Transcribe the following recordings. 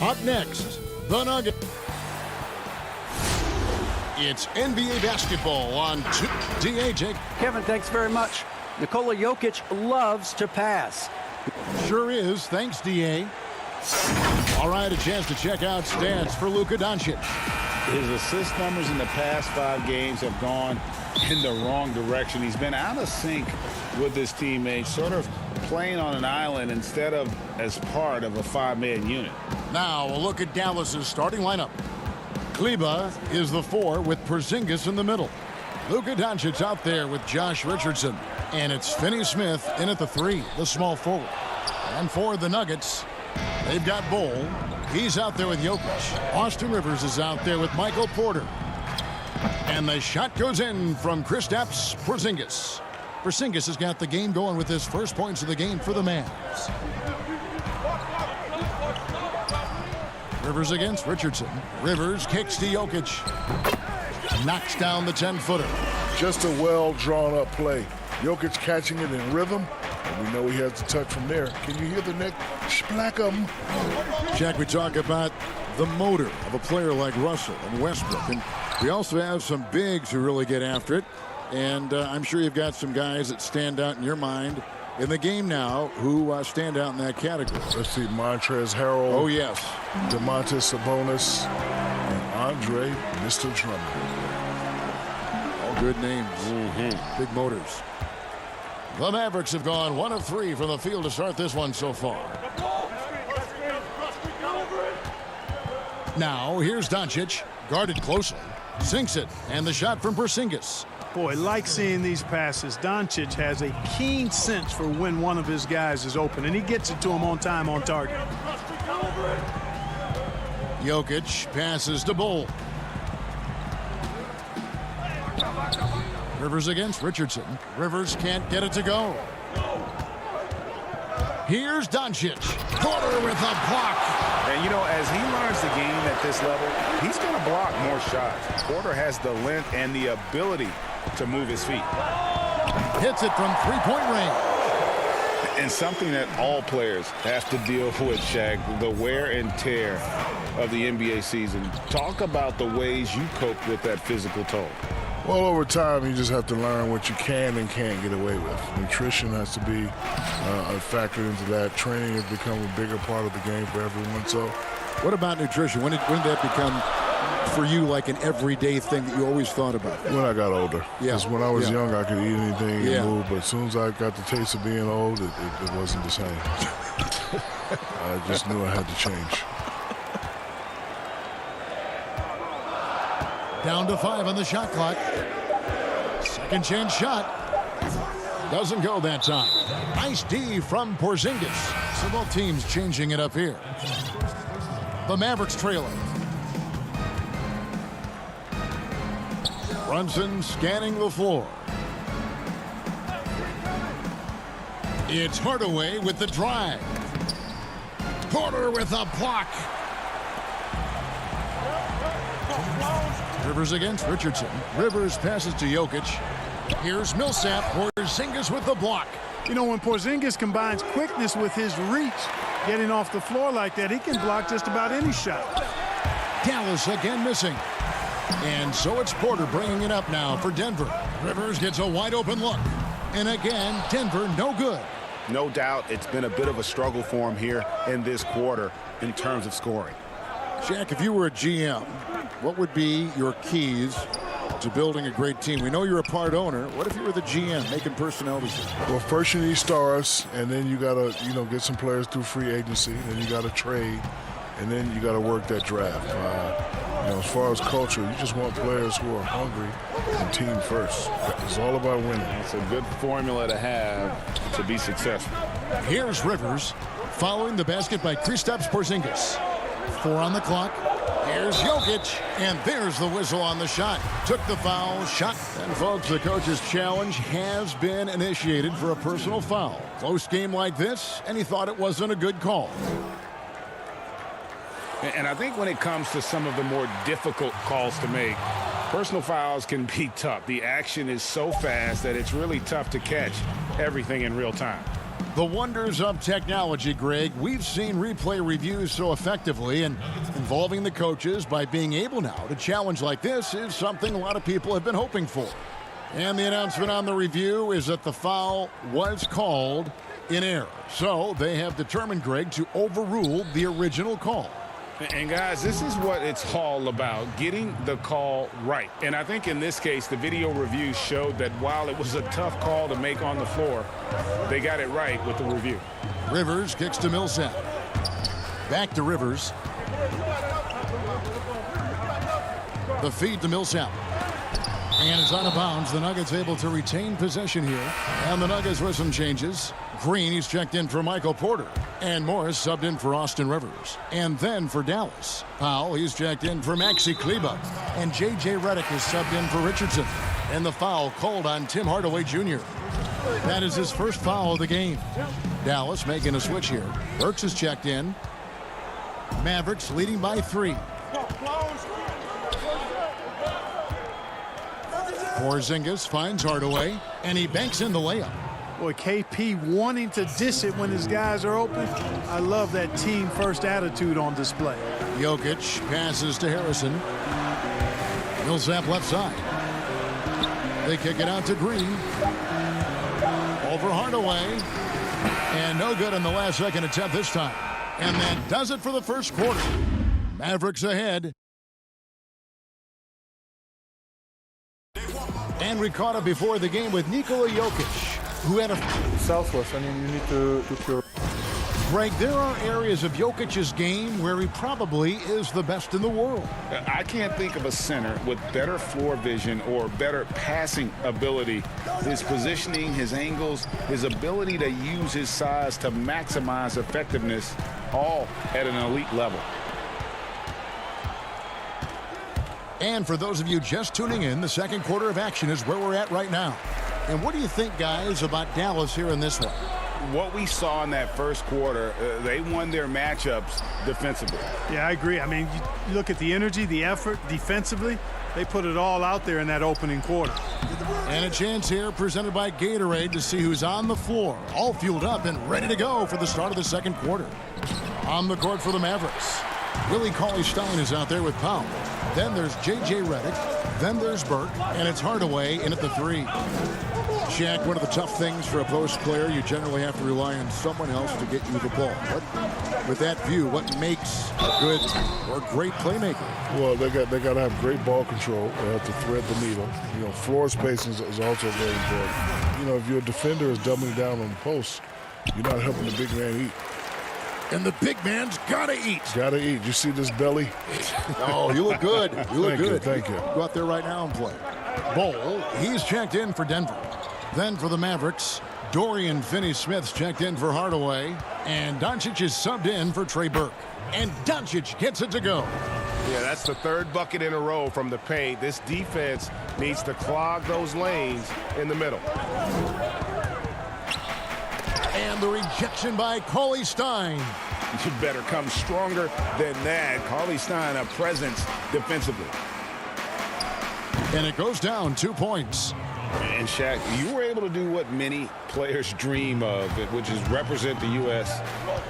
Up next, the Nuggets. It's NBA basketball on DA. Kevin, thanks very much. Nikola Jokic loves to pass. Sure is. Thanks, DA. All right, a chance to check out stats for Luka Doncic. His assist numbers in the past 5 games have gone in the wrong direction. He's been out of sync with his teammates, sort of playing on an island instead of as part of a 5-man unit. Now, a look at Dallas's starting lineup. Kleba is the 4 with Porzingis in the middle. Luka Doncic out there with Josh Richardson. And it's Finney-Smith in at the 3, the small forward. And for the Nuggets, they've got Bol. He's out there with Jokic. Austin Rivers is out there with Michael Porter. And the shot goes in from Kristaps Porzingis. Porzingis has got the game going with his first points of the game for the Mavs. Rivers against Richardson. Rivers kicks to Jokic. Knocks down the 10-footer. Just a well-drawn-up play. Jokic catching it in rhythm, and we know he has the touch from there. Can you hear the neck? Splack-em. Jack, we talk about the motor of a player like Russell and Westbrook, and we also have some bigs who really get after it, and I'm sure you've got some guys that stand out in your mind in the game now who stand out in that category. Let's see, Montrezl Harrell. Oh, yes. Domantas Sabonis, and Andre, Mr. Drummond. All good names. Big motors. The Mavericks have gone 1 of 3 from the field to start this one so far. Now, here's Doncic, guarded closely, sinks it, and the shot from Porzingis. Boy, like seeing these passes. Doncic has a keen sense for when one of his guys is open, and he gets it to him on time, on target. Jokic passes to Bol. Rivers against Richardson. Rivers can't get it to go. Here's Doncic. Porter with a block. And, you know, as he learns the game at this level, he's going to block more shots. Porter has the length and the ability to move his feet. Hits it from three-point range. And something that all players have to deal with, Shaq, the wear and tear of the NBA season. Talk about the ways you cope with that physical toll. Well, over time, you just have to learn what you can and can't get away with. Nutrition has to be a factor into that. Training has become a bigger part of the game for everyone. So, what about nutrition? When did that become, for you, like an everyday thing that you always thought about? When I got older. Because when I was young, I could eat anything and move. But as soon as I got the taste of being old, it wasn't the same. I just knew I had to change. Down to 5 on the shot clock. Second chance shot. Doesn't go that time. Nice D from Porzingis. So both teams changing it up here. The Mavericks trailing. Brunson scanning the floor. It's Hardaway with the drive. Porter with a block. Rivers against Richardson. Rivers passes to Jokic. Here's Millsap. Porzingis with the block. You know, when Porzingis combines quickness with his reach, getting off the floor like that, he can block just about any shot. Dallas again missing. And so it's Porter bringing it up now for Denver. Rivers gets a wide open look. And again, Denver no good. No doubt it's been a bit of a struggle for him here in this quarter in terms of scoring. Shaq, if you were a GM, what would be your keys to building a great team? We know you're a part owner. What if you were the GM making personnel decisions? Well, first you need stars, and then you got to, get some players through free agency. Then you got to trade, and then you got to work that draft. As far as culture, you just want players who are hungry and team first. It's all about winning. It's a good formula to have to be successful. Here's Rivers following the basket by Kristaps Porzingis. 4 on the clock. Here's Jokic, and there's the whistle on the shot. Took the foul, shot. And folks, the coach's challenge has been initiated for a personal foul. Close game like this, and he thought it wasn't a good call. And I think when it comes to some of the more difficult calls to make, personal fouls can be tough. The action is so fast that it's really tough to catch everything in real time. The wonders of technology, Greg. We've seen replay reviews so effectively, and involving the coaches by being able now to challenge like this is something a lot of people have been hoping for. And the announcement on the review is that the foul was called in error. So they have determined, Greg, to overrule the original call. And guys, this is what it's all about, getting the call right. And I think in this case, the video review showed that while it was a tough call to make on the floor, they got it right with the review. Rivers kicks to Millsap. Back to Rivers. The feed to Millsap. And it's out of bounds. The Nuggets able to retain possession here. And the Nuggets with some changes. Green, he's checked in for Michael Porter. And Morris subbed in for Austin Rivers. And then for Dallas, Powell, he's checked in for Maxi Kleber. And J.J. Redick is subbed in for Richardson. And the foul called on Tim Hardaway Jr. That is his first foul of the game. Dallas making a switch here. Burks is checked in. Mavericks leading by 3. Porzingis finds Hardaway, and he banks in the layup. Boy, KP wanting to dish it when his guys are open. I love that team-first attitude on display. Jokic passes to Harrison. Millsap left side. They kick it out to Green. Over Hardaway. And no good in the last second attempt this time. And that does it for the first quarter. Mavericks ahead. And we caught up before the game with Nikola Jokic, who had a... Selfless. I mean, you need to put your... Greg, there are areas of Jokic's game where he probably is the best in the world. I can't think of a center with better floor vision or better passing ability. His positioning, his angles, his ability to use his size to maximize effectiveness, all at an elite level. And for those of you just tuning in, the second quarter of action is where we're at right now. And what do you think, guys, about Dallas here in this one? What we saw in that first quarter, they won their matchups defensively. Yeah, I agree. I mean, you look at the energy, the effort defensively, they put it all out there in that opening quarter. And a chance here presented by Gatorade to see who's on the floor, all fueled up and ready to go for the start of the second quarter. On the court for the Mavericks, Willie Cauley-Stein is out there with Powell. Then there's J.J. Redick. Then there's Burke. And it's Hardaway in at the 3. Shaq, one of the tough things for a post player, you generally have to rely on someone else to get you the ball. With that view, what makes a good or great playmaker? Well, they got to have great ball control. They have to thread the needle. You know, floor spacing is also very important. You know, if your defender is doubling down on the post, you're not helping the big man eat. And the big man's gotta eat. Gotta eat. You see this belly? Oh, you look good. You look good. Thank you. Go out there right now and play. Bol, he's checked in for Denver. Then for the Mavericks, Dorian Finney-Smith's checked in for Hardaway. And Doncic is subbed in for Trey Burke. And Doncic gets it to go. Yeah, that's the third bucket in a row from the paint. This defense needs to clog those lanes in the middle. And the rejection by Cauley-Stein. You better come stronger than that. Cauley-Stein, a presence defensively. And it goes down 2 points. And Shaq, you were able to do what many players dream of, which is represent the U.S.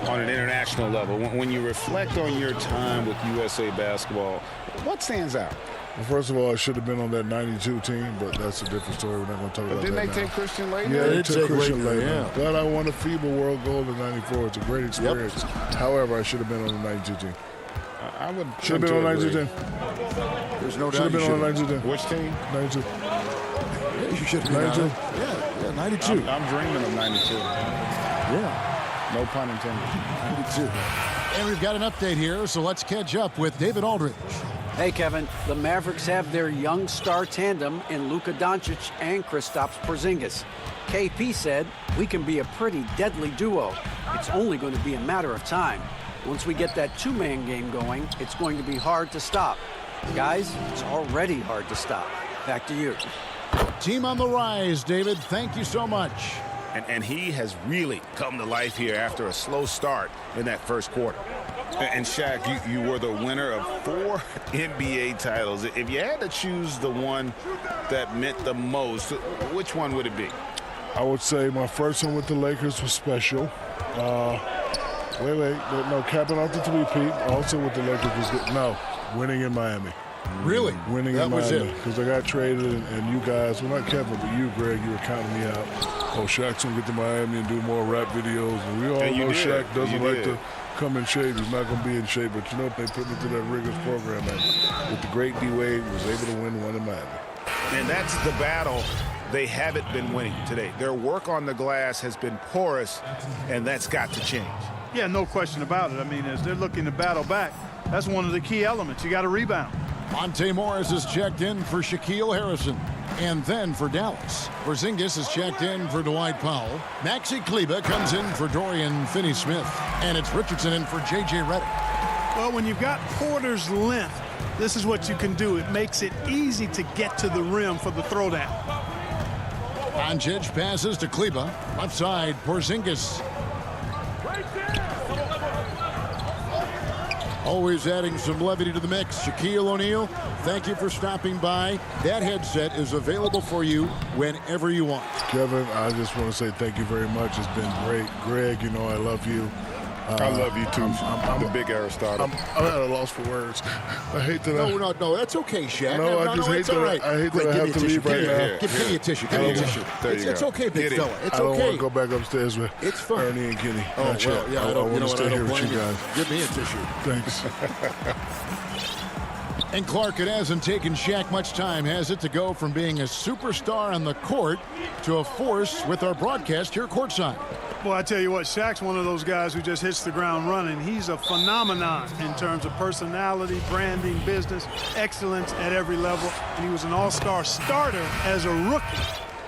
on an international level. When you reflect on your time with USA basketball, what stands out? Well, first of all, I should have been on that 92 team, but that's a different story. We're not going to talk about that. Didn't they now. take Christian Laettner? Yeah, they took Christian Laettner, Laettner. yeah. But I won a FIBA World Gold in 94. It's a great experience. However, I should have been on the 92 team. I would Should have been on the 92 team. There's no Should have doubt been on the 92 team. Which team? 92. Yeah, you should have been 92. Yeah, 92. I'm dreaming of 92. Yeah, No pun intended. 92. And we've got an update here, so let's catch up with David Aldridge. Hey, Kevin, the Mavericks have their young star tandem in Luka Doncic and Kristaps Porzingis. KP said, we can be a pretty deadly duo. It's only going to be a matter of time. Once we get that two-man game going, it's going to be hard to stop. Guys, it's already hard to stop. Back to you. Team on the rise, David. Thank you so much. And he has really come to life here after a slow start in that first quarter. And Shaq, you were the winner of 4 NBA titles. If you had to choose the one that meant the most, which one would it be? I would say my first one with the Lakers was special. No, capping off the three-peat. Also with the Lakers was good. No, winning in Miami. Really? Winning that in was Miami. it. Because I got traded, and you guys, well, not Kevin, but you, Greg, you were counting me out. Oh, Shaq's going to get to Miami and do more rap videos. And we all know Shaq doesn't like to come in shape. He's not going to be in shape. But you know, they put me through that rigorous program. And with the great D-Wade, was able to win one in Miami. And that's the battle they haven't been winning today. Their work on the glass has been porous, and that's got to change. Yeah, no question about it. I mean, as they're looking to battle back, that's one of the key elements. You got to rebound. Monte Morris is checked in for Shaquille Harrison. And then for Dallas, Porzingis is checked in for Dwight Powell. Maxi Kleber comes in for Dorian Finney-Smith. And it's Richardson in for J.J. Redick. Well, when you've got Porter's length, this is what you can do. It makes it easy to get to the rim for the throwdown. Doncic passes to Kleber. Left side, Porzingis. Always adding some levity to the mix. Shaquille O'Neal, thank you for stopping by. That headset is available for you whenever you want. Kevin, I just want to say thank you very much. It's been great. Greg, you know I love you. I love you too. I'm the big Aristotle. I'm at a loss for words. I hate that. No, that's okay, Shaq. No, I just hate that. Right. I hate that I have to leave right now. Give me a tissue. Give me a tissue. It's okay, big fella. It's okay. I don't want to go back upstairs with it's fun. Ernie and Kenny. Oh, well, yeah, I want to stay here with you guys. Give me a tissue. Thanks. And Clark, it hasn't taken Shaq much time, has it, to go from being a superstar on the court to a force with our broadcast here courtside. Well, I tell you what, Shaq's one of those guys who just hits the ground running. He's a phenomenon in terms of personality, branding, business, excellence at every level. And he was an all-star starter as a rookie.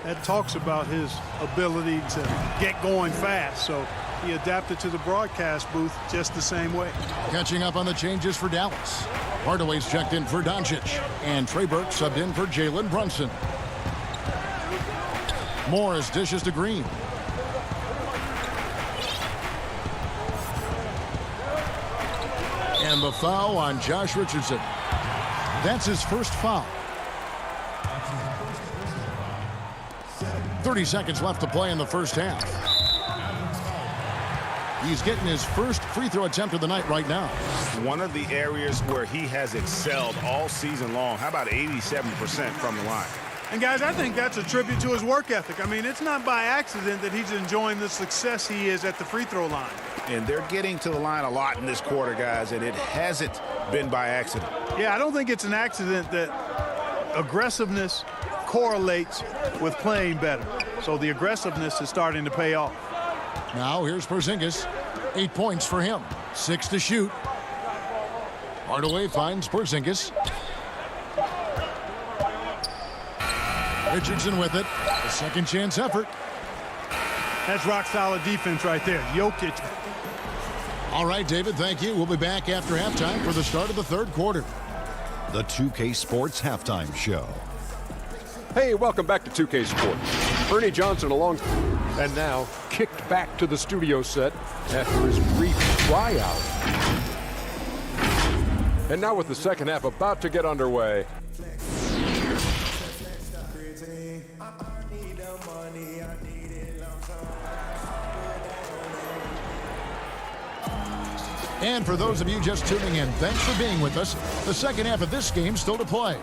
That talks about his ability to get going fast. So he adapted to the broadcast booth just the same way. Catching up on the changes for Dallas. Hardaway's checked in for Doncic. And Trey Burke subbed in for Jalen Brunson. Morris dishes to Green. And the foul on Josh Richardson. That's his first foul. 30 seconds left to play in the first half. He's getting his first free throw attempt of the night right now. One of the areas where he has excelled all season long. How about 87% from the line? And guys, I think that's a tribute to his work ethic. I mean, it's not by accident that he's enjoying the success he is at the free throw line. And they're getting to the line a lot in this quarter, guys, and it hasn't been by accident. Yeah, I don't think it's an accident that aggressiveness correlates with playing better. So the aggressiveness is starting to pay off. Now here's Porzingis. 8 points for him. 6 to shoot. Hardaway finds Porzingis. Richardson with it. A second chance effort. That's rock solid defense right there. Jokic. All right, David, thank you. We'll be back after halftime for the start of the third quarter. The 2K Sports Halftime Show. Hey, welcome back to 2K Sports. Ernie Johnson along, and now kicked back to the studio set after his brief tryout. And now with the second half about to get underway. And for those of you just tuning in, thanks for being with us. The second half of this game still to play.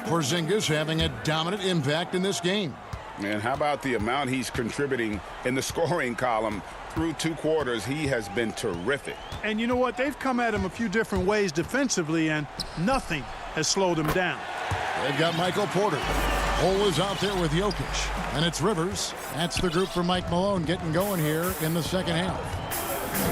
Porzingis having a dominant impact in this game. And how about the amount he's contributing in the scoring column through 2 quarters? He has been terrific. And you know what? They've come at him a few different ways defensively, and nothing has slowed him down. They've got Michael Porter. Hole is out there with Jokic. And it's Rivers. That's the group for Mike Malone getting going here in the second half.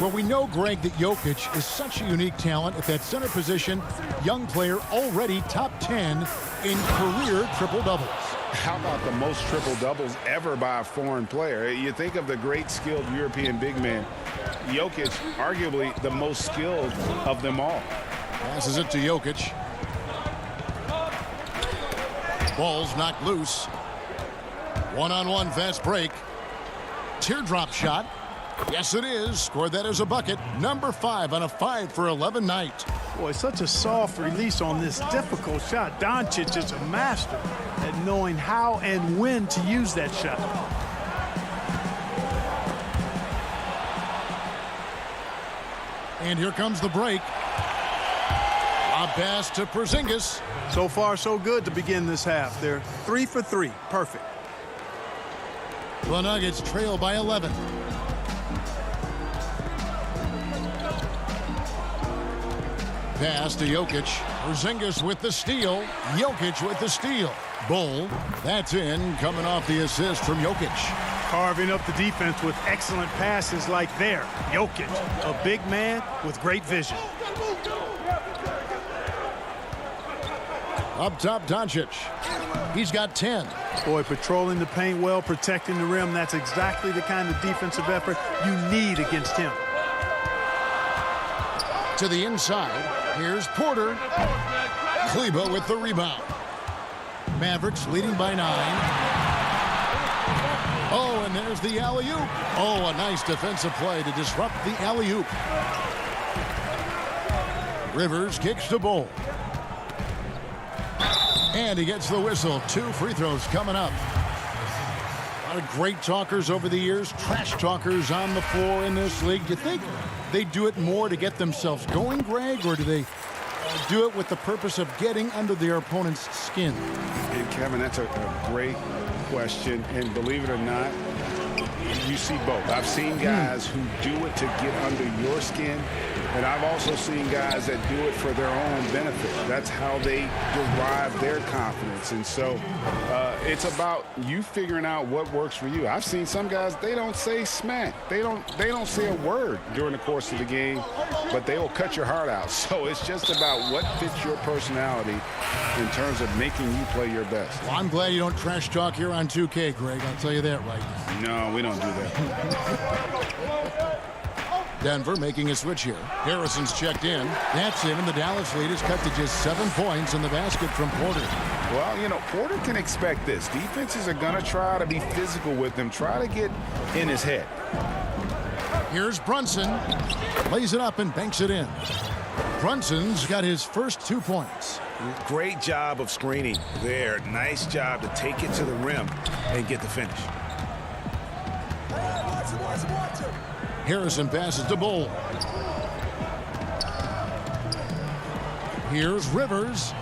Well, we know, Greg, that Jokic is such a unique talent at that center position. Young player, already top 10 in career triple-doubles. How about the most triple-doubles ever by a foreign player? You think of the great skilled European big man. Jokic, arguably the most skilled of them all. Passes it to Jokic. Ball's knocked loose. One-on-one fast break. Teardrop shot. Yes, it is. Scored that as a bucket. Number 5 on a 5 for 11 night. Boy, such a soft release on this difficult shot. Doncic is a master at knowing how and when to use that shot. And here comes the break. A pass to Porzingis. So far, so good to begin this half. They're 3 for 3. Perfect. The Nuggets trail by 11. Pass to Jokic. Porzingis with the steal. Jokic with the steal. Bull. That's in, coming off the assist from Jokic. Carving up the defense with excellent passes like there. Jokic, a big man with great vision. Up top, Doncic. He's got 10. Boy, patrolling the paint well, protecting the rim. That's exactly the kind of defensive effort you need against him. To the inside. Here's Porter. Kleber with the rebound. Mavericks leading by 9. Oh, and there's the alley-oop. Oh, a nice defensive play to disrupt the alley-oop. Rivers kicks to Bull. And he gets the whistle. 2 free throws coming up. A lot of great talkers over the years, trash talkers on the floor in this league. Do you think they do it more to get themselves going, Greg, or do they do it with the purpose of getting under their opponent's skin? And Kevin, that's a great question. And believe it or not, you see both. I've seen guys who do it to get under your skin, and I've also seen guys that do it for their own benefit. That's how they derive their confidence. And so it's about you figuring out what works for you. I've seen some guys, they don't say smack. They don't say a word during the course of the game, but they will cut your heart out. So it's just about what fits your personality in terms of making you play your best. Well, I'm glad you don't trash talk here on 2K, Greg. I'll tell you that right now. No, we don't do that. Denver making a switch here. Harrison's checked in. That's in, and the Dallas lead is cut to just 7 points in the basket from Porter. Well, you know, Porter can expect this. Defenses are going to try to be physical with him, try to get in his head. Here's Brunson. Lays it up and banks it in. Brunson's got his first 2 points. Great job of screening there. Nice job to take it to the rim and get the finish. Harrison passes to Bull. Here's Rivers.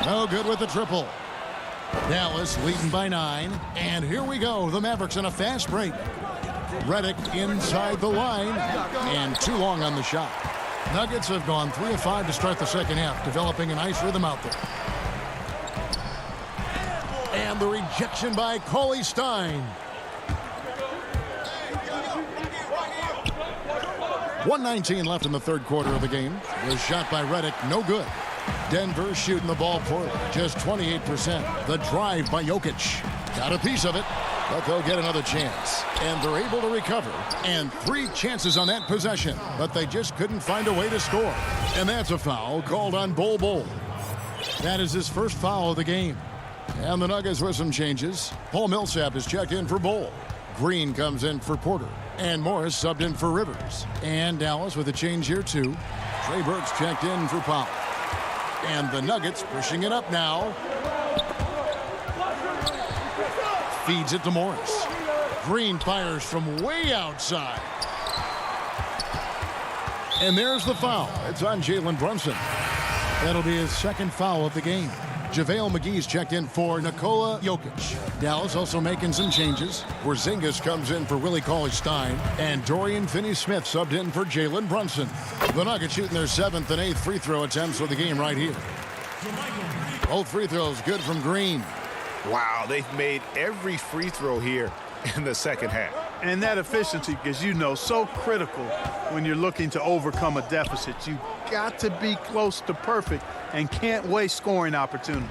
No good with the triple. Dallas leading by 9. And here we go. The Mavericks on a fast break. Redick inside the line. And too long on the shot. Nuggets have gone 3 of 5 to start the second half, developing a nice rhythm out there. And the rejection by Cauley Stein. 1:19 left in the third quarter of the game. The shot by Redick, no good. Denver shooting the ball poorly, just 28%. The drive by Jokic. Got a piece of it, but they'll get another chance. And they're able to recover. And 3 chances on that possession, but they just couldn't find a way to score. And that's a foul called on Bull. That is his first foul of the game. And the Nuggets with some changes. Paul Millsap is checked in for Bull. Green comes in for Porter. And Morris subbed in for Rivers. And Dallas with a change here too. Trey Burks checked in for Powell. And the Nuggets pushing it up now. Feeds it to Morris. Green fires from way outside. And there's the foul. It's on Jalen Brunson. That'll be his second foul of the game. JaVale McGee's checked in for Nikola Jokic. Dallas also making some changes. Porzingis comes in for Willie Cauley-Stein. And Dorian Finney-Smith subbed in for Jalen Brunson. The Nuggets shooting their 7th and 8th free throw attempts for the game right here. Both free throws good from Green. Wow, they've made every free throw here in the second half. And that efficiency, as you know, so critical when you're looking to overcome a deficit. You got to be close to perfect and can't waste scoring opportunities.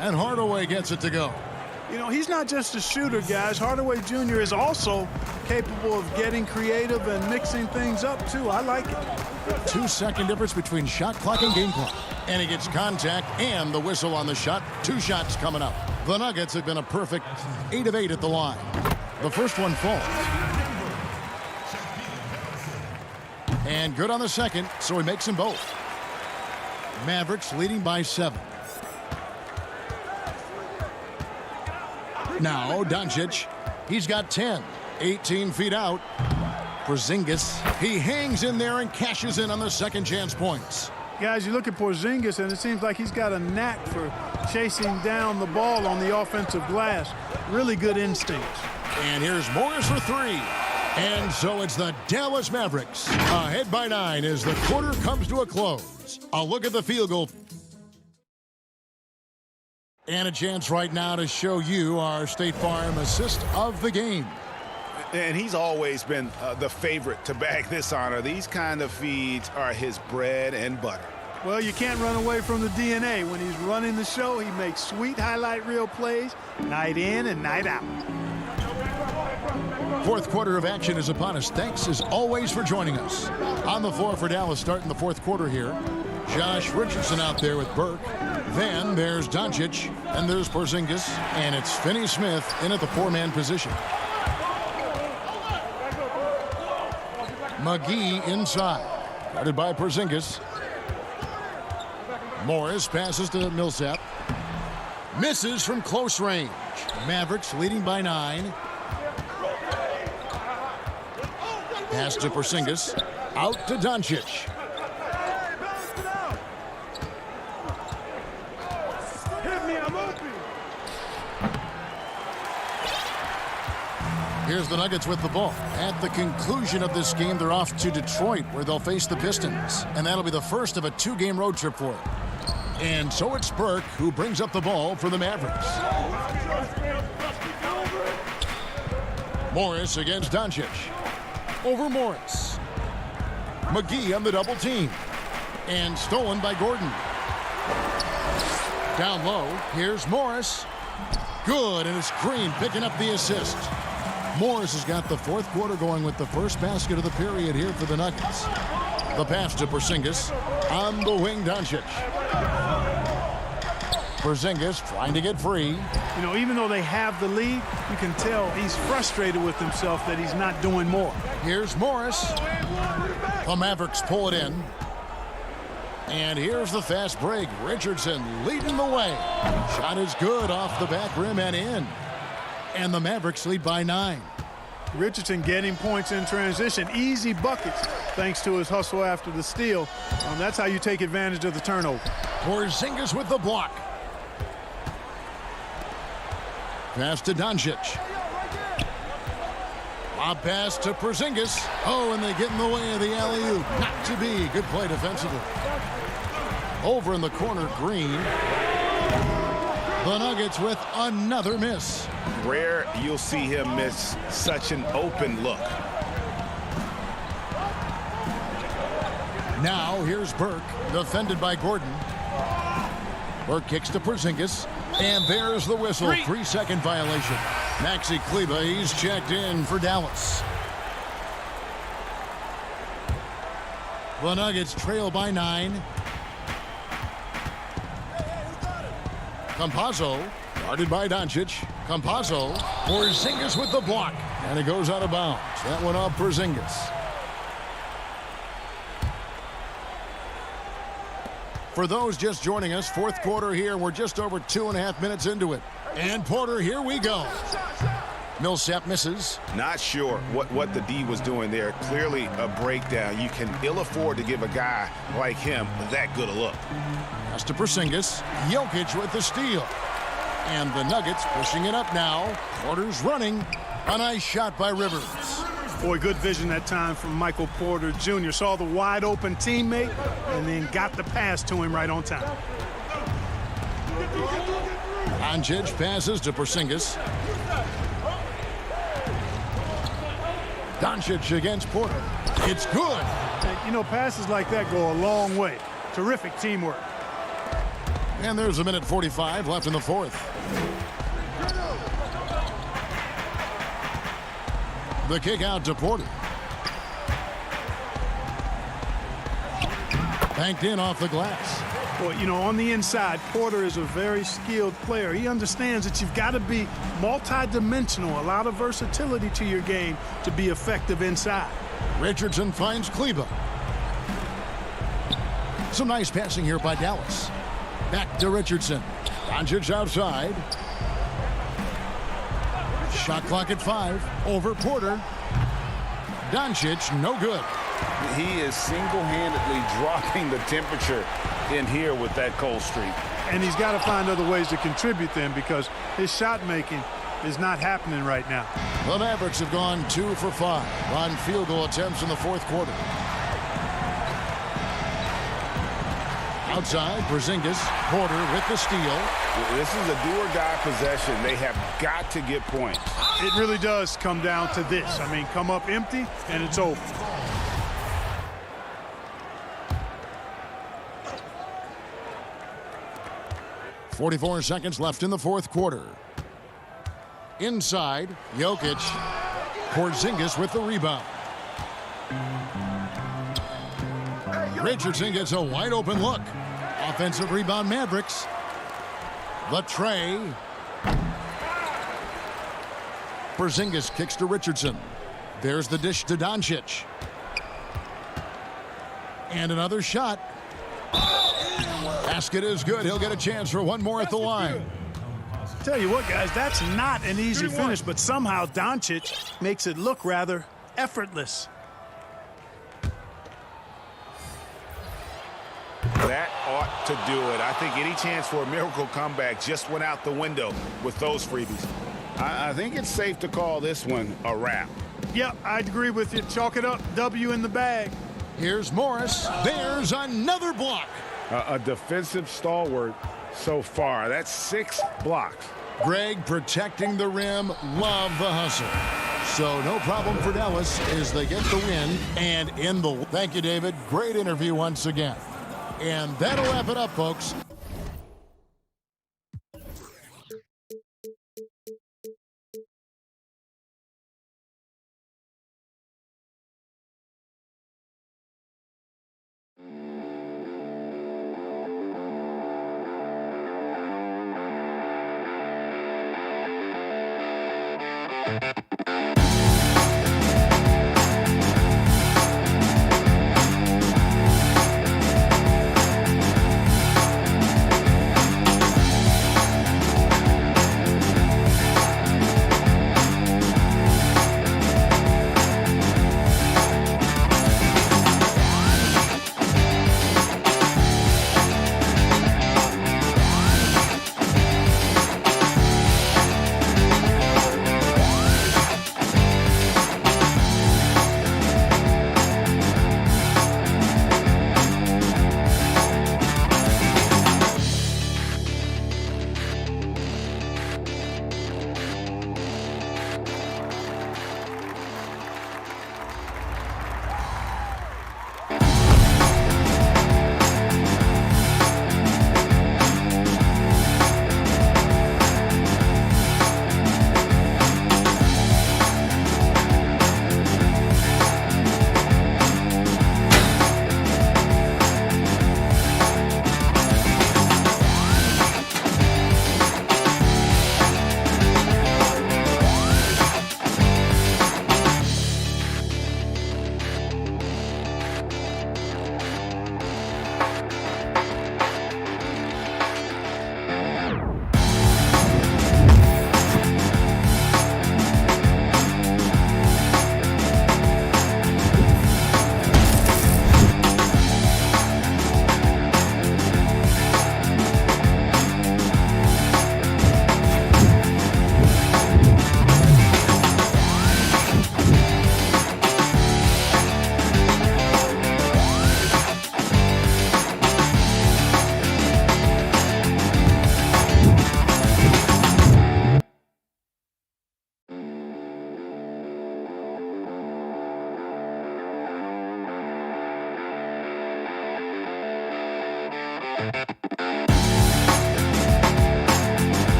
And Hardaway gets it to go. You know, he's not just a shooter, guys. Hardaway Jr. is also capable of getting creative and mixing things up, too. I like it. 2-second difference between shot clock and game clock. And he gets contact and the whistle on the shot. 2 shots coming up. The Nuggets have been a perfect 8 of 8 at the line. The first one falls. And good on the second, so he makes them both. Mavericks leading by 7. Now Doncic, he's got 10. 18 feet out. Porzingis, he hangs in there and cashes in on the second chance points. Guys, you look at Porzingis, and it seems like he's got a knack for chasing down the ball on the offensive glass. Really good instincts. And here's Morris for three. And so it's the Dallas Mavericks ahead by 9 as the quarter comes to a close. A look at the field goal. And a chance right now to show you our State Farm assist of the game. And he's always been the favorite to bag this honor. These kind of feeds are his bread and butter. Well, you can't run away from the DNA. When he's running the show, he makes sweet highlight reel plays night in and night out. Fourth quarter of action is upon us. Thanks as always for joining us. On the floor for Dallas starting the fourth quarter here. Josh Richardson out there with Burke. Then there's Doncic, and there's Porzingis, and it's Finney Smith in at the four-man position. McGee inside, guarded by Porzingis. Morris passes to Millsap. Misses from close range. Mavericks leading by 9. Pass to Porzingis. Out to Doncic. Here's the Nuggets with the ball. At the conclusion of this game, they're off to Detroit, where they'll face the Pistons. And that'll be the first of a 2-game road trip for them. And so it's Burke who brings up the ball for the Mavericks. Morris against Doncic. Over Morris. McGee on the double team. And stolen by Gordon. Down low, here's Morris. Good, and it's Green picking up the assist. Morris has got the fourth quarter going with the first basket of the period here for the Nuggets. The pass to Porzingis. On the wing, Doncic. Porzingis trying to get free. You know, even though they have the lead, you can tell he's frustrated with himself that he's not doing more. Here's Morris. The Mavericks pull it in. And here's the fast break. Richardson leading the way. Shot is good off the back rim and in. And the Mavericks lead by 9. Richardson getting points in transition. Easy buckets thanks to his hustle after the steal. That's how you take advantage of the turnover. Porzingis with the block. Pass to Doncic. Lob pass to Porzingis. Oh, and they get in the way of the alley-oop. Not to be. Good play defensively. Over in the corner, Green. The Nuggets with another miss. Rare you'll see him miss such an open look. Now here's Burke, defended by Gordon. Burke kicks to Porzingis, and there's the whistle. 3-second violation. Maxi Kleber, he's checked in for Dallas. The Nuggets trail by 9. Campazzo, guarded by Doncic. Campazzo, Porzingis with the block. And it goes out of bounds. That went off Porzingis. For those just joining us, fourth quarter here. We're just over 2.5 minutes into it. And Porter, here we go. Millsap misses. Not sure what the D was doing there. Clearly a breakdown. You can ill afford to give a guy like him that good a look. Pass to Porzingis. Jokic with the steal. And the Nuggets pushing it up now. Porter's running. A nice shot by Rivers. Boy, good vision that time from Michael Porter Jr. Saw the wide open teammate and then got the pass to him right on time. Doncic passes to Porzingis. Doncic against Porter. It's good. You know, passes like that go a long way. Terrific teamwork. And there's 1:45 left in the fourth. The kick out to Porter. Banked in off the glass. Well, you know, on the inside, Porter is a very skilled player. He understands that you've got to be multi-dimensional, a lot of versatility to your game to be effective inside. Richardson finds Kleber. Some nice passing here by Dallas. Back to Richardson. Doncic outside. Shot clock at 5. Over Porter. Doncic, no good. He is single-handedly dropping the temperature in here with that cold streak. And he's got to find other ways to contribute then, because his shot making is not happening right now. The Mavericks have gone 2 for 5 on field goal attempts in the fourth quarter. Outside, Porzingis, Porter with the steal. This is a do-or-die possession. They have got to get points. It really does come down to this. I mean, come up empty, and it's over. .44 seconds left in the fourth quarter. Inside, Jokic. Porzingis with the rebound. Richardson gets a wide-open look. Offensive rebound, Mavericks. The tray. Porzingis kicks to Richardson. There's the dish to Doncic. And another shot. Basket is good. He'll get a chance for one more at the line. Tell you what, guys, that's not an easy finish, but somehow Doncic makes it look rather effortless. That ought to do it. I think any chance for a miracle comeback just went out the window with those freebies. I think it's safe to call this one a wrap. Yep, I'd agree with you. Chalk it up. W in the bag. Here's Morris. There's another block. A defensive stalwart so far. That's 6 blocks. Greg protecting the rim. Love the hustle. So no problem for Dallas as they get the win and in the... Thank you, David. Great interview once again. And that'll wrap it up, folks.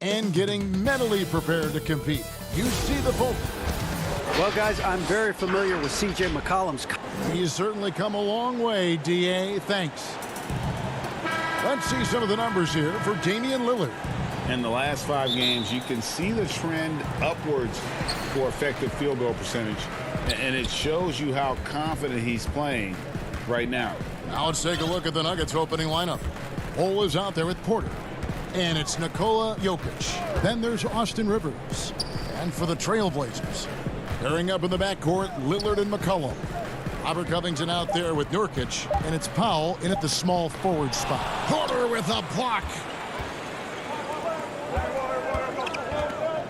And getting mentally prepared to compete. You see the folk. Well, guys, I'm very familiar with C.J. McCollum's. He's certainly come a long way, D.A. Thanks. Let's see some of the numbers here for Damian Lillard. In the last 5 games, you can see the trend upwards for effective field goal percentage. And it shows you how confident he's playing right now. Now let's take a look at the Nuggets opening lineup. Ole is out there with Porter. And it's Nikola Jokic. Then there's Austin Rivers. And for the Trailblazers, pairing up in the backcourt, Lillard and McCollum. Robert Covington out there with Nurkic. And it's Powell in at the small forward spot. Porter with a block.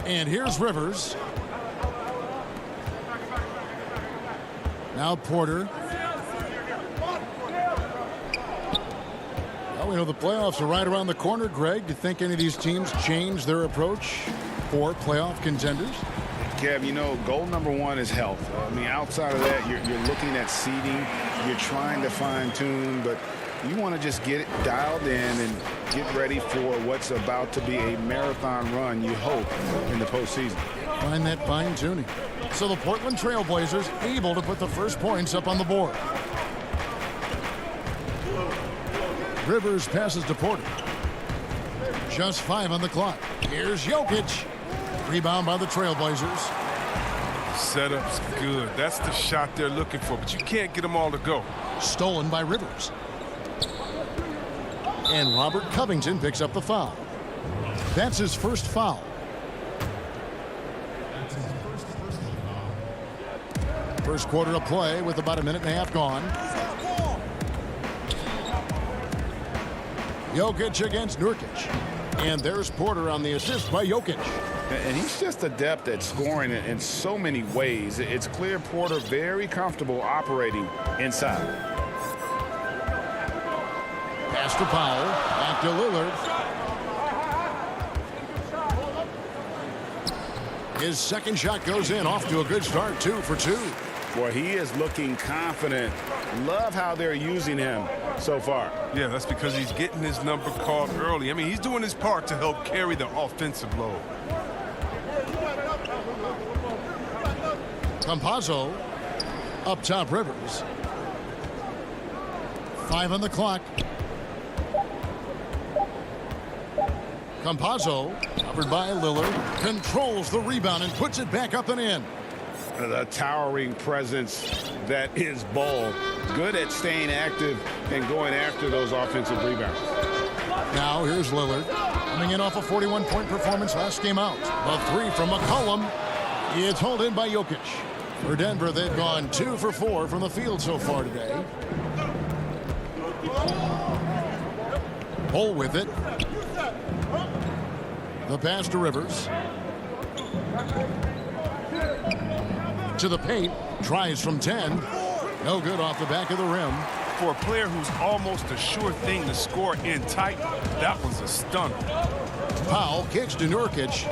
And here's Rivers. Now Porter. Well, we know the playoffs are right around the corner, Greg. Do you think any of these teams change their approach for playoff contenders? Kev, you know, goal number 1 is health. I mean, outside of that, you're looking at seeding. You're trying to fine-tune, but you want to just get it dialed in and get ready for what's about to be a marathon run, you hope, in the postseason. Find that fine-tuning. So the Portland Trailblazers able to put the first points up on the board. Rivers passes to Porter. Just 5 on the clock. Here's Jokic. Rebound by the Trailblazers. Setup's good. That's the shot they're looking for, but you can't get them all to go. Stolen by Rivers. And Robert Covington picks up the foul. That's his first foul. First quarter of play with about a minute and a half gone. Jokic against Nurkic. And there's Porter on the assist by Jokic. And he's just adept at scoring in so many ways. It's clear Porter very comfortable operating inside. Pass to Powell. Back to Lillard. His second shot goes in. Off to a good start. 2 for 2. Boy, he is looking confident. Love how they're using him so far. Yeah, that's because he's getting his number called early. I mean, he's doing his part to help carry the offensive load. Campazzo up top. Rivers. 5 on the clock. Campazzo, covered by Lillard, controls the rebound and puts it back up and in. The towering presence that is Ball. Good at staying active and going after those offensive rebounds. Now here's Lillard, coming in off a 41-point performance last game out. A 3 from McCollum. It's hauled in by Jokic. For Denver, they've gone 2 for 4 from the field so far today. Bull with it. The pass to Rivers. To the paint. Tries from 10. No good off the back of the rim. For a player who's almost a sure thing to score in tight, that was a stunner. Powell kicks to Nurkic.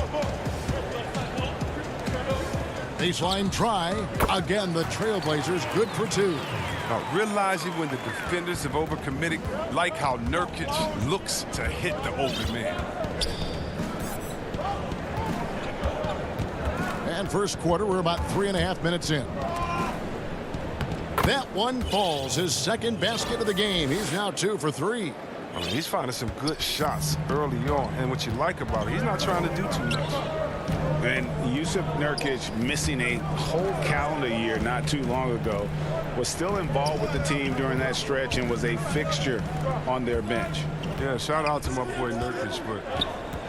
Baseline try. Again, the Trailblazers good for 2. Realizing when the defenders have overcommitted, like how Nurkic looks to hit the open man. And first quarter, we're about 3.5 minutes in. That one falls. His second basket of the game. He's now 2 for 3. I mean, he's finding some good shots early on. And what you like about it, he's not trying to do too much. And Jusuf Nurkic, missing a whole calendar year not too long ago, was still involved with the team during that stretch and was a fixture on their bench. Yeah, shout out to my boy Nurkic, but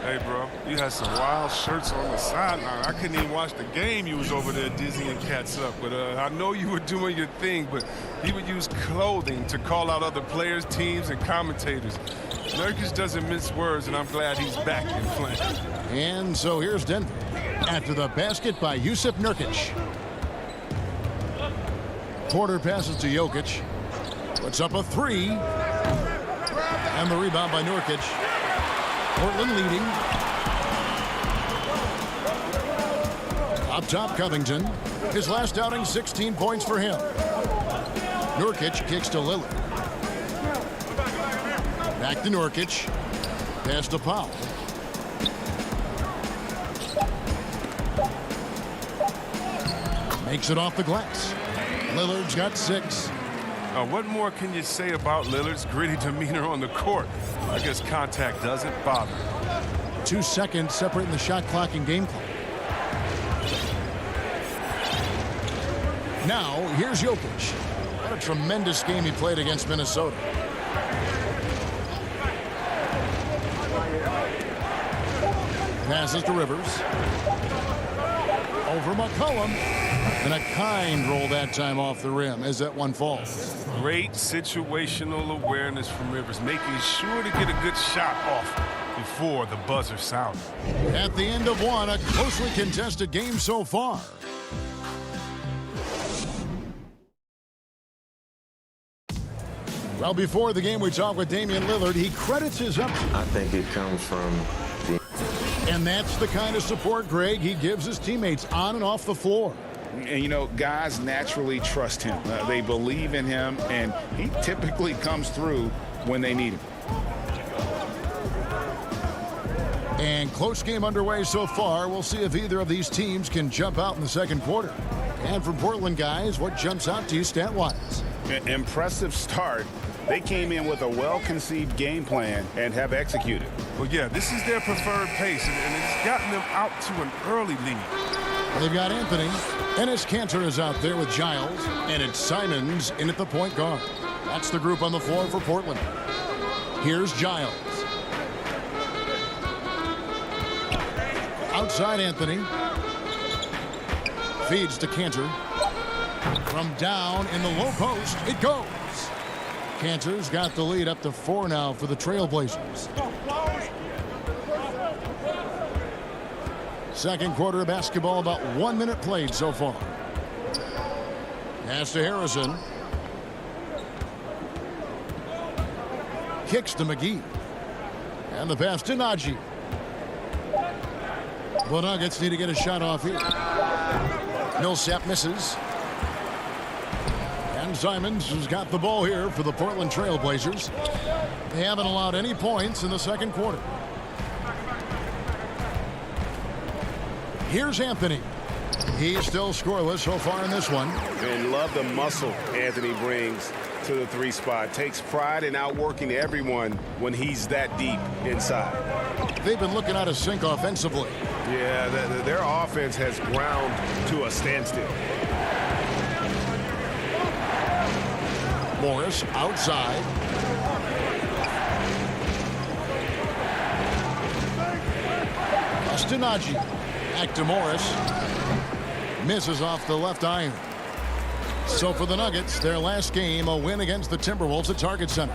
hey, bro, you had some wild shirts on the sideline. I couldn't even watch the game. You was over there dizzying cats up. But I know you were doing your thing, but he would use clothing to call out other players, teams, and commentators. Nurkic doesn't mince words, and I'm glad he's back in playing. And so here's Denver. After the basket by Jusuf Nurkic. Porter passes to Jokic. Puts up a 3. And the rebound by Nurkic. Portland leading. Up top, Covington. His last outing, 16 points for him. Nurkic kicks to Lillard. Back to Nurkic. Pass to Powell. Makes it off the glass. Lillard's got 6. What more can you say about Lillard's gritty demeanor on the court? I guess contact doesn't bother. 2 seconds separating the shot clock and game clock. Now, here's Jokic. What a tremendous game he played against Minnesota. Passes to Rivers. Over McCollum. And a kind roll that time off the rim as that one falls. Great situational awareness from Rivers, making sure to get a good shot off before the buzzer sounded. At the end of one, a closely contested game so far. Well, before the game, we talked with Damian Lillard. He credits his up. I think it comes from the... And that's the kind of support, Greg, he gives his teammates on and off the floor. And, you know, guys naturally trust him. They believe in him, and he typically comes through when they need him. And close game underway so far. We'll see if either of these teams can jump out in the second quarter. And from Portland, guys, what jumps out to you stat-wise? Impressive start. They came in with a well-conceived game plan and have executed. Well, yeah, this is their preferred pace, and it's gotten them out to an early lead. They've got Anthony. Ennis Cantor is out there with Giles, and it's Simons in at the point guard. That's the group on the floor for Portland. Here's Giles. Outside Anthony. Feeds to Cantor. From down in the low post, it goes. Cantor's got the lead up to 4 now for the Trailblazers. Second quarter of basketball, about 1 minute played so far. Pass to Harrison. Kicks to McGee. And the pass to Najee. The Nuggets need to get a shot off here. Millsap misses. And Simons has got the ball here for the Portland Trailblazers. They haven't allowed any points in the second quarter. Here's Anthony. He's still scoreless so far in this one. And love the muscle Anthony brings to the 3 spot. Takes pride in outworking everyone when he's that deep inside. They've been looking out of sync offensively. Yeah, their offense has ground to a standstill. Morris outside. Najee. Back to Morris. Misses off the left iron. So for the Nuggets, their last game, a win against the Timberwolves at Target Center.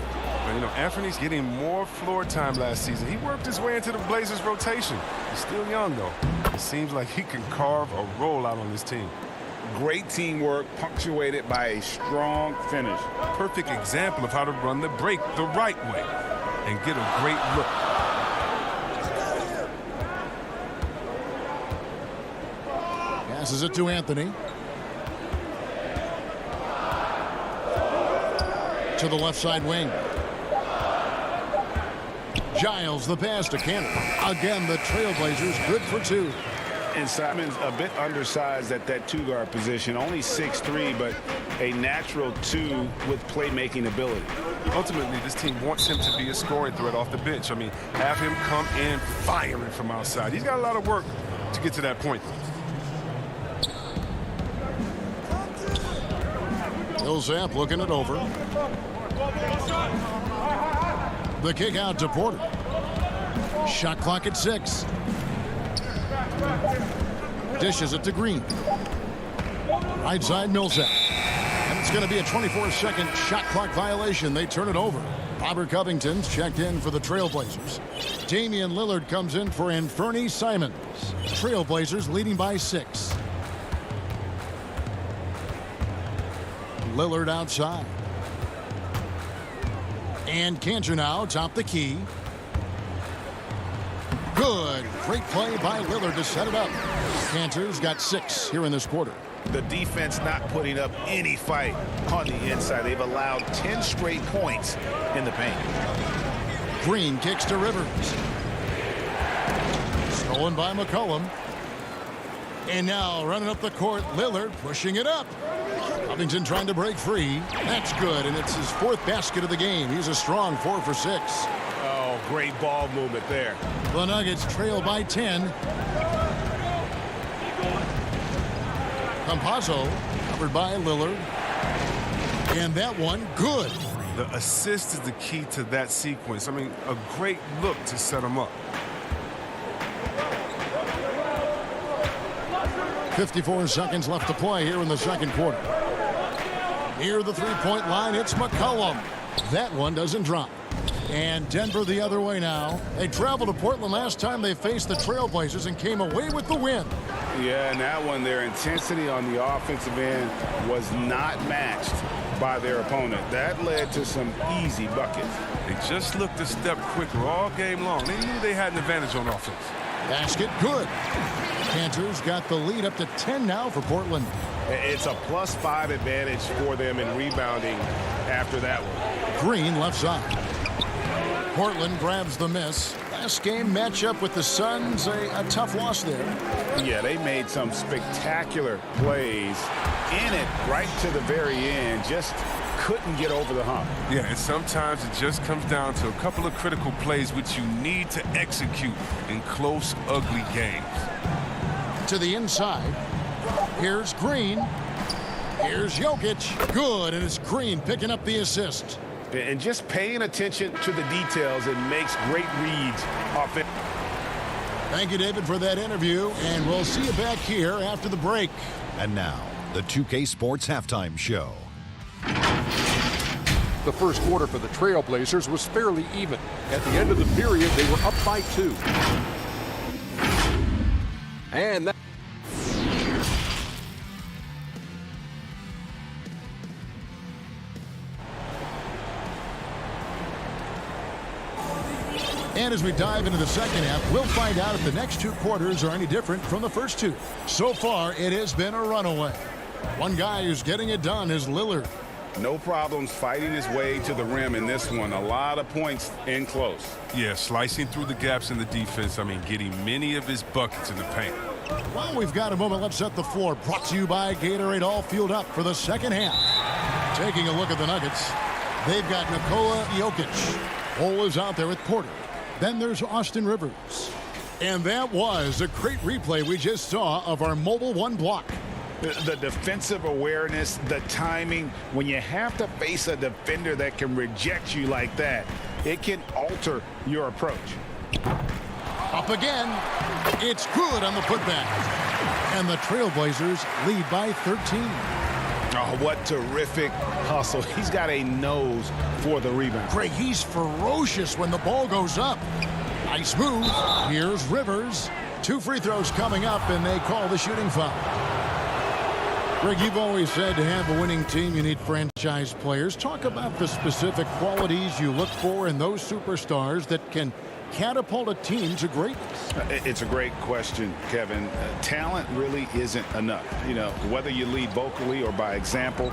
You know, Anthony's getting more floor time last season. He worked his way into the Blazers rotation. He's still young, though. It seems like he can carve a roll out on this team. Great teamwork punctuated by a strong finish. Perfect example of how to run the break the right way and get a great look. Passes it to Anthony. To the left side wing. Giles the pass to Cantor. Again, the Trailblazers good for 2. And Simons a bit undersized at that 2-guard position. Only 6'3", but a natural 2 with playmaking ability. Ultimately, this team wants him to be a scoring threat off the bench. I mean, have him come in firing from outside. He's got a lot of work to get to that point. Millsap looking it over. The kick out to Porter. Shot clock at 6. Dishes it to Green. Right side Millsap. And it's going to be a 24-second shot clock violation. They turn it over. Robert Covington's checked in for the Trailblazers. Damian Lillard comes in for Anthony Simons. Trailblazers leading by 6. Lillard outside. And Cantor now top the key. Good. Great play by Lillard to set it up. Cantor's got 6 here in this quarter. The defense not putting up any fight on the inside. They've allowed 10 straight points in the paint. Green kicks to Rivers. Stolen by McCollum. And now running up the court, Lillard pushing it up. Covington trying to break free. That's good, and it's his 4th basket of the game. He's a strong 4 for 6. Oh, great ball movement there. The Nuggets trail by 10. Campazzo covered by Lillard. And that one, good. The assist is the key to that sequence. I mean, a great look to set him up. 54 seconds left to play here in the second quarter. Near the 3-point line, it's McCollum. That one doesn't drop. And Denver the other way now. They traveled to Portland last time they faced the Trailblazers and came away with the win. Yeah, and that one, their intensity on the offensive end was not matched by their opponent. That led to some easy buckets. They just looked a step quicker all game long. They knew they had an advantage on offense. Basket good. Cantor's got the lead up to 10 now for Portland. It's a +5 advantage for them in rebounding after that one. Green left side. Portland grabs the miss. Last game matchup with the Suns, a tough loss there. Yeah, they made some spectacular plays in it right to the very end. Just couldn't get over the hump. Yeah, and sometimes it just comes down to a couple of critical plays which you need to execute in close, ugly games. To the inside. Here's Green. Here's Jokic. Good, and it's Green picking up the assist. And just paying attention to the details, it makes great reads offensively. Thank you, David, for that interview, and we'll see you back here after the break. And now, the 2K Sports Halftime Show. The first quarter for the Trailblazers was fairly even. At the end of the period, they were up by 2. And that And as we dive into the second half, we'll find out if the next 2 quarters are any different from the first 2. So far, it has been a runaway. One guy who's getting it done is Lillard. No problems fighting his way to the rim in this one. A lot of points in close. Yeah, slicing through the gaps in the defense. I mean, getting many of his buckets in the paint. Well, we've got a moment. Let's set the floor. Brought to you by Gatorade, all fueled up for the second half. Taking a look at the Nuggets, they've got Nikola Jokic. Cole is out there with Porter. Then there's Austin Rivers. And that was a great replay we just saw of our Mobile One block. The defensive awareness, the timing, when you have to face a defender that can reject you like that, it can alter your approach. Up again. It's good on the putback. And the Trailblazers lead by 13. Oh, what terrific hustle. He's got a nose for the rebound. Greg, he's ferocious when the ball goes up. Nice move. Here's Rivers. 2 free throws coming up, and they call the shooting foul. Greg, you've always said to have a winning team, you need franchise players. Talk about the specific qualities you look for in those superstars that can catapult a team to greatness. It's a great question, Kevin. Talent really isn't enough. You know, whether you lead vocally or by example,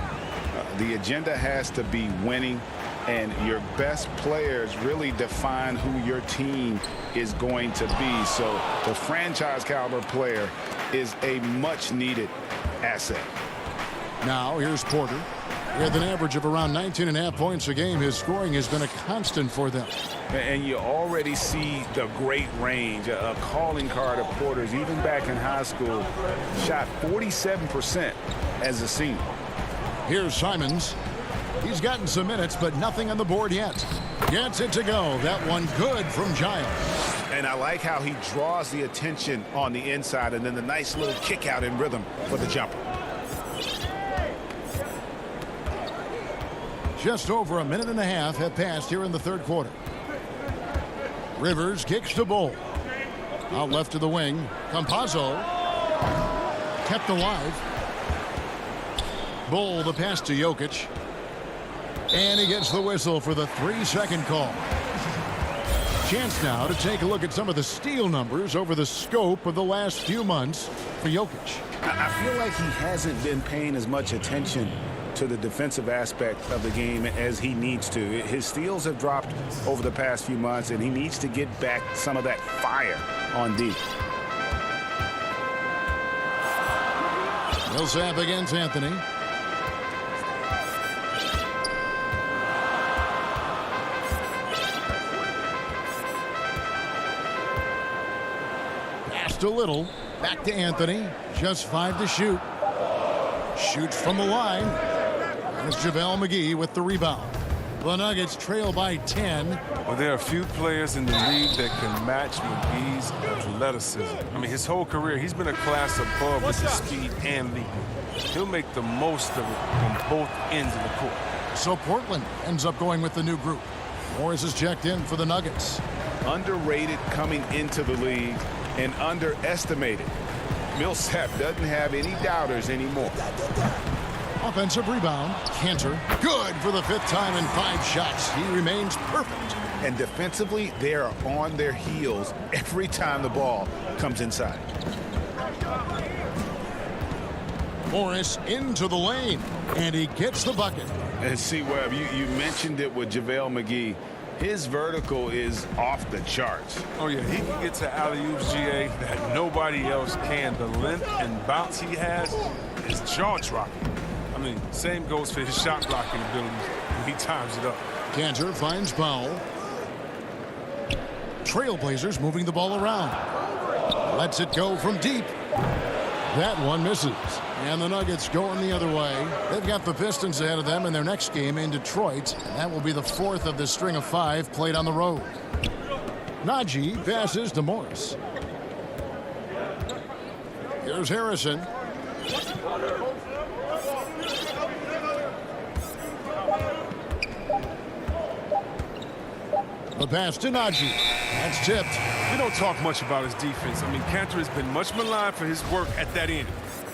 the agenda has to be winning, and your best players really define who your team is going to be. So the franchise caliber player is a much needed asset. Now here's Porter. With an average of around 19.5 points a game, his scoring has been a constant for them. And you already see the great range, a calling card of Porter's. Even back in high school, shot 47% as a senior. Here's Simons. He's gotten some minutes, but nothing on the board yet. Gets it to go. That one good from Giles. And I like how he draws the attention on the inside, and then the nice little kick out in rhythm for the jumper. Just over a minute and a half have passed here in the third quarter. Rivers kicks to Bull. Out left to the wing. Campazzo kept alive. Bull the pass to Jokic. And he gets the whistle for the 3-second call. Chance now to take a look at some of the steal numbers over the scope of the last few months for Jokic. I feel like he hasn't been paying as much attention to the defensive aspect of the game as he needs to. His steals have dropped over the past few months, and he needs to get back some of that fire on D. Millsap against Anthony. Passed a little. Back to Anthony. Just 5 to shoot. Shoots from the line. It's JaVale McGee with the rebound. The Nuggets trail by 10. Well, there are a few players in the league that can match McGee's athleticism. I mean, his whole career, he's been a class above with the speed and leap. He'll make the most of it on both ends of the court. So Portland ends up going with the new group. Morris is checked in for the Nuggets. Underrated coming into the league and underestimated. Millsap doesn't have any doubters anymore. Offensive rebound. Cantor. Good for the 5th time in 5 shots. He remains perfect. And defensively, they are on their heels every time the ball comes inside. Morris into the lane. And he gets the bucket. And see, Webb, you mentioned it with JaVale McGee. His vertical is off the charts. Oh, yeah, he can get to alley-oops, GA, that nobody else can. The length and bounce he has is jaw-dropping. I mean, same goes for his shot blocking abilities when he times it up. Cantor finds Powell. Trailblazers moving the ball around. Lets it go from deep. That one misses. And the Nuggets going the other way. They've got the Pistons ahead of them in their next game in Detroit. That will be the 4th of the string of 5 played on the road. Najee passes to Morris. Here's Harrison. The pass to Najee. That's tipped. We don't talk much about his defense. I mean, Cantor has been much maligned for his work at that end,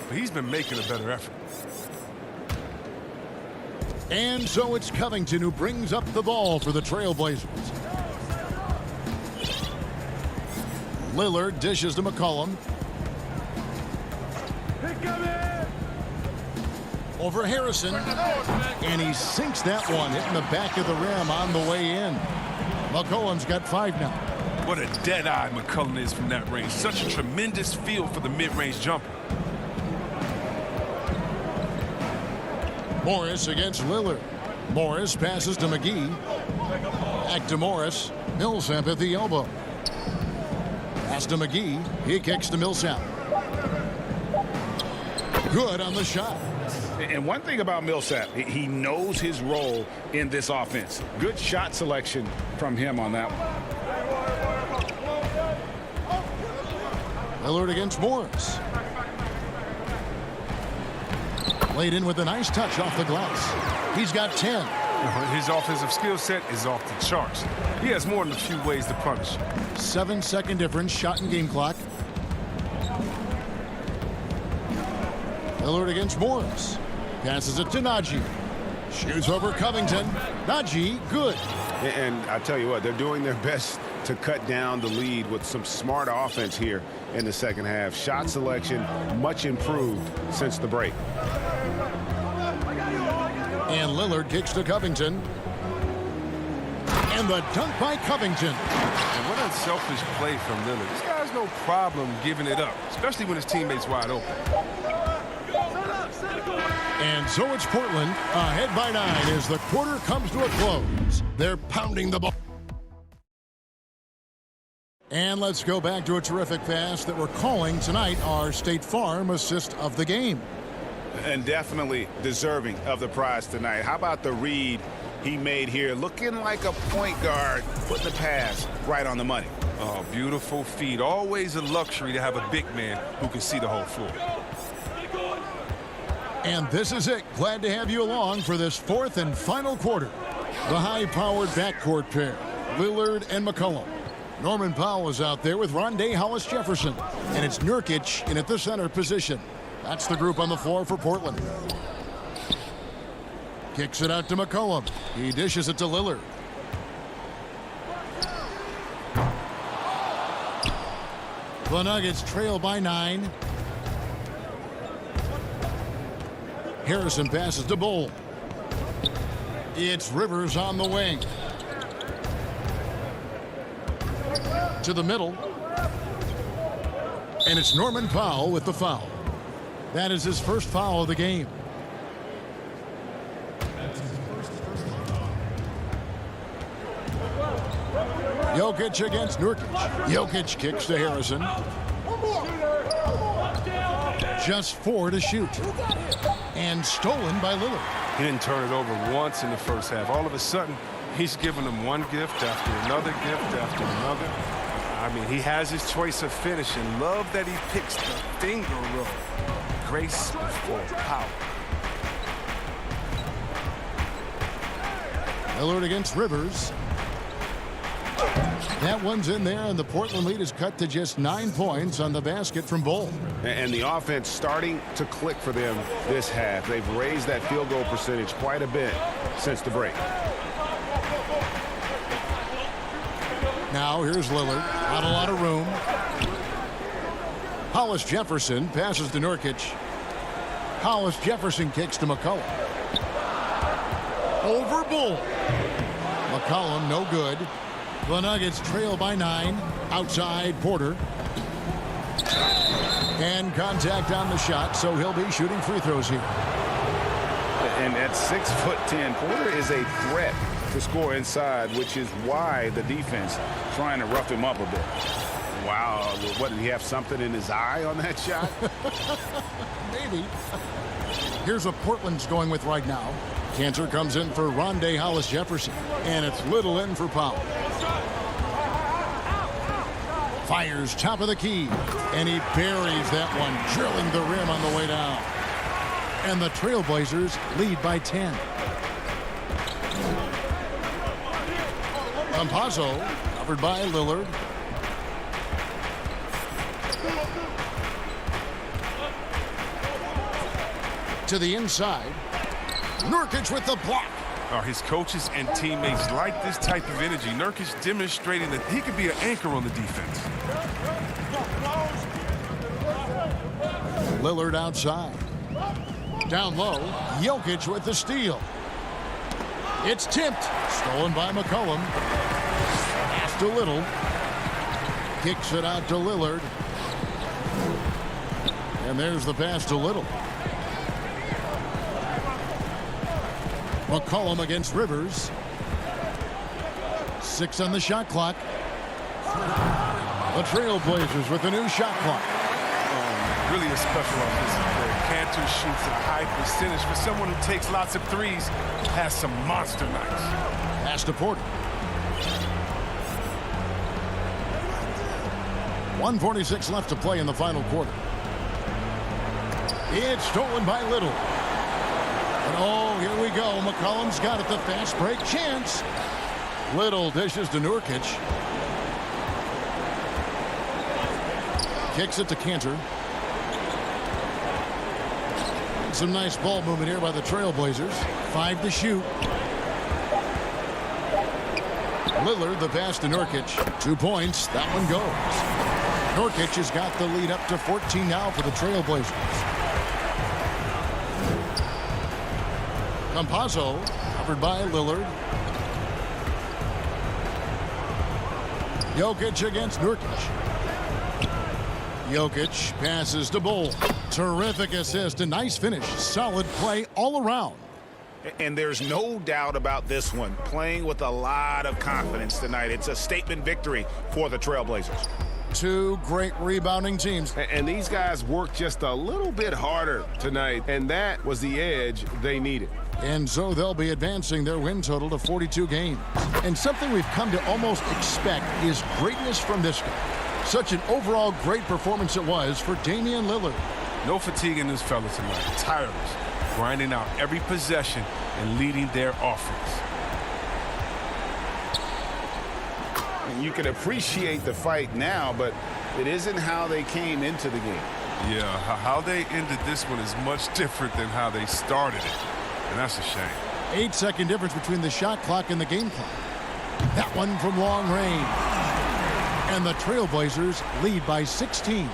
but he's been making a better effort. And so it's Covington who brings up the ball for the Trailblazers. Lillard dishes to McCollum. Over Harrison. And he sinks that one, hitting the back of the rim on the way in. McCollum's got 5 now. What a dead-eye McCollum is from that range. Such a tremendous feel for the mid-range jumper. Morris against Lillard. Morris passes to McGee. Back to Morris. Millsap at the elbow. Pass to McGee. He kicks to Millsap. Good on the shot. And one thing about Millsap, he knows his role in this offense. Good shot selection from him on that one. Lillard against Morris. Laid in with a nice touch off the glass. He's got 10. His offensive skill set is off the charts. He has more than a few ways to punish. 7-second difference, shot and game clock. Lillard against Morris. Passes it to Najee. Shoots over Covington. Najee, good. And I tell you what, they're doing their best to cut down the lead with some smart offense here in the second half. Shot selection much improved since the break. And Lillard kicks to Covington. And the dunk by Covington. And what unselfish play from Lillard. This guy's no problem giving it up, especially when his teammate's wide open. And so it's Portland ahead by 9 as the quarter comes to a close. They're pounding the ball. And let's go back to a terrific pass that we're calling tonight our State Farm assist of the game. And definitely deserving of the prize tonight. How about the read he made here? Looking like a point guard, putting the pass right on the money. Oh, beautiful feed. Always a luxury to have a big man who can see the whole floor. And this is it. Glad to have you along for this 4th and final quarter. The high-powered backcourt pair, Lillard and McCollum. Norman Powell is out there with Rondé Hollis-Jefferson. And it's Nurkic in at the center position. That's the group on the floor for Portland. Kicks it out to McCollum. He dishes it to Lillard. The Nuggets trail by 9. Harrison passes to Bull. It's Rivers on the wing. To the middle. And it's Norman Powell with the foul. That is his first foul of the game. Jokic against Nurkic. Jokic kicks to Harrison. Just 4 to shoot. And stolen by Lillard. He didn't turn it over once in the first half. All of a sudden, he's giving them one gift after another gift after another. I mean, he has his choice of finishing. Love that he picks the finger roll. Grace before power. Lillard against Rivers. That one's in there, and the Portland lead is cut to just 9 points on the basket from Bull. And the offense starting to click for them this half. They've raised that field goal percentage quite a bit since the break. Now here's Lillard. Not a lot of room. Hollis-Jefferson passes to Nurkic. Hollis-Jefferson kicks to McCollum. Over Bull. McCollum no good. The Nuggets trail by 9. Outside Porter. And contact on the shot, so he'll be shooting free throws here. And at 6'10", Porter is a threat to score inside, which is why the defense trying to rough him up a bit. Wow. What, did he have something in his eye on that shot? Maybe. Here's what Portland's going with right now. Cantor comes in for Rondé Hollis-Jefferson, and it's Little in for Powell. Fires top of the key, and he buries that one, drilling the rim on the way down. And the Trailblazers lead by 10. Campazzo, covered by Lillard. To the inside. Nurkic with the block. His coaches and teammates like this type of energy. Nurkic demonstrating that he could be an anchor on the defense. Lillard outside. Down low, Jokic with the steal. It's tipped. Stolen by McCollum. Pass to Little. Kicks it out to Lillard. And there's the pass to Little. McCollum against Rivers. 6 on the shot clock. The Trailblazers with a new shot clock. Really a special offensive play. Cantor shoots a high percentage. For someone who takes lots of threes, has some monster nights. Pass to Porter. 1:46 left to play in the final quarter. It's stolen by Little. And oh, here we go. McCollum's got it. The fast break chance. Little dishes to Nurkic. Kicks it to Cantor. Some nice ball movement here by the Trailblazers. 5 to shoot. Lillard, the pass to Nurkic. 2 points. That one goes. Nurkic has got the lead up to 14 now for the Trailblazers. Campazzo, covered by Lillard. Jokic against Nurkic. Jokic passes to Bull. Terrific assist, a nice finish. Solid play all around. And there's no doubt about this one. Playing with a lot of confidence tonight. It's a statement victory for the Trailblazers. 2 great rebounding teams. And these guys worked just a little bit harder tonight, and that was the edge they needed. And so they'll be advancing their win total to 42 games. And something we've come to almost expect is greatness from this guy. Such an overall great performance it was for Damian Lillard. No fatigue in this fella tonight. Tireless, grinding out every possession and leading their offense. And you can appreciate the fight now, but it isn't how they came into the game. Yeah, how they ended this one is much different than how they started it. And that's a shame. 8-second difference between the shot clock and the game clock. That one from long range. And the Trailblazers lead by 16.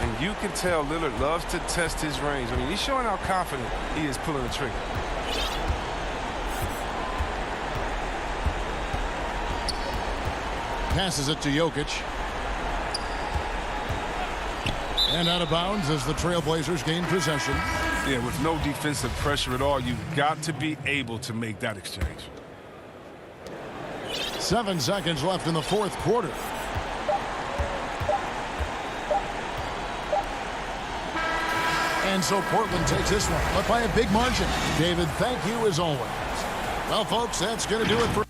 And you can tell Lillard loves to test his range. I mean, he's showing how confident he is pulling the trigger. Passes it to Jokic. And out of bounds as the Trailblazers gain possession. Yeah, with no defensive pressure at all, you've got to be able to make that exchange. 7 seconds left in the fourth quarter. And so Portland takes this one, but by a big margin. David, thank you as always. Well, folks, that's going to do it for...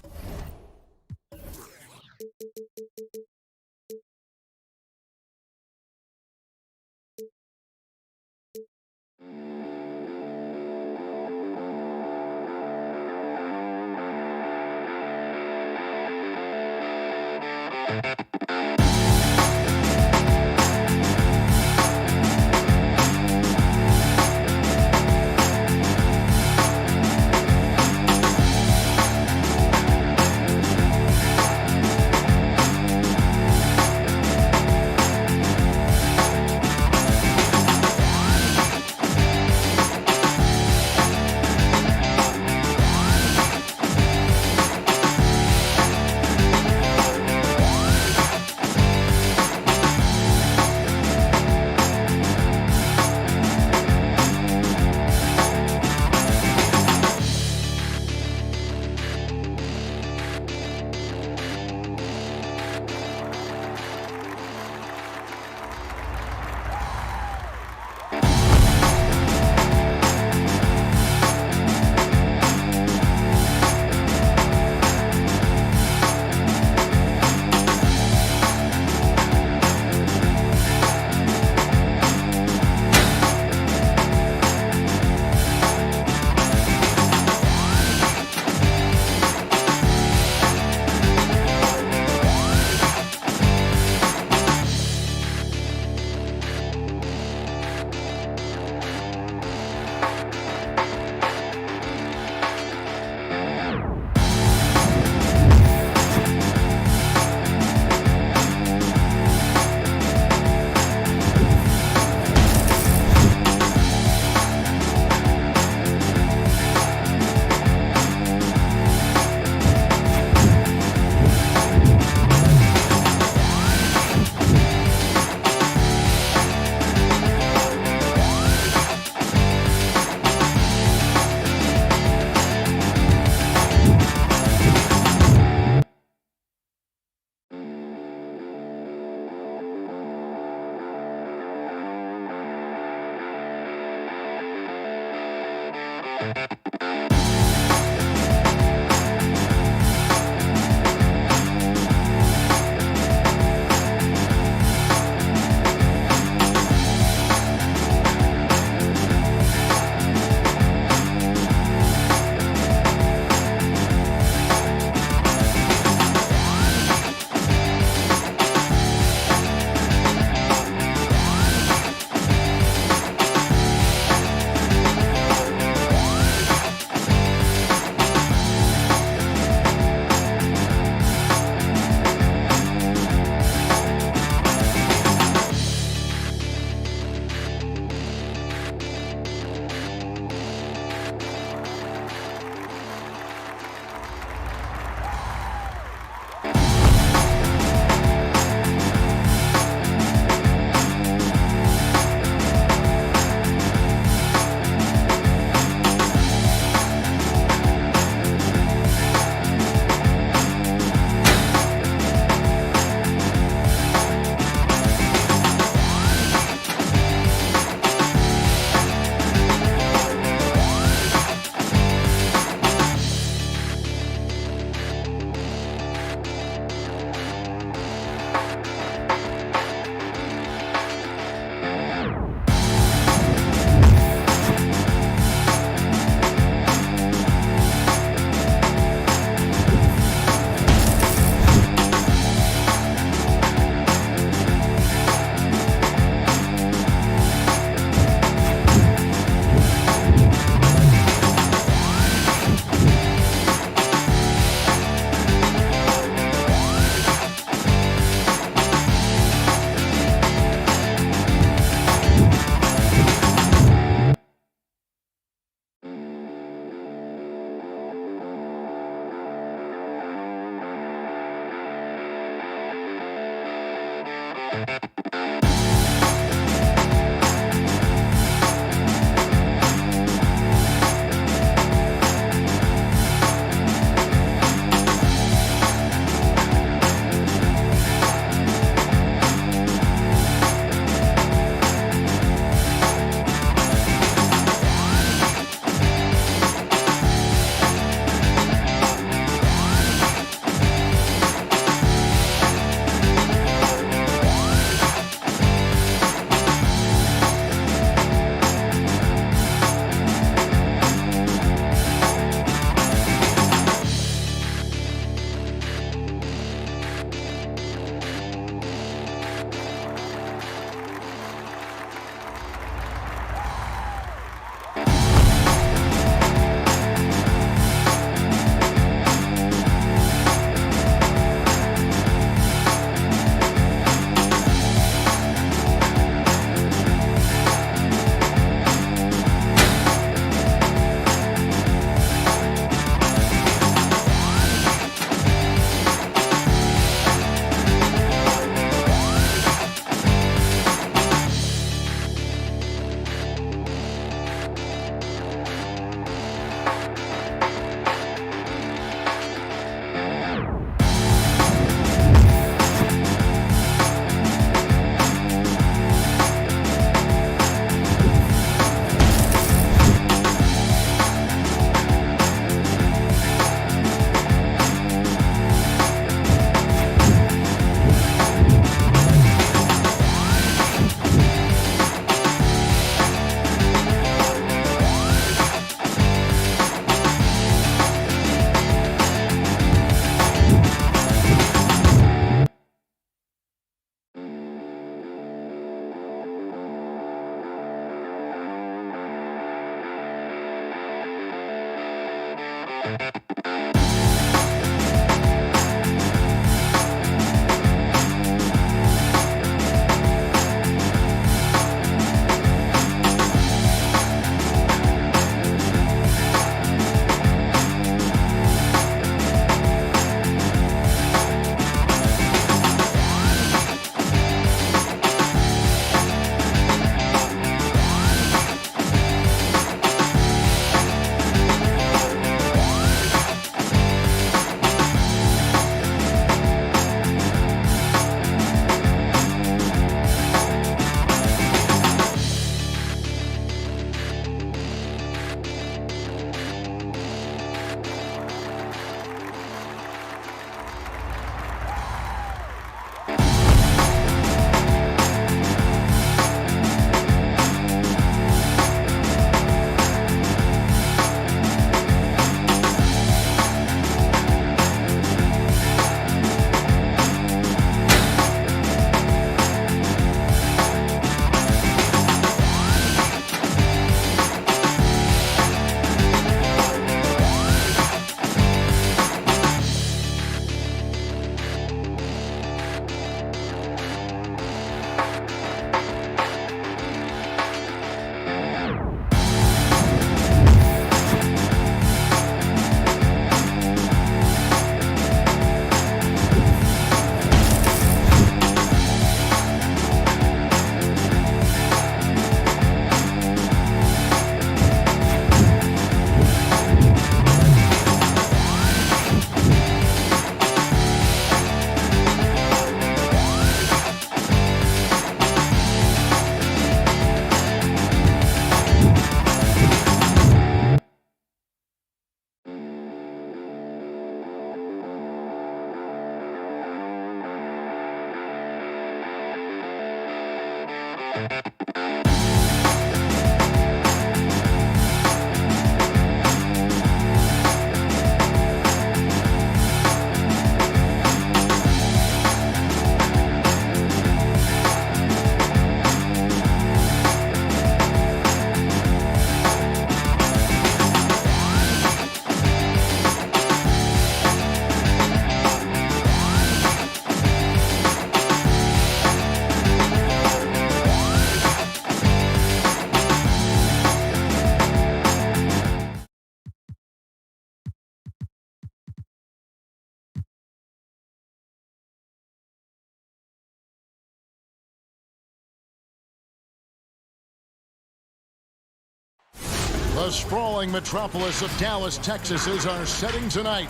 The sprawling metropolis of Dallas, Texas is our setting tonight.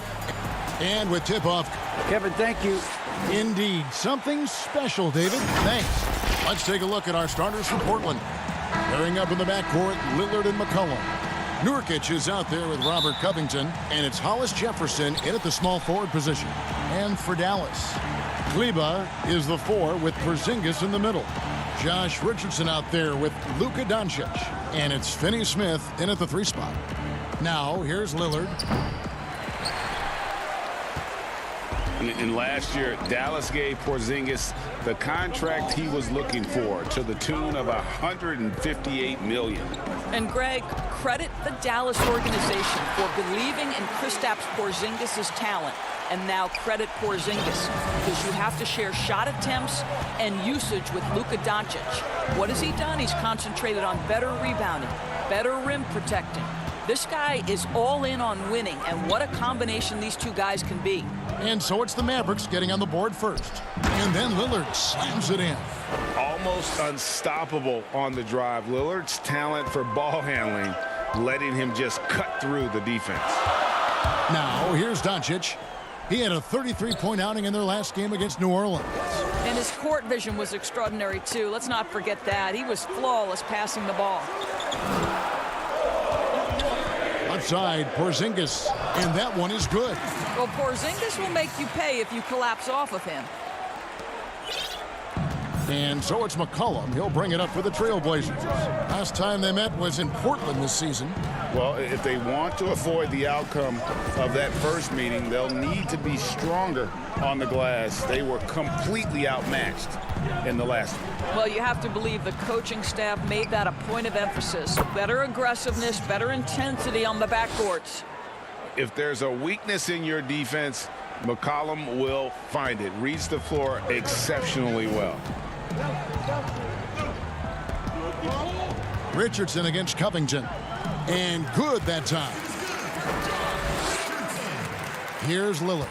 And with tip-off... Kevin, thank you. Indeed. Something special, David. Thanks. Let's take a look at our starters from Portland. Pairing up in the backcourt, Lillard and McCollum. Nurkic is out there with Robert Covington, and it's Hollis Jefferson in at the small forward position. And for Dallas, Kleber is the 4 with Porzingis in the middle. Josh Richardson out there with Luka Doncic, and it's Finney Smith in at the 3 spot. Now, here's Lillard. And last year, Dallas gave Porzingis the contract he was looking for to the tune of $158 million. And Greg, credit the Dallas organization for believing in Kristaps Porzingis' talent. And now credit Porzingis, because you have to share shot attempts and usage with Luka Doncic. What has he done? He's concentrated on better rebounding, better rim protecting. This guy is all in on winning, and what a combination these two guys can be. And so it's the Mavericks getting on the board first. And then Lillard slams it in. Almost unstoppable on the drive. Lillard's talent for ball handling, letting him just cut through the defense. Now, here's Doncic. He had a 33-point outing in their last game against New Orleans. And his court vision was extraordinary, too. Let's not forget that. He was flawless passing the ball. Outside, Porzingis, and that one is good. Well, Porzingis will make you pay if you collapse off of him. And so it's McCollum. He'll bring it up for the Trailblazers. Last time they met was in Portland this season. Well, if they want to avoid the outcome of that first meeting, they'll need to be stronger on the glass. They were completely outmatched in the last one. Well, you have to believe the coaching staff made that a point of emphasis. Better aggressiveness, better intensity on the backcourts. If there's a weakness in your defense, McCollum will find it. Reads the floor exceptionally well. Richardson against Covington. And good that time. Here's Lillard.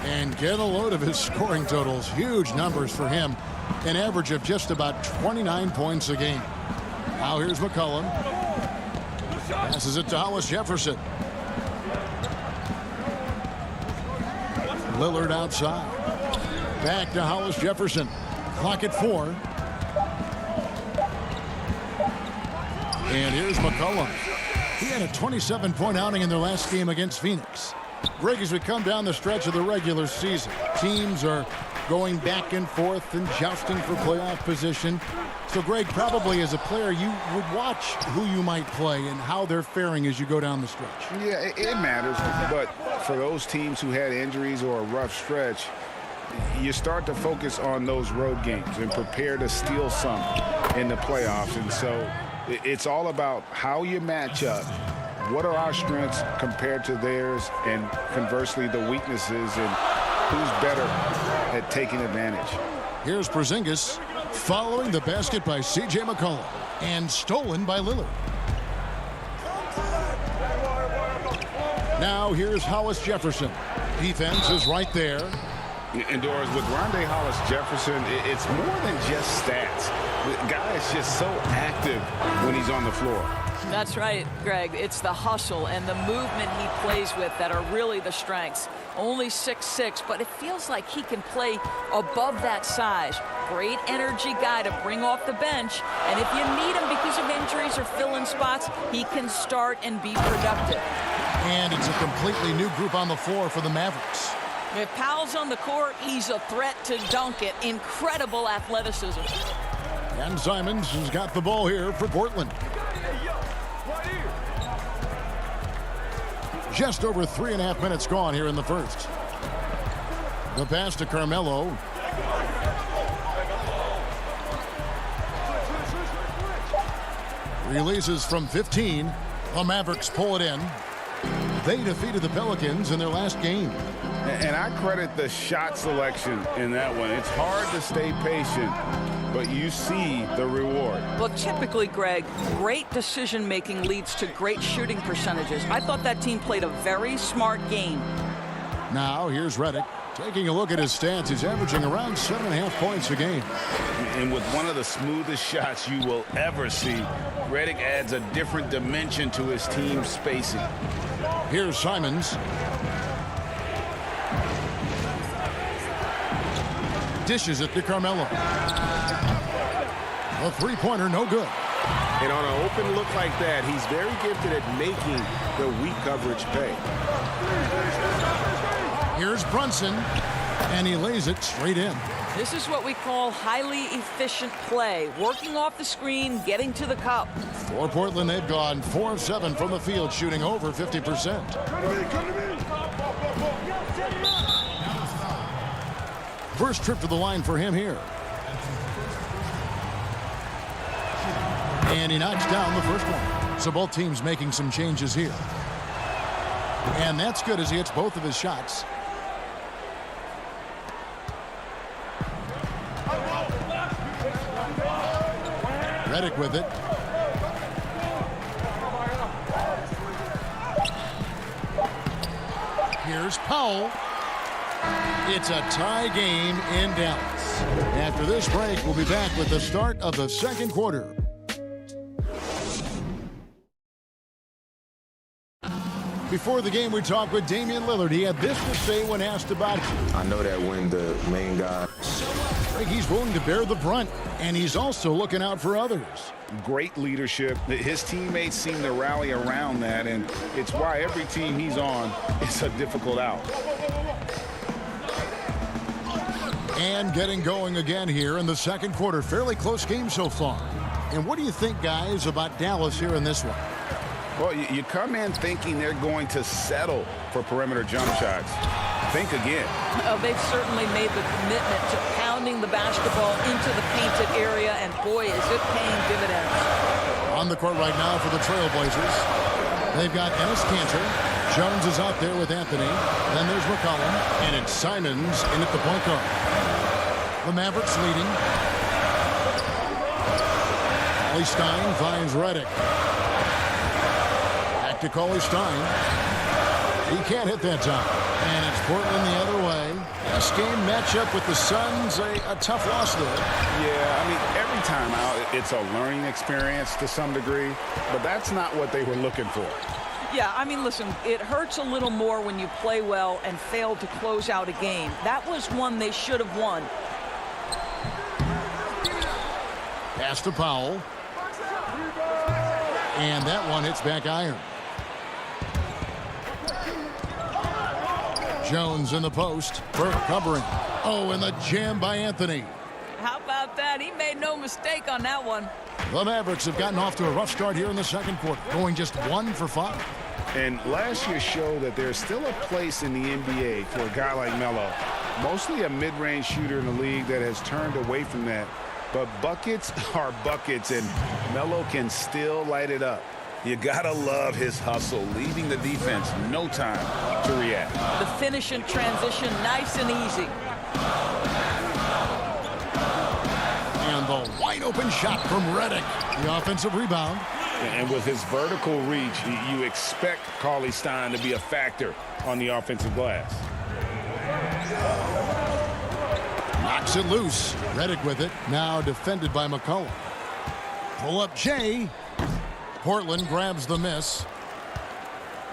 And get a load of his scoring totals. Huge numbers for him. An average of just about 29 points a game. Now here's McCollum. Passes it to Hollis Jefferson. Lillard outside. Back to Hollis Jefferson. Clock at 4. And here's McCollum. He had a 27-point outing in their last game against Phoenix. Greg, as we come down the stretch of the regular season, teams are going back and forth and jousting for playoff position. So, Greg, probably as a player, you would watch who you might play and how they're faring as you go down the stretch. Yeah, it matters. But for those teams who had injuries or a rough stretch, you start to focus on those road games and prepare to steal some in the playoffs. And so it's all about how you match up. What are our strengths compared to theirs, and conversely the weaknesses, and who's better at taking advantage. Here's Porzingis following the basket by C.J. McCollum and stolen by Lillard. Now here's Hollis Jefferson. Defense is right there. And Doris, with Rondé Hollis Jefferson, it's more than just stats. The guy is just so active when he's on the floor. That's right, Greg. It's the hustle and the movement he plays with that are really the strengths. Only 6'6", but it feels like he can play above that size. Great energy guy to bring off the bench. And if you need him because of injuries or fill-in spots, he can start and be productive. And it's a completely new group on the floor for the Mavericks. If Powell's on the court, he's a threat to dunk it. Incredible athleticism. And Simons has got the ball here for Portland. Just over 3.5 minutes gone here in the first. The pass to Carmelo. Releases from 15. The Mavericks pull it in. They defeated the Pelicans in their last game. And I credit the shot selection in that one. It's hard to stay patient, but you see the reward. Well, typically, Greg, great decision-making leads to great shooting percentages. I thought that team played a very smart game. Now, here's Redick. Taking a look at his stats, he's averaging around 7.5 points a game. And with one of the smoothest shots you will ever see, Redick adds a different dimension to his team's spacing. Here's Simons. Dishes it to Carmelo. A three-pointer, no good. And on an open look like that, he's very gifted at making the weak coverage pay. Here's Brunson, and he lays it straight in. This is what we call highly efficient play. Working off the screen, getting to the cup. For Portland, they've gone 4 of 7 from the field, shooting over 50%. First trip to the line for him here. And he knocks down the first one. So both teams making some changes here. And that's good as he hits both of his shots. Redick with it. Here's Powell. It's a tie game in Dallas. After this break, we'll be back with the start of the second quarter. Before the game, we talked with Damian Lillard. He had this to say when asked about it. I know that when the main guy... He's willing to bear the brunt, and he's also looking out for others. Great leadership. His teammates seem to rally around that, and it's why every team he's on is a difficult out. And getting going again here in the second quarter. Fairly close game so far. And what do you think, guys, about Dallas here in this one? Well, you come in thinking they're going to settle for perimeter jump shots. Think again. They've certainly made the commitment to pounding the basketball into the painted area, and boy, is it paying dividends. On the court right now for the Trailblazers. They've got Enes Kanter. Jones is out there with Anthony. Then there's McCollum, and it's Simons in at the point guard. The Mavericks leading. Cauley Stein finds Redick. Back to Cauley Stein. He can't hit that time. And it's Portland the other way. This game matchup with the Suns, a tough loss there. Yeah, I mean, every time out, it's a learning experience to some degree, but that's not what they were looking for. Yeah, I mean, listen, it hurts a little more when you play well and fail to close out a game. That was one they should have won. Pass to Powell. And that one hits back iron. Jones in the post. Burke covering. Oh, and the jam by Anthony. How about that? He made no mistake on that one. The Mavericks have gotten off to a rough start here in the second quarter, going just 1 for 5. And last year showed that there's still a place in the NBA for a guy like Melo. Mostly a mid-range shooter in the league that has turned away from that. But buckets are buckets, and Melo can still light it up. You gotta love his hustle, leaving the defense no time to react. The finish in transition, nice and easy. And the wide open shot from Redick. The offensive rebound. And with his vertical reach, you expect Cauley Stein to be a factor on the offensive glass. Knocks it loose. Redick with it. Now defended by McCollum. Pull up Jay. Portland grabs the miss.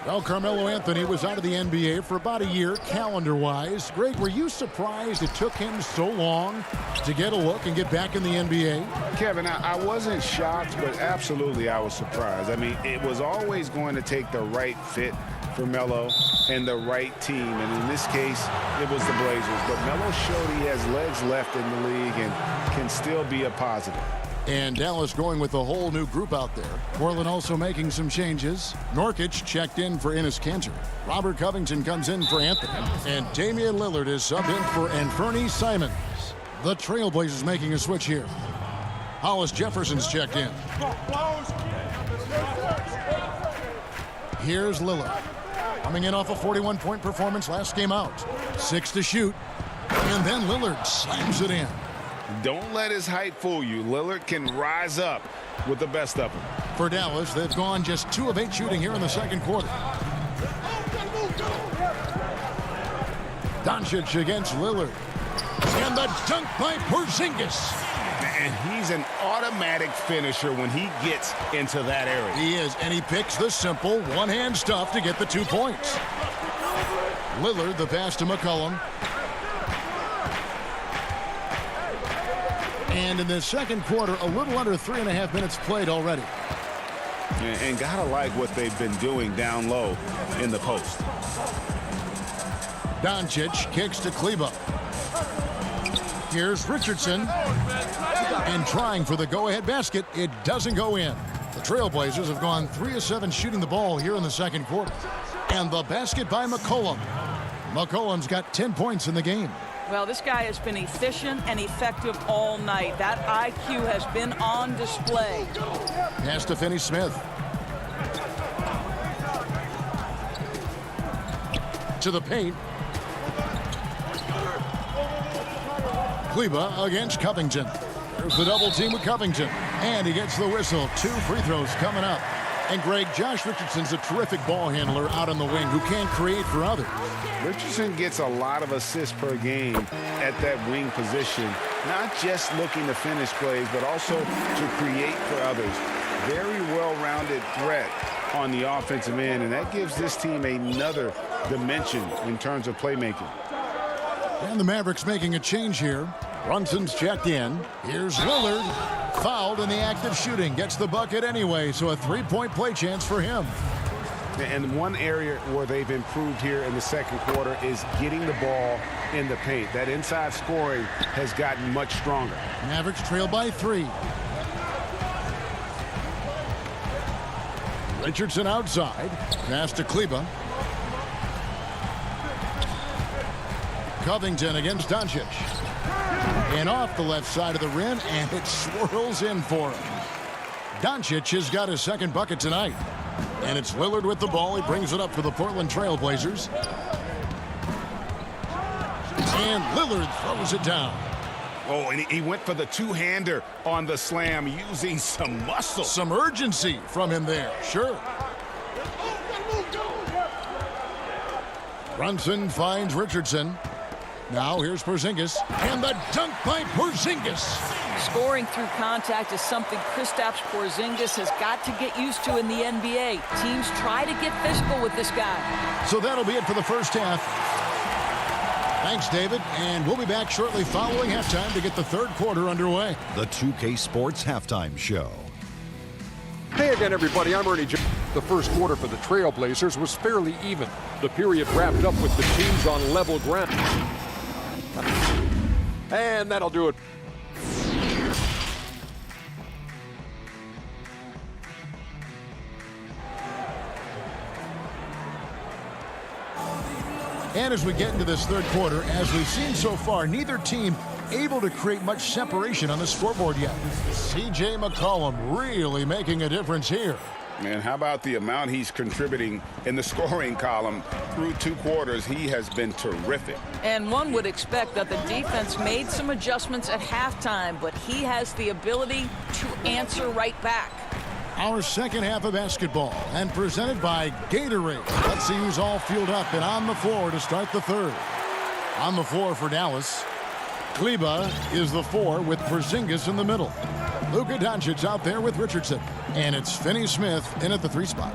Well, Carmelo Anthony was out of the NBA for about a year, calendar-wise. Greg, were you surprised it took him so long to get a look and get back in the NBA? Kevin, I wasn't shocked, but absolutely I was surprised. I mean, it was always going to take the right fit for Melo and the right team. And in this case, it was the Blazers. But Melo showed he has legs left in the league and can still be a positive. And Dallas going with a whole new group out there. Portland also making some changes. Nurkic checked in for Enes Kanter. Robert Covington comes in for Anthony. And Damian Lillard is subbed in for Anthony Simons. The Trailblazers making a switch here. Hollis Jefferson's checked in. Here's Lillard. Coming in off a 41-point performance last game out. 6 to shoot. And then Lillard slams it in. Don't let his height fool you. Lillard can rise up with the best of them. For Dallas, they've gone just 2 of 8 shooting here in the second quarter. Doncic against Lillard. And the dunk by Porzingis. And he's an automatic finisher when he gets into that area. He is, and he picks the simple one-hand stuff to get the 2 points. Lillard, the pass to McCollum. And in the second quarter, a little under 3.5 minutes played already. And gotta like what they've been doing down low in the post. Doncic kicks to Kleber. Here's Richardson. And trying for the go-ahead basket. It doesn't go in. The Trailblazers have gone 3 of 7 shooting the ball here in the second quarter. And the basket by McCollum. McCollum's got 10 points in the game. Well, this guy has been efficient and effective all night. That IQ has been on display. Pass to Finney-Smith. To the paint. Kleber against Covington. There's the double team with Covington. And he gets the whistle. 2 free throws coming up. And Greg, Josh Richardson's a terrific ball handler out on the wing who can create for others. Richardson gets a lot of assists per game at that wing position. Not just looking to finish plays, but also to create for others. Very well-rounded threat on the offensive end, and that gives this team another dimension in terms of playmaking. And the Mavericks making a change here. Brunson's checked in. Here's Lillard. Fouled in the act of shooting. Gets the bucket anyway, so a 3-point play chance for him. And one area where they've improved here in the second quarter is getting the ball in the paint. That inside scoring has gotten much stronger. Mavericks trail by 3. Richardson outside. Pass to Kleber. Covington against Doncic. And off the left side of the rim, and it swirls in for him. Doncic has got his second bucket tonight. And it's Lillard with the ball. He brings it up for the Portland Trailblazers. And Lillard throws it down. Oh, and he went for the two-hander on the slam, using some muscle. Some urgency from him there, sure. Brunson finds Richardson. Now here's Porzingis. And the dunk by Porzingis. Scoring through contact is something Kristaps Porzingis has got to get used to in the NBA. Teams try to get physical with this guy. So that'll be it for the first half. Thanks, David. And we'll be back shortly following halftime to get the third quarter underway. The 2K Sports Halftime Show. Hey again, everybody. I'm Ernie Jones. The first quarter for the Trailblazers was fairly even. The period wrapped up with the teams on level ground. And that'll do it. And as we get into this third quarter, as we've seen so far, neither team able to create much separation on the scoreboard yet. C.J. McCollum really making a difference here. Man, how about the amount he's contributing in the scoring column through 2 quarters? He has been terrific. And one would expect that the defense made some adjustments at halftime, but he has the ability to answer right back. Our second half of basketball, and presented by Gatorade. Let's see who's all fueled up and on the floor to start the third. On the floor for Dallas, Kleber is the 4 with Porzingis in the middle. Luka Doncic out there with Richardson. And it's Finney-Smith in at the 3 spot.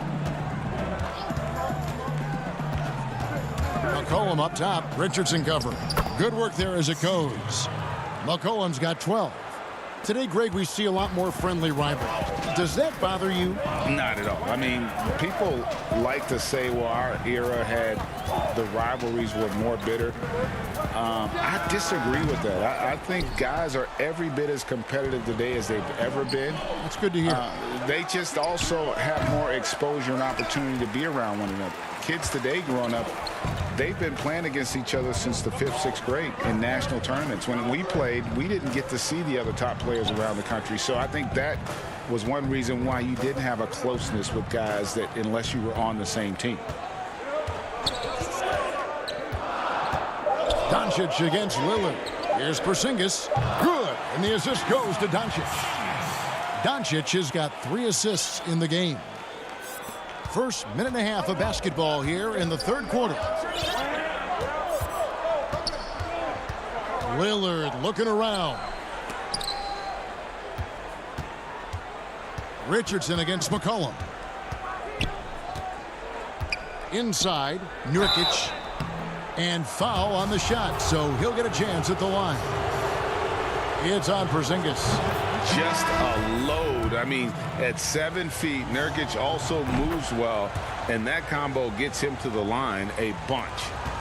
McCollum up top. Richardson cover. Good work there as it goes. McCollum's got 12. Today, Greg, we see a lot more friendly rivalries. Does that bother you? Not at all. I mean, people like to say, well, our era had the rivalries were more bitter. I disagree with that. I think guys are every bit as competitive today as they've ever been. That's good to hear. They just also have more exposure and opportunity to be around one another. Kids today growing up, they've been playing against each other since the 5th, 6th grade in national tournaments. When we played, we didn't get to see the other top players around the country. So I think that was one reason why you didn't have a closeness with guys that unless you were on the same team. Doncic against Lillard. Here's Porzingis. Good. And the assist goes to Doncic. Doncic has got 3 assists in the game. First minute and a half of basketball here in the third quarter. Lillard looking around. Richardson against McCollum. Inside, Nurkic. And foul on the shot, so he'll get a chance at the line. It's on Porzingis. Just a load. I mean, at 7 feet, Nurkic also moves well, and that combo gets him to the line a bunch.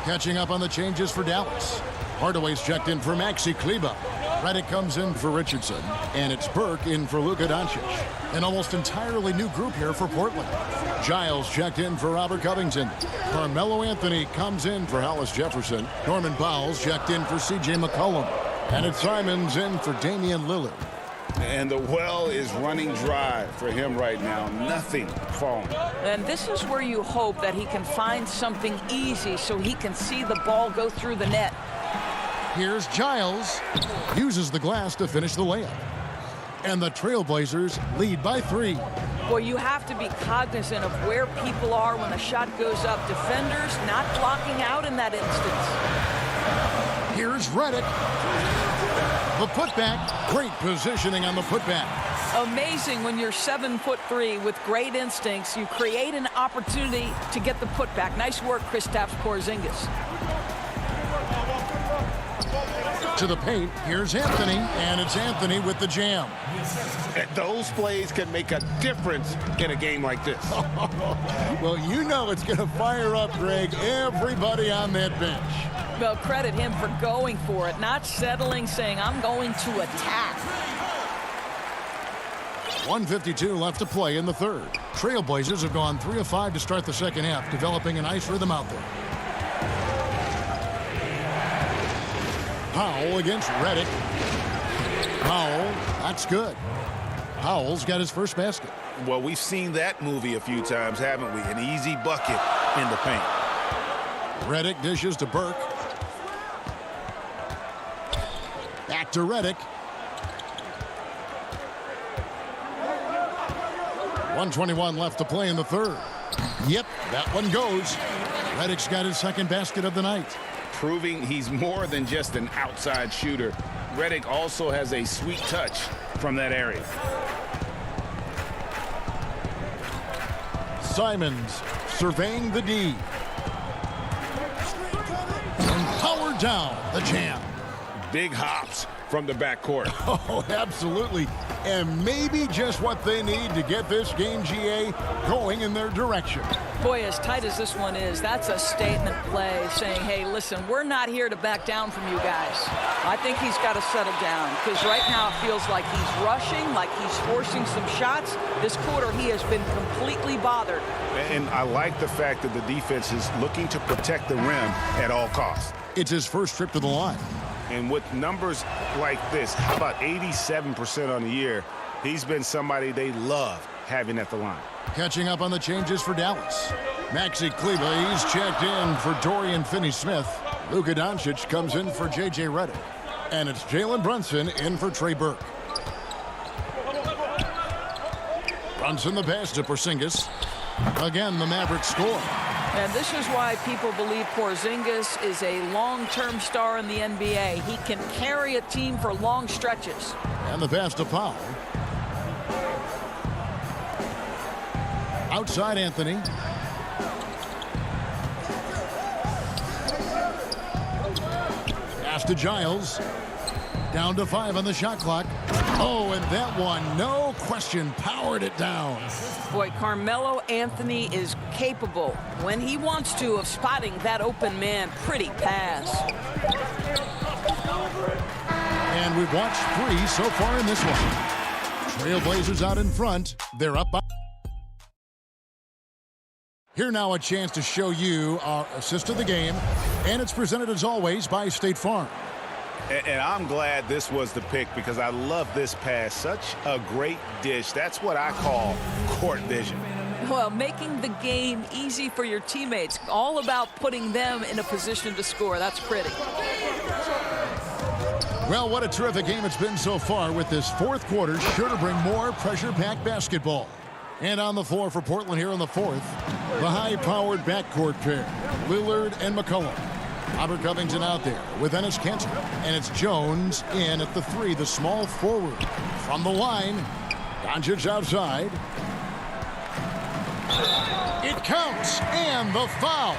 Catching up on the changes for Dallas. Hardaway's checked in for Maxi Kleber. Redick comes in for Richardson, and it's Burke in for Luka Doncic. An almost entirely new group here for Portland. Giles checked in for Robert Covington. Carmelo Anthony comes in for Hollis Jefferson. Norman Powell's checked in for C.J. McCollum. And it's Simons in for Damian Lillard. And the well is running dry for him right now. Nothing falling. And this is where you hope that he can find something easy so he can see the ball go through the net. Here's Giles. Uses the glass to finish the layup. And the Trailblazers lead by 3. Boy, you have to be cognizant of where people are when the shot goes up. Defenders not blocking out in that instance. Here's Redick. The putback. Great positioning on the putback. Amazing when you're 7'3" with great instincts. You create an opportunity to get the putback. Nice work, Kristaps Porzingis. To the paint, here's Anthony, and it's Anthony with the jam. Those plays can make a difference in a game like this. Well, you know it's going to fire up, Greg, everybody on that bench. Well, credit him for going for it, not settling, saying, I'm going to attack. 1:52 left to play in the third. Trailblazers have gone 3 of 5 to start the second half, developing a nice rhythm out there. Powell against Redick. Powell, that's good. Powell's got his first basket. Well, we've seen that movie a few times, haven't we? An easy bucket in the paint. Redick dishes to Burke. Back to Redick. 1:21 left to play in the third. Yep, that one goes. Redick's got his second basket of the night. Proving he's more than just an outside shooter. Redick also has a sweet touch from that area. Simons surveying the D. And powered down the jam. Big hops from the backcourt. Oh, absolutely. And maybe just what they need to get this game, GA, going in their direction. Boy, as tight as this one is, that's a statement play saying, hey, listen, we're not here to back down from you guys. I think he's got to settle down because right now it feels like he's rushing, like he's forcing some shots. This quarter, he has been completely bothered. And I like the fact that the defense is looking to protect the rim at all costs. It's his first trip to the line. And with numbers like this, how about 87% on the year, he's been somebody they love having at the line. Catching up on the changes for Dallas. Maxi Kleber, he's checked in for Dorian Finney-Smith. Luka Doncic comes in for J.J. Redick. And it's Jalen Brunson in for Trey Burke. Brunson the pass to Porzingis. Again, the Mavericks score. And this is why people believe Porzingis is a long-term star in the NBA. He can carry a team for long stretches. And the pass to Powell. Outside Anthony. Pass to Giles. Down to 5 on the shot clock. Oh, and that one, no question, powered it down. Boy, Carmelo Anthony is capable, when he wants to, of spotting that open man. Pretty pass. And we've watched 3 so far in this one. Trailblazers out in front. They're up by. Here now a chance to show you our assist of the game. And it's presented as always by State Farm. And I'm glad this was the pick because I love this pass. Such a great dish. That's what I call court vision. Well, making the game easy for your teammates. All about putting them in a position to score. That's pretty. Well, what a terrific game it's been so far with this fourth quarter. Sure to bring more pressure-packed basketball. And on the floor for Portland here in the fourth, the high-powered backcourt pair, Lillard and McCollum. Robert Covington out there with Enes Kanter. And it's Jones in at the 3, the small forward. From the line, Doncic outside. It counts, and the foul.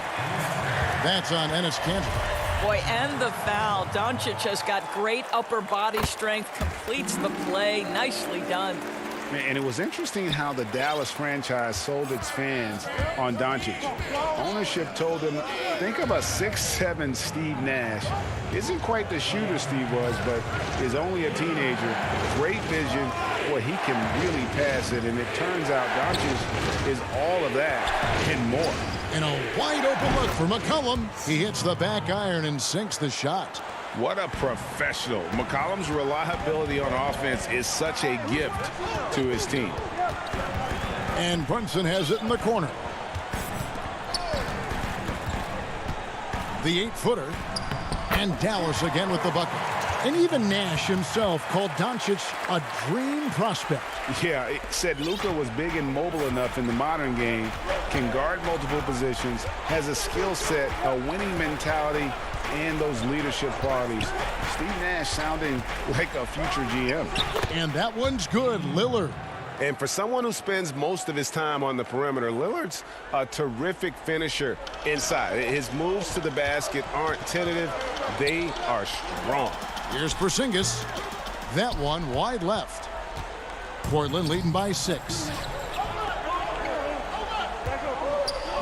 That's on Enes Kanter. Boy, and the foul. Doncic has got great upper body strength, completes the play. Nicely done. And it was interesting how the Dallas franchise sold its fans on Doncic. Ownership told them, think of a 6'7" Steve Nash. Isn't quite the shooter Steve was, but is only a teenager. Great vision. Boy, he can really pass it. And it turns out Doncic is all of that and more. And a wide open look for McCollum. He hits the back iron and sinks the shot. What a professional. McCollum's reliability on offense is such a gift to his team. And Brunson has it in the corner. The 8-footer. And Dallas again with the bucket. And even Nash himself called Doncic a dream prospect. Yeah, it said Luka was big and mobile enough in the modern game, can guard multiple positions, has a skill set, a winning mentality, and those leadership qualities. Steve Nash sounding like a future GM. And that one's good, Lillard. And for someone who spends most of his time on the perimeter, Lillard's a terrific finisher inside. His moves to the basket aren't tentative. They are strong. Here's Porzingis. That one wide left. Portland leading by 6.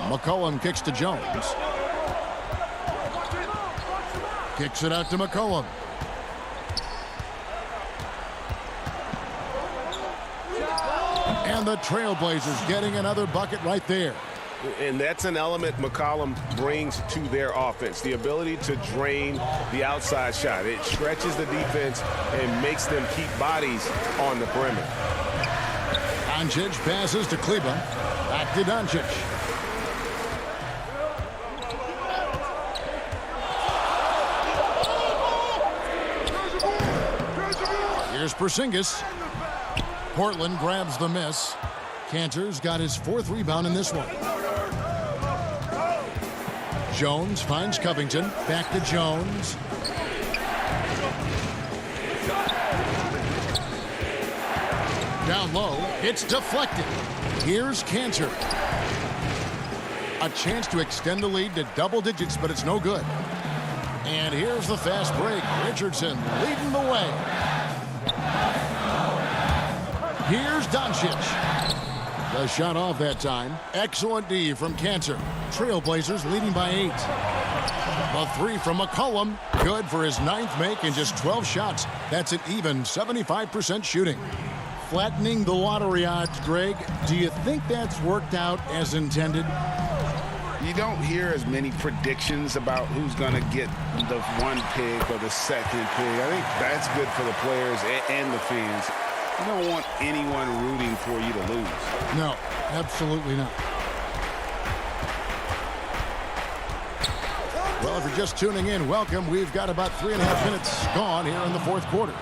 McCollum kicks to Jones. Kicks it out to McCollum. And the Trailblazers getting another bucket right there. And that's an element McCollum brings to their offense, the ability to drain the outside shot. It stretches the defense and makes them keep bodies on the perimeter. Doncic passes to Kleber. Back to Doncic. Here's Porzingis. Portland grabs the miss. Kanter's got his 4th rebound in this one. Jones finds Covington. Back to Jones. Down low. It's deflected. Here's Kanter. A chance to extend the lead to double digits, but it's no good. And here's the fast break. Richardson leading the way. Here's Doncic. The shot off that time. Excellent D from Kanter. Trailblazers leading by 8. The 3 from McCollum. Good for his 9th make in just 12 shots. That's an even 75% shooting. Flattening the lottery odds, Greg. Do you think that's worked out as intended? You don't hear as many predictions about who's going to get the 1 pick or the 2nd pick. I think that's good for the players and the fans. You don't want anyone rooting for you to lose. No, absolutely not. Well, if you're just tuning in, welcome. We've got about 3.5 minutes gone here in the 4th quarter.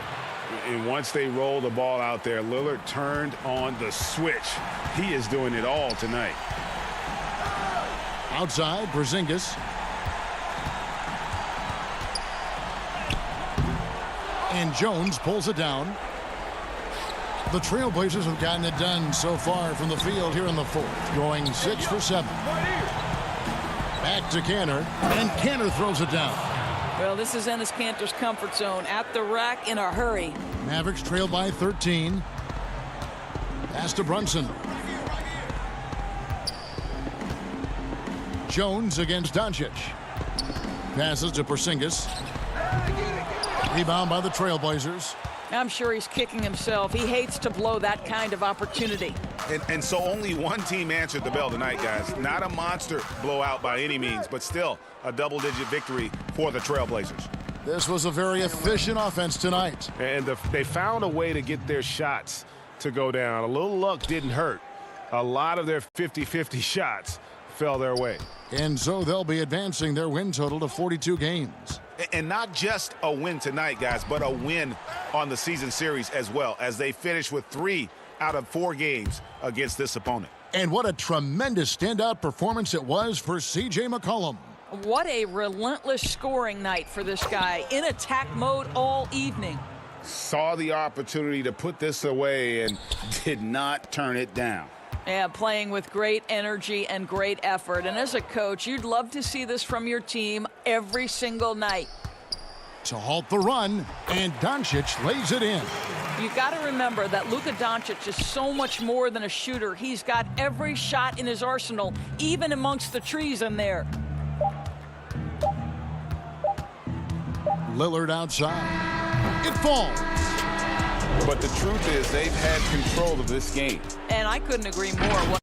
And once they roll the ball out there, Lillard turned on the switch. He is doing it all tonight. Outside, Porzingis. And Jones pulls it down. The Trailblazers have gotten it done so far from the field here in the 4th, going 6 for 7. Back to Kanter, and Kanter throws it down. Well, this is Enes Kanter's comfort zone. At the rack in a hurry. Mavericks trail by 13. Pass to Brunson. Jones against Doncic. Passes to Porzingis. Rebound by the Trailblazers. I'm sure he's kicking himself. He hates to blow that kind of opportunity. And so only one team answered the bell tonight, guys. Not a monster blowout by any means, but still a double-digit victory for the Trailblazers. This was a very efficient offense tonight. And they found a way to get their shots to go down. A little luck didn't hurt. A lot of their 50-50 shots fell their way. And so they'll be advancing their win total to 42 games. And not just a win tonight, guys, but a win on the season series as well, as they finish with 3 out of 4 games against this opponent. And what a tremendous standout performance it was for C.J. McCollum. What a relentless scoring night for this guy, in attack mode all evening. Saw the opportunity to put this away and did not turn it down. Yeah, playing with great energy and great effort. And as a coach, you'd love to see this from your team every single night. To halt the run, and Doncic lays it in. You've got to remember that Luka Doncic is so much more than a shooter. He's got every shot in his arsenal, even amongst the trees in there. Lillard outside. It falls. But the truth is they've had control of this game. And I couldn't agree more.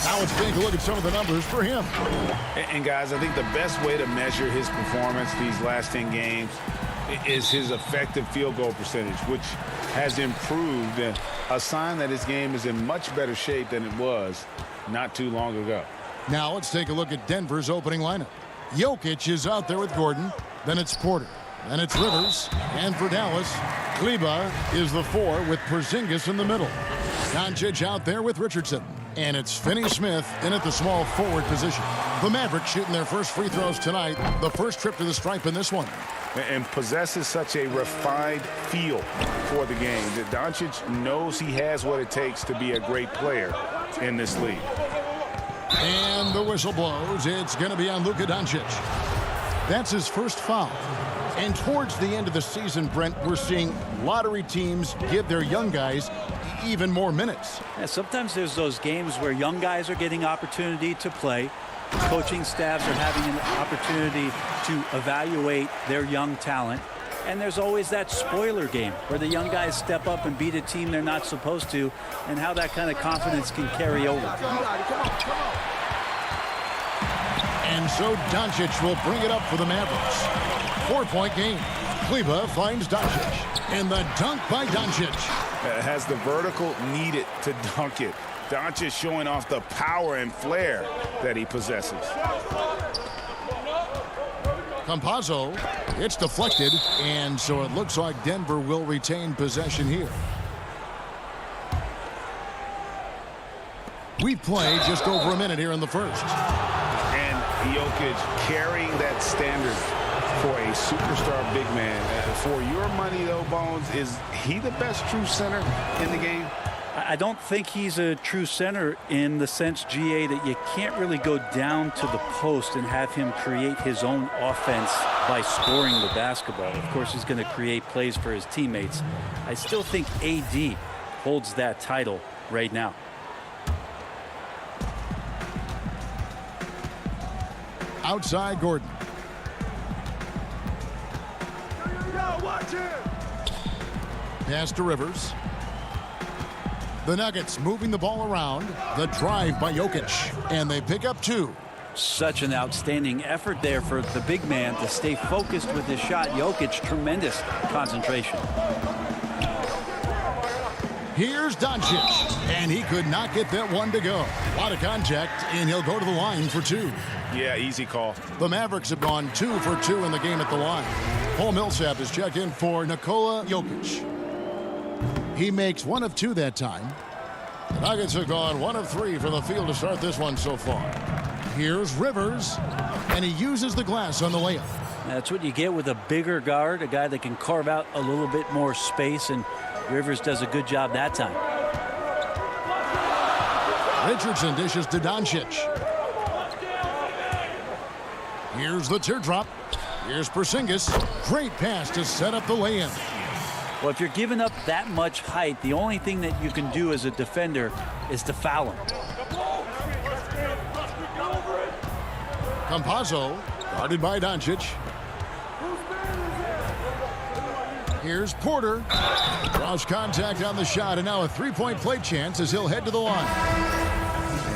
Now let's take a look at some of the numbers for him. And guys, I think the best way to measure his performance these last 10 games is his effective field goal percentage, which has improved, a sign that his game is in much better shape than it was not too long ago. Now let's take a look at Denver's opening lineup. Jokic is out there with Gordon. Then it's Porter. Then it's Rivers. And for Dallas, Kleber is the 4 with Porzingis in the middle. Doncic out there with Richardson. And it's Finney-Smith in at the small forward position. The Mavericks shooting their first free throws tonight. The first trip to the stripe in this one. And possesses such a refined feel for the game that Doncic knows he has what it takes to be a great player in this league. And the whistle blows. It's going to be on Luka Doncic. That's his first foul. And towards the end of the season, Brent, we're seeing lottery teams give their young guys even more minutes. Yeah, sometimes there's those games where young guys are getting opportunity to play. Coaching staffs are having an opportunity to evaluate their young talent. And there's always that spoiler game where the young guys step up and beat a team they're not supposed to, and how that kind of confidence can carry over. And so Doncic will bring it up for the Mavericks. 4-point game. Kleber finds Doncic. And the dunk by Doncic. Has the vertical needed to dunk it. Doncic showing off the power and flair that he possesses. Campazzo, it's deflected, and so it looks like Denver will retain possession here. We've played just over a minute here in the first. And Jokic carrying that standard for a superstar big man. For your money, though, Bones, is he the best true center in the game? I don't think he's a true center in the sense, GA, that you can't really go down to the post and have him create his own offense by scoring the basketball. Of course, he's going to create plays for his teammates. I still think AD holds that title right now. Outside Gordon. Pass to Rivers. The Nuggets moving the ball around. The drive by Jokic. And they pick up 2. Such an outstanding effort there for the big man to stay focused with his shot. Jokic, tremendous concentration. Here's Doncic. And he could not get that one to go. A lot of contact, and he'll go to the line for 2. Yeah, easy call. The Mavericks have gone 2 for 2 in the game at the line. Paul Millsap is checked in for Nikola Jokic. He makes 1 of 2 that time. The Nuggets have gone 1 of 3 from the field to start this one so far. Here's Rivers, and he uses the glass on the layup. That's what you get with a bigger guard, a guy that can carve out a little bit more space, and Rivers does a good job that time. Richardson dishes to Doncic. Here's the teardrop. Here's Porzingis. Great pass to set up the lay-in. Well, if you're giving up that much height, the only thing that you can do as a defender is to foul him. Campazzo, guarded by Doncic. Here's Porter. Draws contact on the shot, and now a 3-point play chance as he'll head to the line.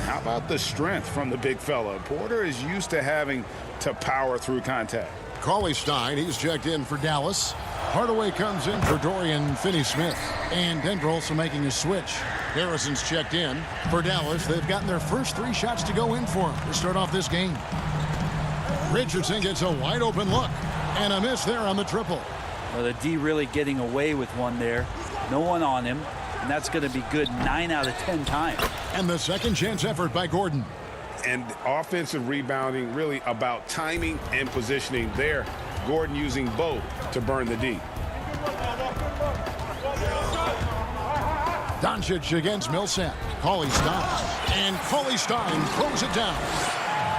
How about the strength from the big fella? Porter is used to having to power through contact. Cauley-Stein, he's checked in for Dallas. Hardaway comes in for Dorian Finney-Smith. And Denver also making a switch. Harrison's checked in for Dallas. They've gotten their first 3 shots to go in for him to start off this game. Richardson gets a wide open look. And a miss there on the triple. Well, the D really getting away with one there. No one on him. And that's going to be good 9 out of 10 times. And the second chance effort by Gordon. And offensive rebounding really about timing and positioning there. Gordon using both to burn the D. Doncic against Millsap. Cauley-Stein. And Cauley-Stein throws it down.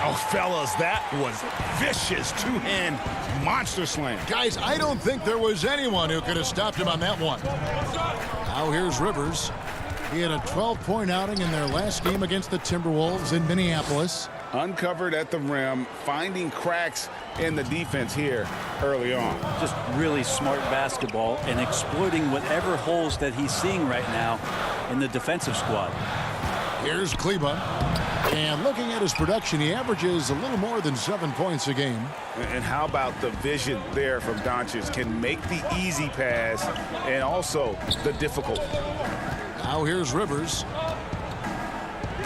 Oh, fellas, that was vicious 2-hand monster slam. Guys, I don't think there was anyone who could have stopped him on that one. Now here's Rivers. He had a 12-point outing in their last game against the Timberwolves in Minneapolis. Uncovered at the rim, finding cracks in the defense here early on. Just really smart basketball and exploiting whatever holes that he's seeing right now in the defensive squad. Here's Kleber. And looking at his production, he averages a little more than 7 points a game. And how about the vision there from Doncic? Can make the easy pass and also the difficult. Now here's Rivers.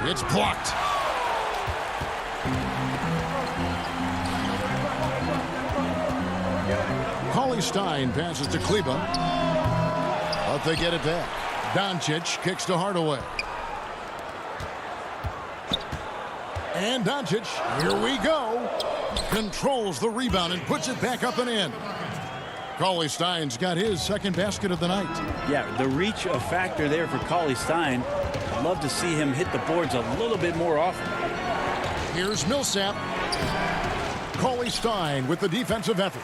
It's blocked. Cauley Stein passes to Kleber. But they get it back. Doncic kicks to Hardaway. And Doncic, here we go. Controls the rebound and puts it back up and in. Cauley Stein's got his second basket of the night. Yeah, the reach a factor there for Cauley Stein. I'd love to see him hit the boards a little bit more often. Here's Millsap. Cauley Stein with the defensive effort.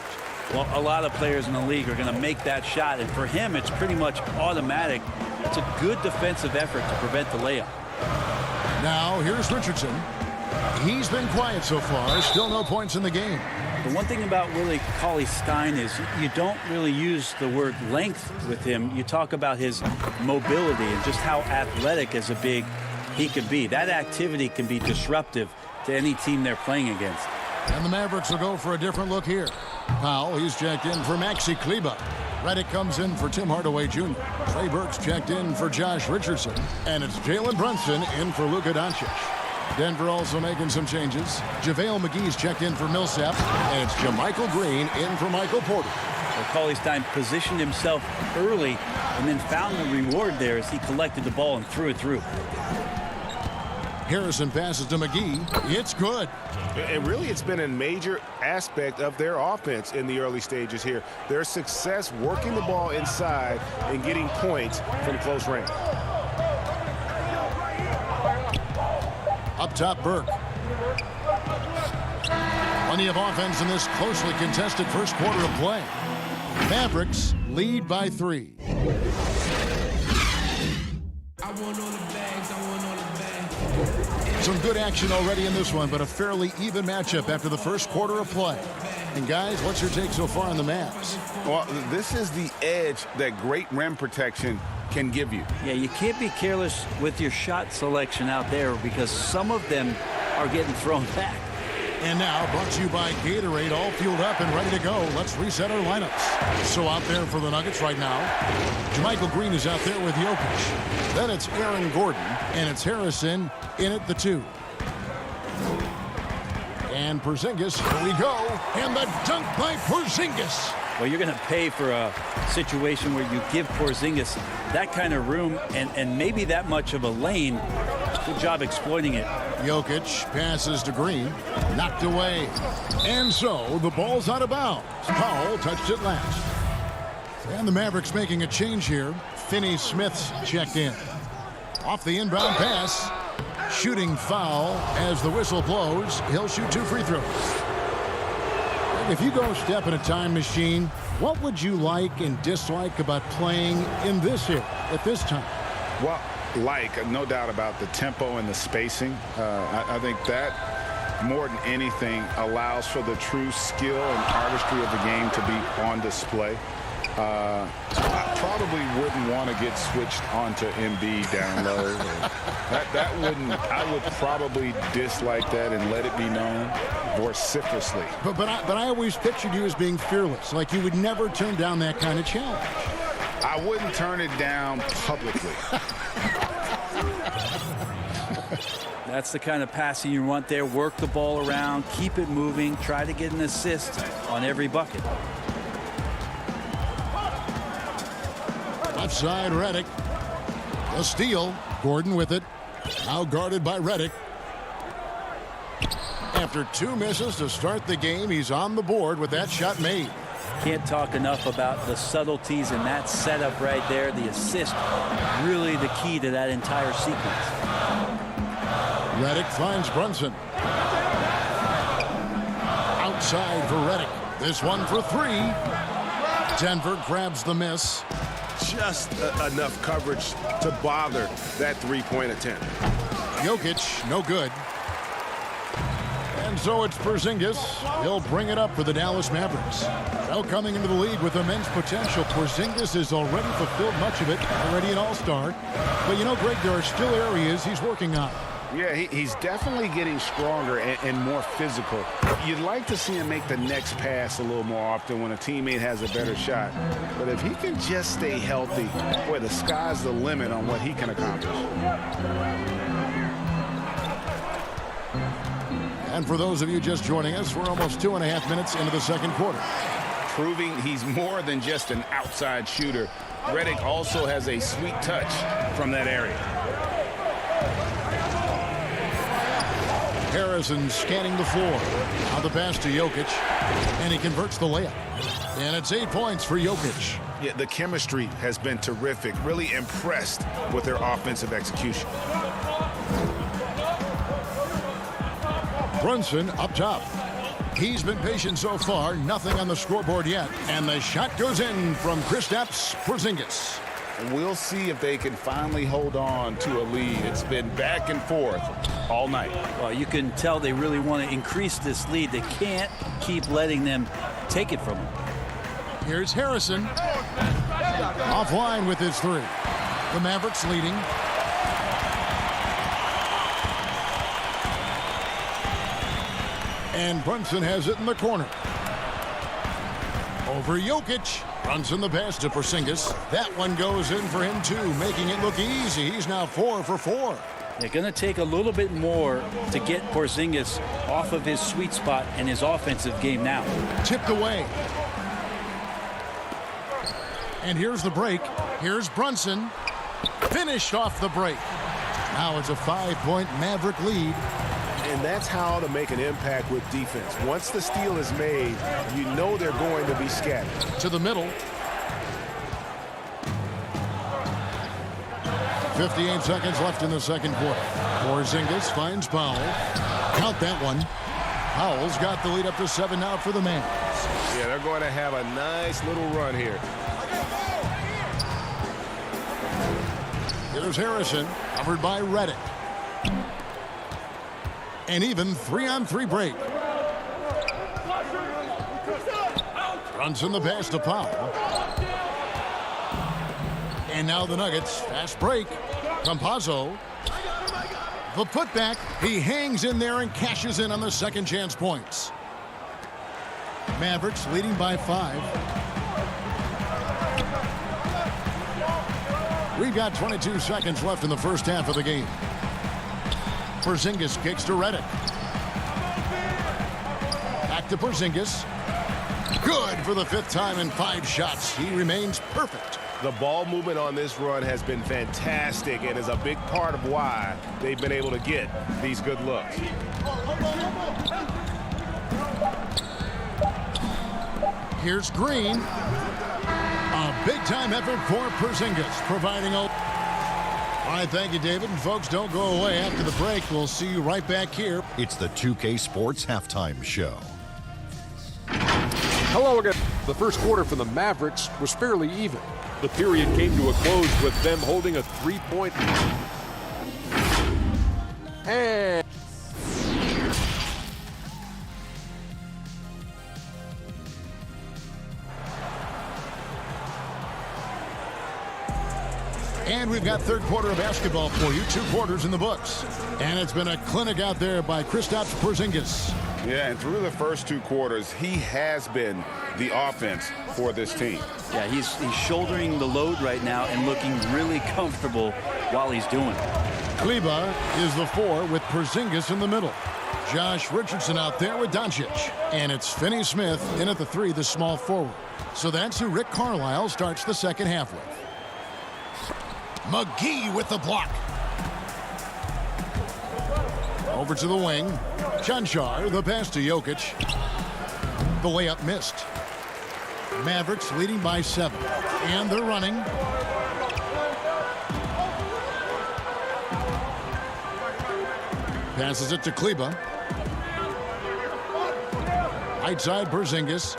Well, a lot of players in the league are going to make that shot, and for him, it's pretty much automatic. It's a good defensive effort to prevent the layup. Now, here's Richardson. He's been quiet so far. Still no points in the game. The one thing about Willie Cauley Stein is you don't really use the word length with him. You talk about his mobility and just how athletic as a big he can be. That activity can be disruptive to any team they're playing against. And the Mavericks will go for a different look here. Powell, he's checked in for Maxi Kleber. Redick comes in for Tim Hardaway Jr. Trey Burke's checked in for Josh Richardson. And it's Jalen Brunson in for Luka Doncic. Denver also making some changes. JaVale McGee's checked in for Millsap. And it's JaMychal Green in for Michael Porter. Well, Cauley Stein positioned himself early and then found the reward there as he collected the ball and threw it through. Harrison passes to McGee. It's good. And really, it's been a major aspect of their offense in the early stages here. Their success working the ball inside and getting points from close range. Up top, Burke. Plenty of offense in this closely contested first quarter of play. Mavericks lead by 3. Some good action already in this one, but a fairly even matchup after the first quarter of play. And guys, what's your take so far on the Mavs? Well, this is the edge that great rim protection can give you. Yeah, you can't be careless with your shot selection out there because some of them are getting thrown back. And now, brought to you by Gatorade, all fueled up and ready to go. Let's reset our lineups. So out there for the Nuggets right now, JaMychal Green is out there with Jokic. Then it's Aaron Gordon, and it's Harrison in at the 2. And Porzingis, here we go, and the dunk by Porzingis. Well, you're going to pay for a situation where you give Porzingis that kind of room and maybe that much of a lane. Good job exploiting it. Jokic passes to Green, knocked away. And so the ball's out of bounds. Powell touched it last. And the Mavericks making a change here. Finney Smith's checked in. Off the inbound pass. Shooting foul as the whistle blows. He'll shoot 2 free throws. If you go step in a time machine, what would you like and dislike about playing in this era at this time? Well, no doubt about the tempo and the spacing. I think that more than anything allows for the true skill and artistry of the game to be on display. I probably wouldn't want to get switched onto Embiid down low. That wouldn't. I would probably dislike that and let it be known vociferously. But I always pictured you as being fearless, like you would never turn down that kind of challenge. I wouldn't turn it down publicly. That's the kind of passing you want there. Work the ball around, keep it moving, try to get an assist on every bucket. Left side, Redick. A steal. Gordon with it. Now guarded by Redick. After 2 misses to start the game, he's on the board with that shot made. Can't talk enough about the subtleties in that setup right there. The assist, really the key to that entire sequence. Redick finds Brunson. Outside for Redick. This one for 3. Denver grabs the miss. Just enough coverage to bother that 3-point attempt. Jokic, no good. And so it's Porzingis. He'll bring it up for the Dallas Mavericks. Now coming into the league with immense potential, Porzingis has already fulfilled much of it, already an all-star. But you know, Greg, there are still areas he's working on. Yeah, he's definitely getting stronger and more physical. You'd like to see him make the next pass a little more often when a teammate has a better shot. But if he can just stay healthy, boy, the sky's the limit on what he can accomplish. And for those of you just joining us, we're almost 2.5 minutes into the second quarter. Proving he's more than just an outside shooter. Redick also has a sweet touch from that area. Harrison scanning the floor. Now the pass to Jokic, and he converts the layup. And it's 8 points for Jokic. Yeah, the chemistry has been terrific. Really impressed with their offensive execution. Brunson up top. He's been patient so far. Nothing on the scoreboard yet. And the shot goes in from Kristaps Porzingis. We'll see if they can finally hold on to a lead. It's been back and forth all night. Well, you can tell they really want to increase this lead. They can't keep letting them take it from them. Here's Harrison. Offline with his three. The Mavericks leading. And Brunson has it in the corner. Over Jokic. Brunson the pass to Porzingis. That one goes in for him too, making it look easy. He's now 4 for 4. They're going to take a little bit more to get Porzingis off of his sweet spot and his offensive game now. Tipped away. And here's the break. Here's Brunson. Finished off the break. Now it's a 5-point Maverick lead. And that's how to make an impact with defense. Once the steal is made, you know they're going to be scattered. To the middle. 58 seconds left in the second quarter. Porzingis finds Powell. Count that one. Powell's got the lead up to 7 now for the man. Yeah, they're going to have a nice little run here. Here's Harrison, covered by Redick. An even 3-on-3 break. Brunson the pass to Powell. And now the Nuggets, fast break. Campazzo. The putback. He hangs in there and cashes in on the second chance points. Mavericks leading by 5. We've got 22 seconds left in the first half of the game. Porzingis kicks to Redick. Back to Porzingis. Good for the 5th time in 5 shots. He remains perfect. The ball movement on this run has been fantastic and is a big part of why they've been able to get these good looks. Here's Green. A big-time effort for Porzingis, providing a... All right, thank you, David. And folks, don't go away. After the break, we'll see you right back here. It's the 2K Sports Halftime Show. Hello again. The first quarter for the Mavericks was fairly even. The period came to a close with them holding a 3-point lead. And we've got third quarter of basketball for you. 2 quarters in the books. And it's been a clinic out there by Kristaps Porzingis. Yeah, and through the first 2 quarters, he has been the offense for this team. Yeah, he's shouldering the load right now and looking really comfortable while he's doing it. Kleber is the 4 with Porzingis in the middle. Josh Richardson out there with Doncic. And it's Finney Smith in at the 3, the small forward. So that's who Rick Carlisle starts the second half with. McGee with the block. Over to the wing. Chanchar, the pass to Jokic. The layup missed. Mavericks leading by 7. And they're running. Passes it to Kleber. Right side, Porzingis.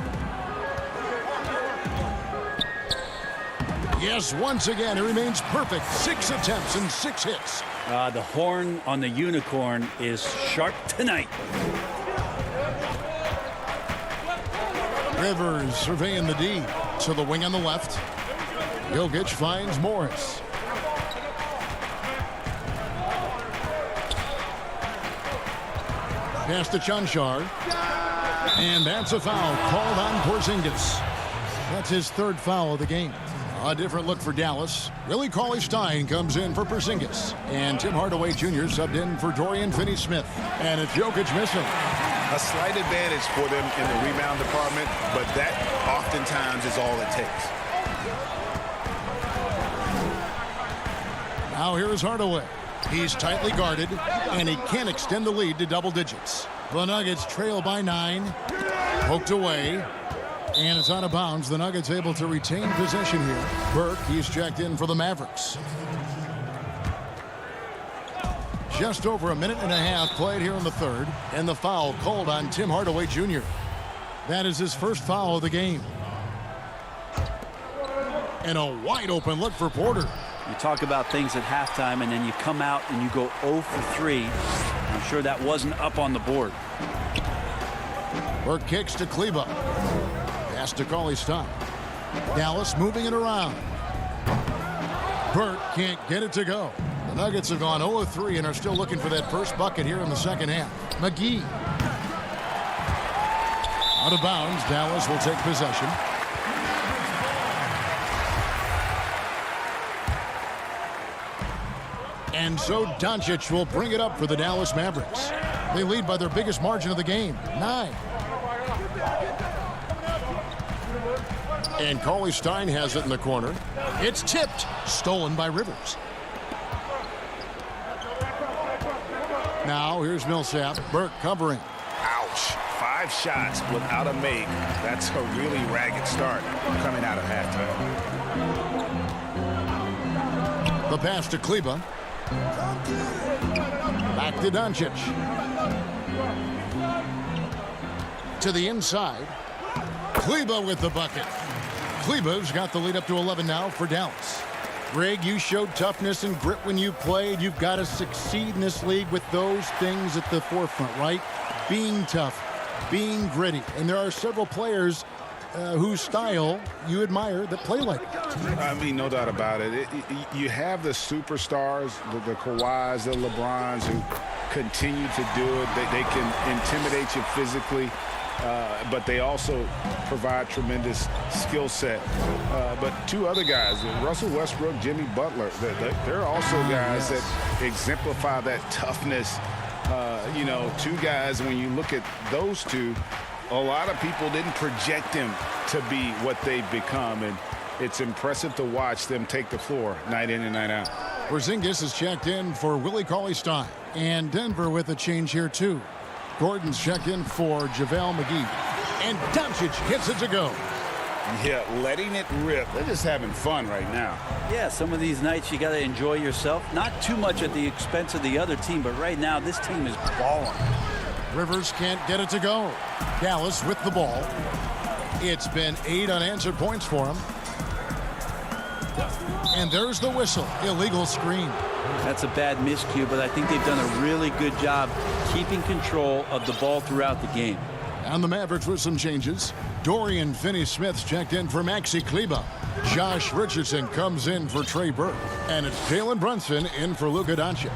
Yes, once again, it remains perfect. 6 attempts and 6 hits. The horn on the unicorn is sharp tonight. Rivers surveying the D. To the wing on the left. Jokic finds Morris. Pass to Chanchar. And that's a foul called on Porzingis. That's his third foul of the game. A different look for Dallas. Willie Cauley-Stein comes in for Porzingis. And Tim Hardaway Jr. subbed in for Dorian Finney-Smith. And it's Jokic missing. A slight advantage for them in the rebound department, but that oftentimes is all it takes. Now here's Hardaway. He's tightly guarded, and he can't extend the lead to double digits. The Nuggets trail by 9. Poked away. And it's out of bounds. The Nuggets able to retain possession here. Burke, he's checked in for the Mavericks. Just over a minute and a half played here in the third. And the foul called on Tim Hardaway Jr. That is his first foul of the game. And a wide open look for Porter. You talk about things at halftime, and then you come out and you go 0 for 3. I'm sure that wasn't up on the board. Burke kicks to Kleber. Pass to Cauley-Stein. Dallas moving it around. Burke can't get it to go. The Nuggets have gone 0-3 and are still looking for that first bucket here in the second half. McGee. Out of bounds. Dallas will take possession. And so Doncic will bring it up for the Dallas Mavericks. They lead by their biggest margin of the game, 9. And Cauley-Stein has it in the corner. It's tipped. Stolen by Rivers. Now here's Millsap. Burke covering. Ouch. 5 shots without a make. That's a really ragged start coming out of halftime. The pass to Kleber. Back to Doncic. To the inside. Kleber with the bucket. Kleber's got the lead up to 11 now for Dallas. Greg, you showed toughness and grit when you played. You've got to succeed in this league with those things at the forefront, right? Being tough, being gritty. And there are several players whose style you admire that play like it. I mean, no doubt about it. You have the superstars, the Kawhis, the LeBrons, who continue to do it. They can intimidate you physically. But they also provide tremendous skill set. But 2 other guys, Russell Westbrook, Jimmy Butler, they're also guys that exemplify that toughness. 2 guys, when you look at those 2, a lot of people didn't project them to be what they've become. And it's impressive to watch them take the floor night in and night out. Porzingis is checked in for Willie Cauley-Stein. And Denver with a change here, too. Gordon's checked in for JaVale McGee. And Doncic gets it to go. Yeah, letting it rip. They're just having fun right now. Yeah, some of these nights you got to enjoy yourself. Not too much at the expense of the other team, but right now this team is balling. Rivers can't get it to go. Dallas with the ball. It's been 8 unanswered points for him. And there's the whistle. Illegal screen. That's a bad miscue, but I think they've done a really good job keeping control of the ball throughout the game. And the Mavericks with some changes. Dorian Finney-Smith's checked in for Maxi Kleber. Josh Richardson comes in for Trey Burke. And it's Jalen Brunson in for Luka Doncic.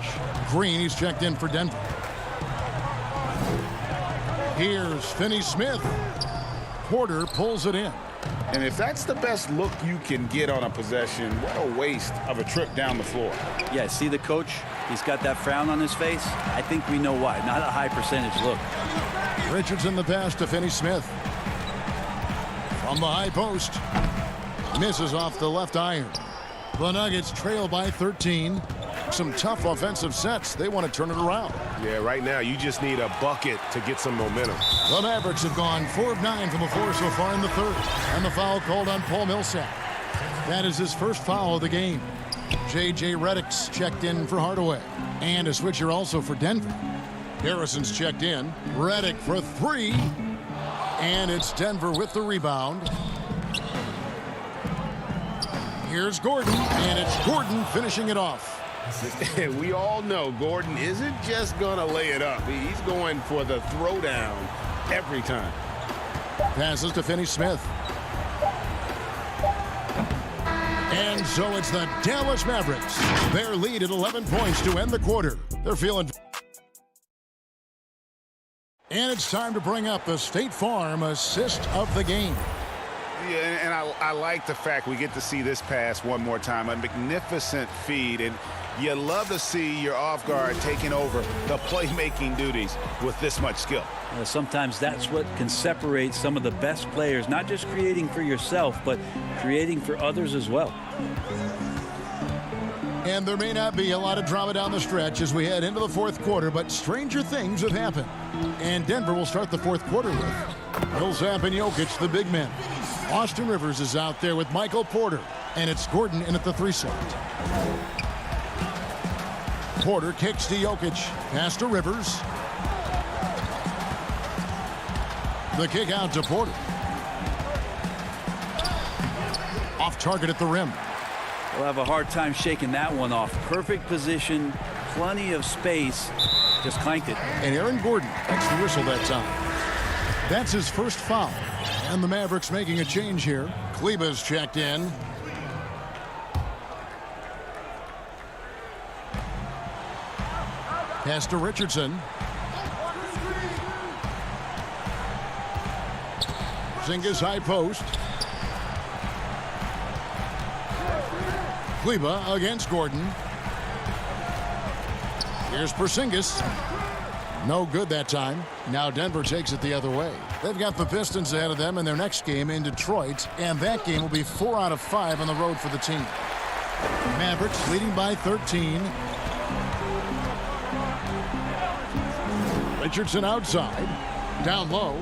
Green, he's checked in for Denver. Here's Finney-Smith. Porter pulls it in. And if that's the best look you can get on a possession, what a waste of a trip down the floor. Yeah, see the coach? He's got that frown on his face. I think we know why. Not a high percentage look. Richardson the pass to Finney-Smith. From the high post. Misses off the left iron. The Nuggets trail by 13. Some tough offensive sets. They want to turn it around. Yeah, right now you just need a bucket to get some momentum. The Mavericks have gone 4 of 9 from the floor so far in the third. And the foul called on Paul Millsap. That is his first foul of the game. J.J. Redick's checked in for Hardaway. And a switcher also for Denver. Harrison's checked in. Redick for 3. And it's Denver with the rebound. Here's Gordon. And it's Gordon finishing it off. We all know Gordon isn't just going to lay it up. He's going for the throwdown every time. Passes to Finney-Smith. And so it's the Dallas Mavericks. Their lead at 11 points to end the quarter. They're feeling And it's time to bring up the State Farm assist of the game. Yeah, and I like the fact we get to see this pass one more time. A magnificent feed, and you love to see your off guard taking over the playmaking duties with this much skill. Sometimes that's what can separate some of the best players, not just creating for yourself, but creating for others as well. And there may not be a lot of drama down the stretch as we head into the fourth quarter, but stranger things have happened. And Denver will start the fourth quarter with Millsap and Jokic, the big men. Austin Rivers is out there with Michael Porter, and it's Gordon in at the 3 slot. Porter kicks to Jokic, pass to Rivers. The kick out to Porter. Off target at the rim. We'll have a hard time shaking that one off. Perfect position, plenty of space, just clanked it. And Aaron Gordon takes the whistle that time. That's his first foul. And the Mavericks making a change here. Kleba's checked in. Pass to Richardson. Porzingis high post. Kleba against Gordon. Here's Porzingis. No good that time. Now Denver takes it the other way. They've got the Pistons ahead of them in their next game in Detroit, and that game will be 4 out of 5 on the road for the team. Mavericks leading by 13. Richardson outside. Down low.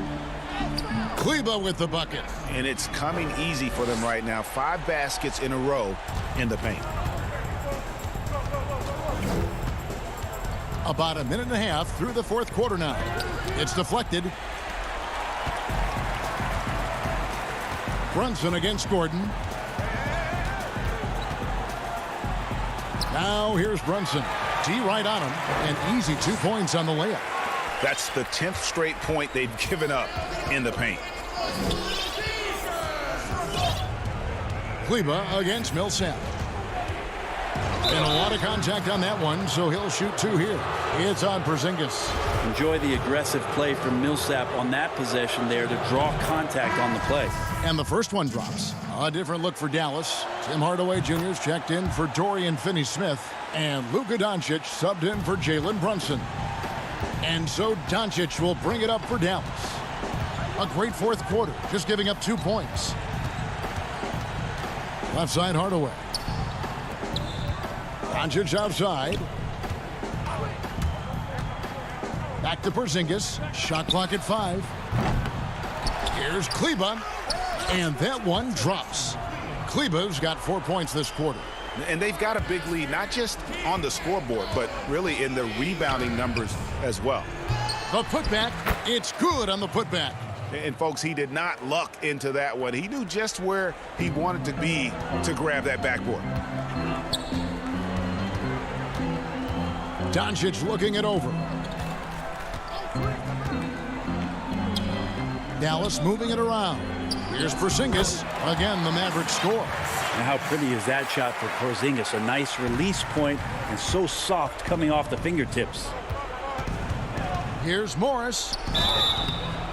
Kleba with the bucket. And it's coming easy for them right now. 5 baskets in a row in the paint. About a minute and a half through the fourth quarter now. It's deflected. Brunson against Gordon. Now here's Brunson. D right on him. An easy 2 points on the layup. That's the 10th straight point they've given up in the paint. Kleba against Millsap. And a lot of contact on that one, so he'll shoot 2 here. It's on Porzingis. Enjoy the aggressive play from Millsap on that possession there to draw contact on the play. And the first one drops. A different look for Dallas. Tim Hardaway Jr. is checked in for Dorian Finney-Smith. And Luka Doncic subbed in for Jalen Brunson. And so Doncic will bring it up for Dallas. A great fourth quarter, just giving up 2 points. Left side Hardaway. Doncic outside. Back to Porzingis. Shot clock at 5. Here's Kleba. And that one drops. Kleba's got 4 points this quarter. And they've got a big lead, not just on the scoreboard, but really in the rebounding numbers as well. The putback, it's good on the putback. And folks, he did not luck into that one. He knew just where he wanted to be to grab that backboard. Doncic looking it over. Dallas moving it around. Here's Porzingis. Again, the Mavericks score. And how pretty is that shot for Porzingis? A nice release point and so soft coming off the fingertips. Here's Morris.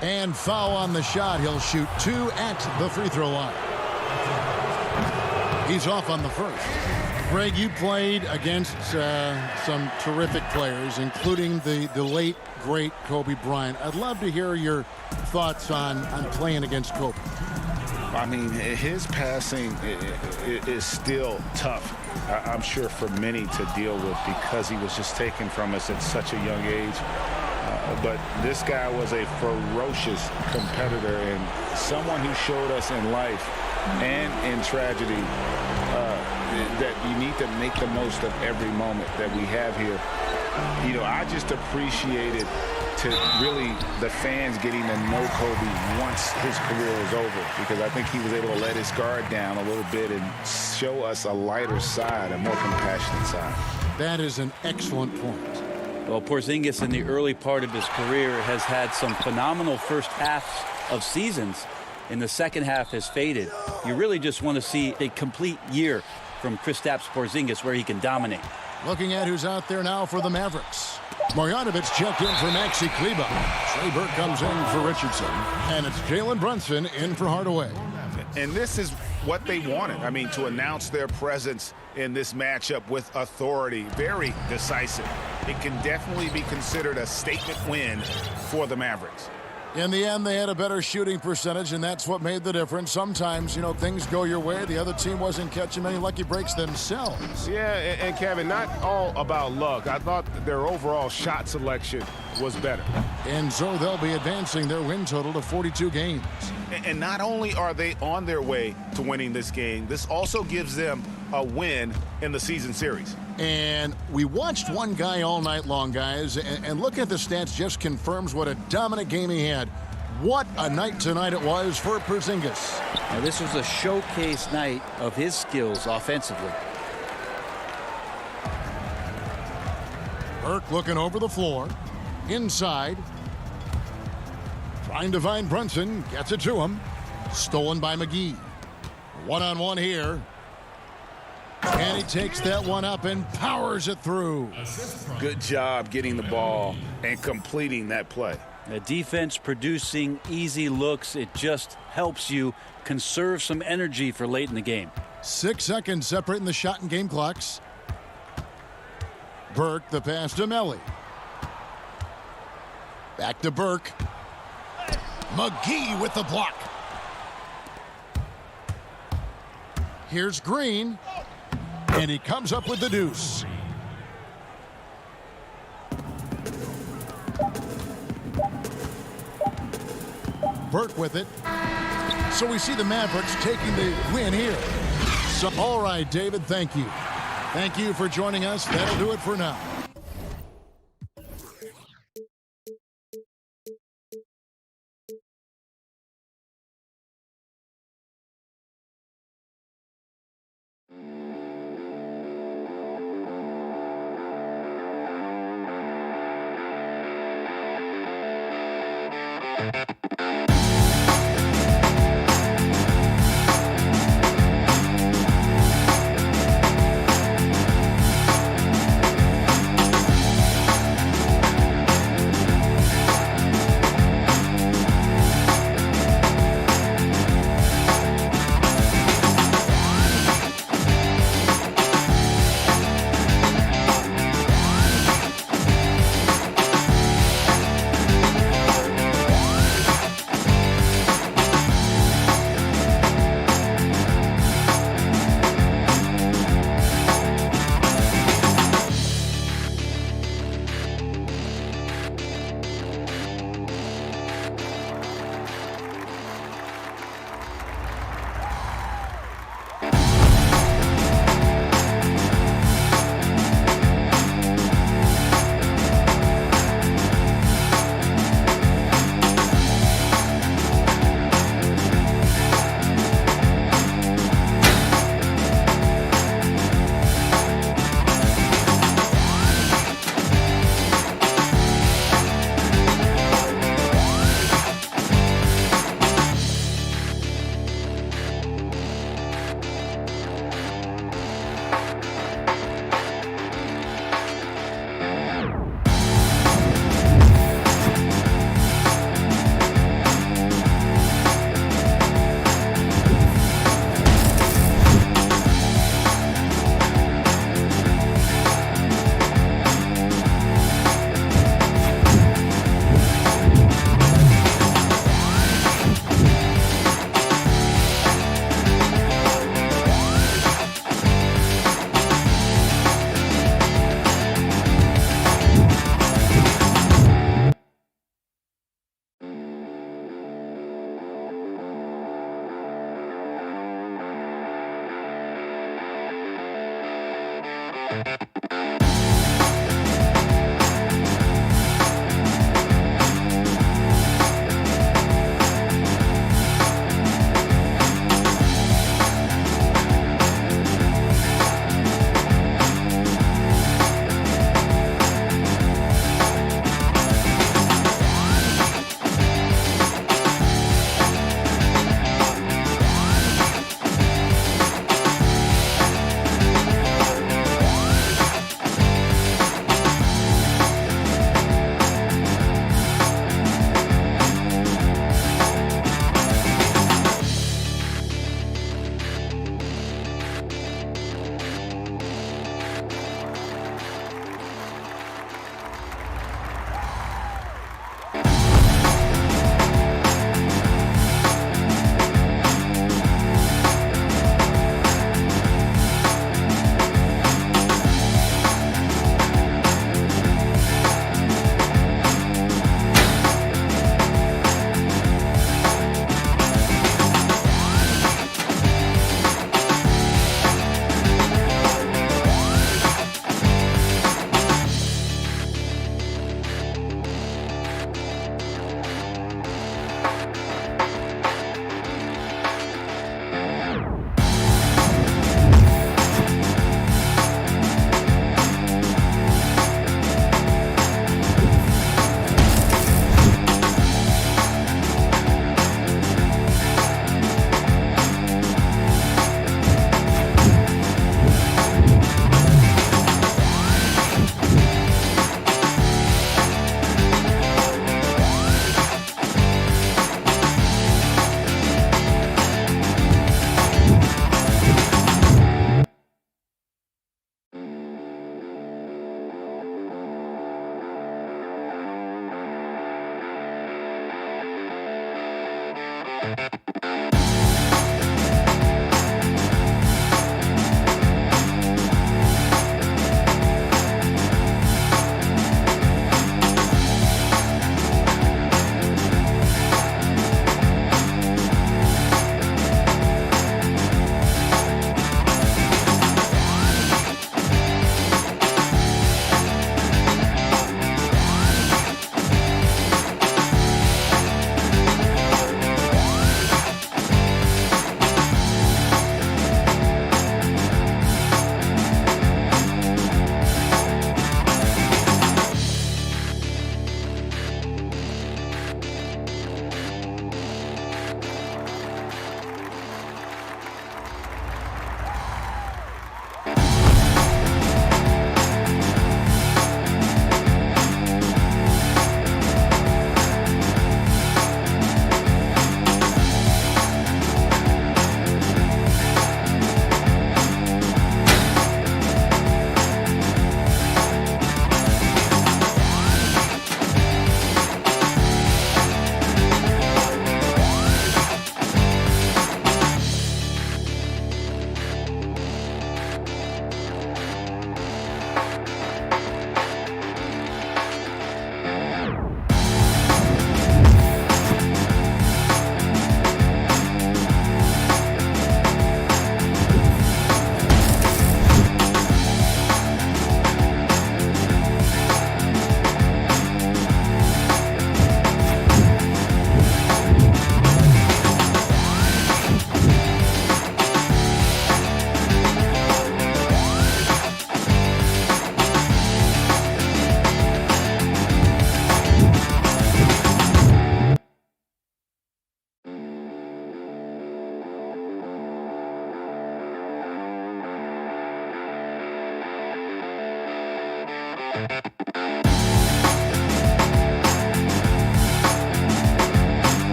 And foul on the shot. He'll shoot 2 at the free throw line. He's off on the first. Greg, you played against some terrific players, including the late, great Kobe Bryant. I'd love to hear your thoughts on playing against Kobe. I mean, his passing is still tough, I'm sure, for many to deal with because he was just taken from us at such a young age. But this guy was a ferocious competitor and someone who showed us in life and in tragedy that you need to make the most of every moment that we have here. You know, I just appreciated to really the fans getting to know Kobe once his career was over, because I think he was able to let his guard down a little bit and show us a lighter side, a more compassionate side. That is an excellent point. Well, Porzingis in the early part of his career has had some phenomenal first halves of seasons. In the second half has faded. You really just want to see a complete year from Kristaps Porzingis where he can dominate. Looking at who's out there now for the Mavericks. Marjanovic checked in for Maxi Kleba. Trey Burke comes in for Richardson. And it's Jalen Brunson in for Hardaway. And this is what they wanted. I mean, to announce their presence in this matchup with authority. Very decisive. It can definitely be considered a statement win for the Mavericks. In the end, they had a better shooting percentage, and that's what made the difference. Sometimes, things go your way. The other team wasn't catching many lucky breaks themselves. Yeah, and Kevin, not all about luck. I thought their overall shot selection was better. And so they'll be advancing their win total to 42 games. And not only are they on their way to winning this game, this also gives them a win in the season series. And we watched one guy all night long, guys, and looking at the stats just confirms what a dominant game he had. What a night tonight it was for Porzingis. Now, this was a showcase night of his skills offensively. Burke looking over the floor. Inside. Trying to find Brunson. Gets it to him. Stolen by McGee. One-on-one here. And he takes that one up and powers it through. Good job getting the ball and completing that play. The defense producing easy looks. It just helps you conserve some energy for late in the game. 6 seconds separating the shot and game clocks. Burke, the pass to Melly. Back to Burke. McGee with the block. Here's Green. And he comes up with the deuce. Burke with it. So we see the Mavericks taking the win here. So, all right, David, thank you. Thank you for joining us. That'll do it for now.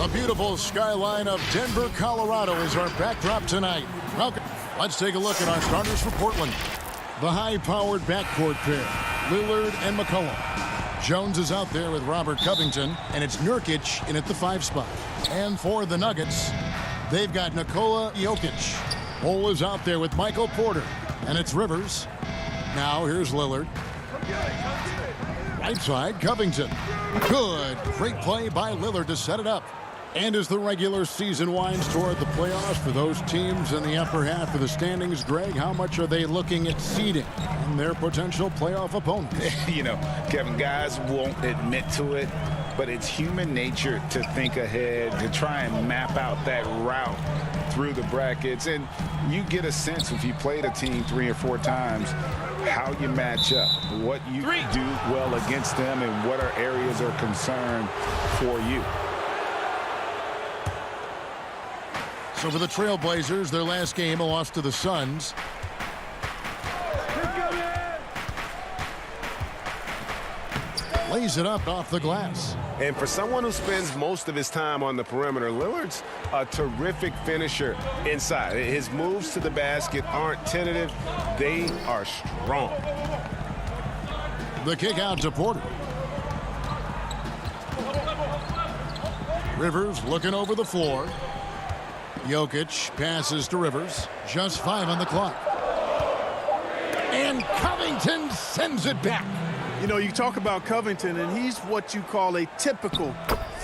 The beautiful skyline of Denver, Colorado is our backdrop tonight. Welcome. Let's take a look at our starters for Portland. The high-powered backcourt pair, Lillard and McCollum. Jones is out there with Robert Covington, and it's Nurkic in at the 5 spot. And for the Nuggets, they've got Nikola Jokic. Cole is out there with Michael Porter, and it's Rivers. Now here's Lillard. Right side, Covington. Good. Great play by Lillard to set it up. And as the regular season winds toward the playoffs for those teams in the upper half of the standings, Greg, how much are they looking at seeding and their potential playoff opponents? You know, Kevin, guys won't admit to it, but it's human nature to think ahead, to try and map out that route through the brackets. And you get a sense, if you played a team 3 or 4 times, how you match up, what you do well against them, and what are areas of concern for you. So for the Trailblazers, their last game, a loss to the Suns. Lays it up off the glass. And for someone who spends most of his time on the perimeter, Lillard's a terrific finisher inside. His moves to the basket aren't tentative. They are strong. The kick out to Porter. Rivers looking over the floor. Jokic passes to Rivers. Just 5 on the clock. And Covington sends it back. You know, you talk about Covington, and he's what you call a typical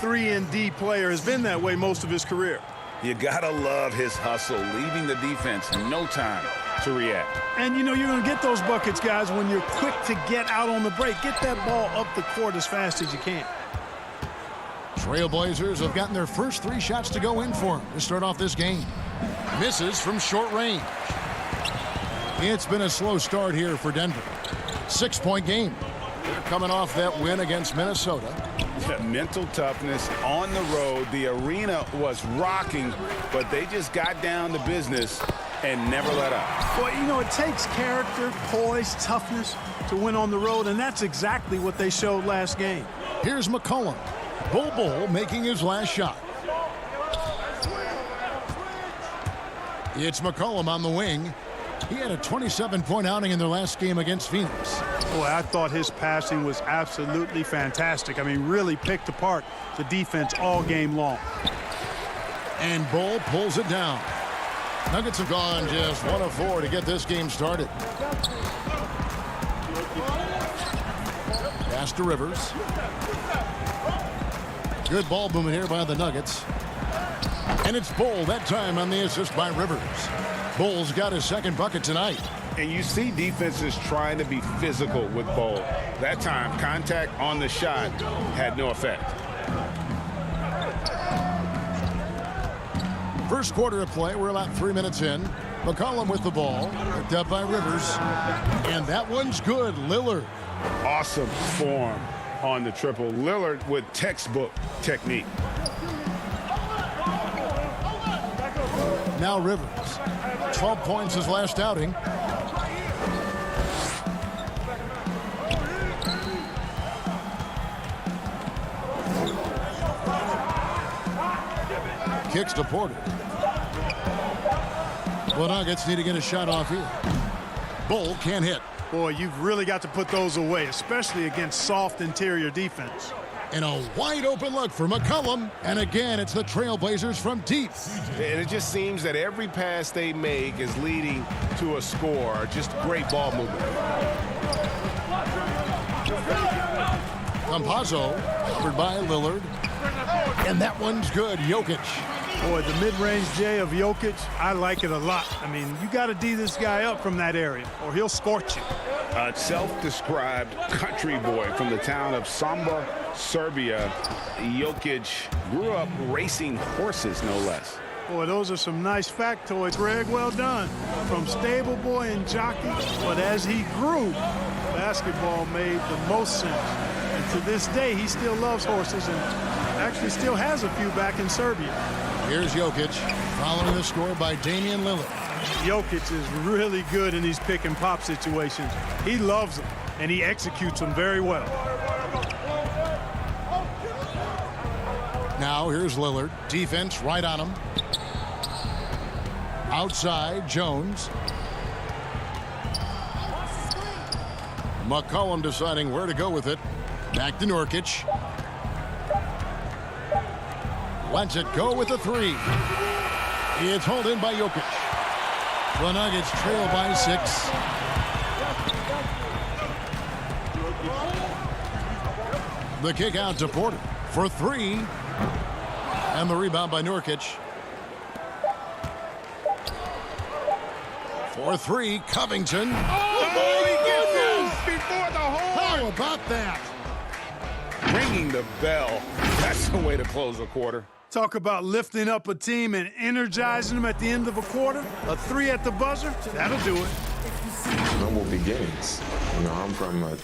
3-and-D player. Has been that way most of his career. You gotta love his hustle, leaving the defense no time to react. And, you know, you're going to get those buckets, guys, when you're quick to get out on the break. Get that ball up the court as fast as you can. Trailblazers have gotten their first 3 shots to go in for them to start off this game. Misses from short range. It's been a slow start here for Denver. 6-point game. They're coming off that win against Minnesota. Mental toughness on the road. The arena was rocking, but they just got down to business and never let up. Well, you know, it takes character, poise, toughness to win on the road, and that's exactly what they showed last game. Here's McCollum. Bol making his last shot. It's McCollum on the wing. He had a 27-point outing in their last game against Phoenix. Boy, I thought his passing was absolutely fantastic. I mean, really picked apart the defense all game long. And Bol pulls it down. Nuggets have gone just 1 of 4 to get this game started. Pass to Rivers. Good ball movement here by the Nuggets. And it's Bol that time on the assist by Rivers. Bol's got his second bucket tonight. And you see defenses trying to be physical with Bol. That time, contact on the shot had no effect. First quarter of play, we're about 3 minutes in. McCollum with the ball, picked up by Rivers. And that one's good. Lillard. Awesome form on the triple. Lillard with textbook technique. Now Rivers. 12 points his last outing. Kicks to Porter. The Nuggets need to get a shot off here. Bol can't hit. Boy, you've really got to put those away, especially against soft interior defense. And a wide open look for McCollum. And again, it's the Trailblazers from deep. And it just seems that every pass they make is leading to a score. Just great ball movement. Campazzo covered by Lillard. And that one's good. Jokic. Boy, the mid-range J of Jokic, I like it a lot. I mean, you got to D this guy up from that area, or he'll scorch you. A self-described country boy from the town of Samba, Serbia. Jokic grew up racing horses, no less. Boy, those are some nice factoids, Greg. Well done. From stable boy and jockey, but as he grew, basketball made the most sense. And to this day, he still loves horses and actually still has a few back in Serbia. Here's Jokic, following the score by Damian Lillard. Jokic is really good in these pick and pop situations. He loves them, and he executes them very well. Now here's Lillard. Defense right on him. Outside, Jones. McCollum deciding where to go with it. Back to Nurkic. Lets it go with the 3. It's hauled in by Jokic. The Nuggets trail by 6. The kick out to Porter for 3. And the rebound by Nurkic. For 3, Covington. Oh, boy, he gets this before the hole. How about that? ringing the bell. That's the way to close a quarter. Talk about lifting up a team and energizing them at the end of a quarter. A 3 at the buzzer, that'll do it. Humble beginnings. You know, I'm from a...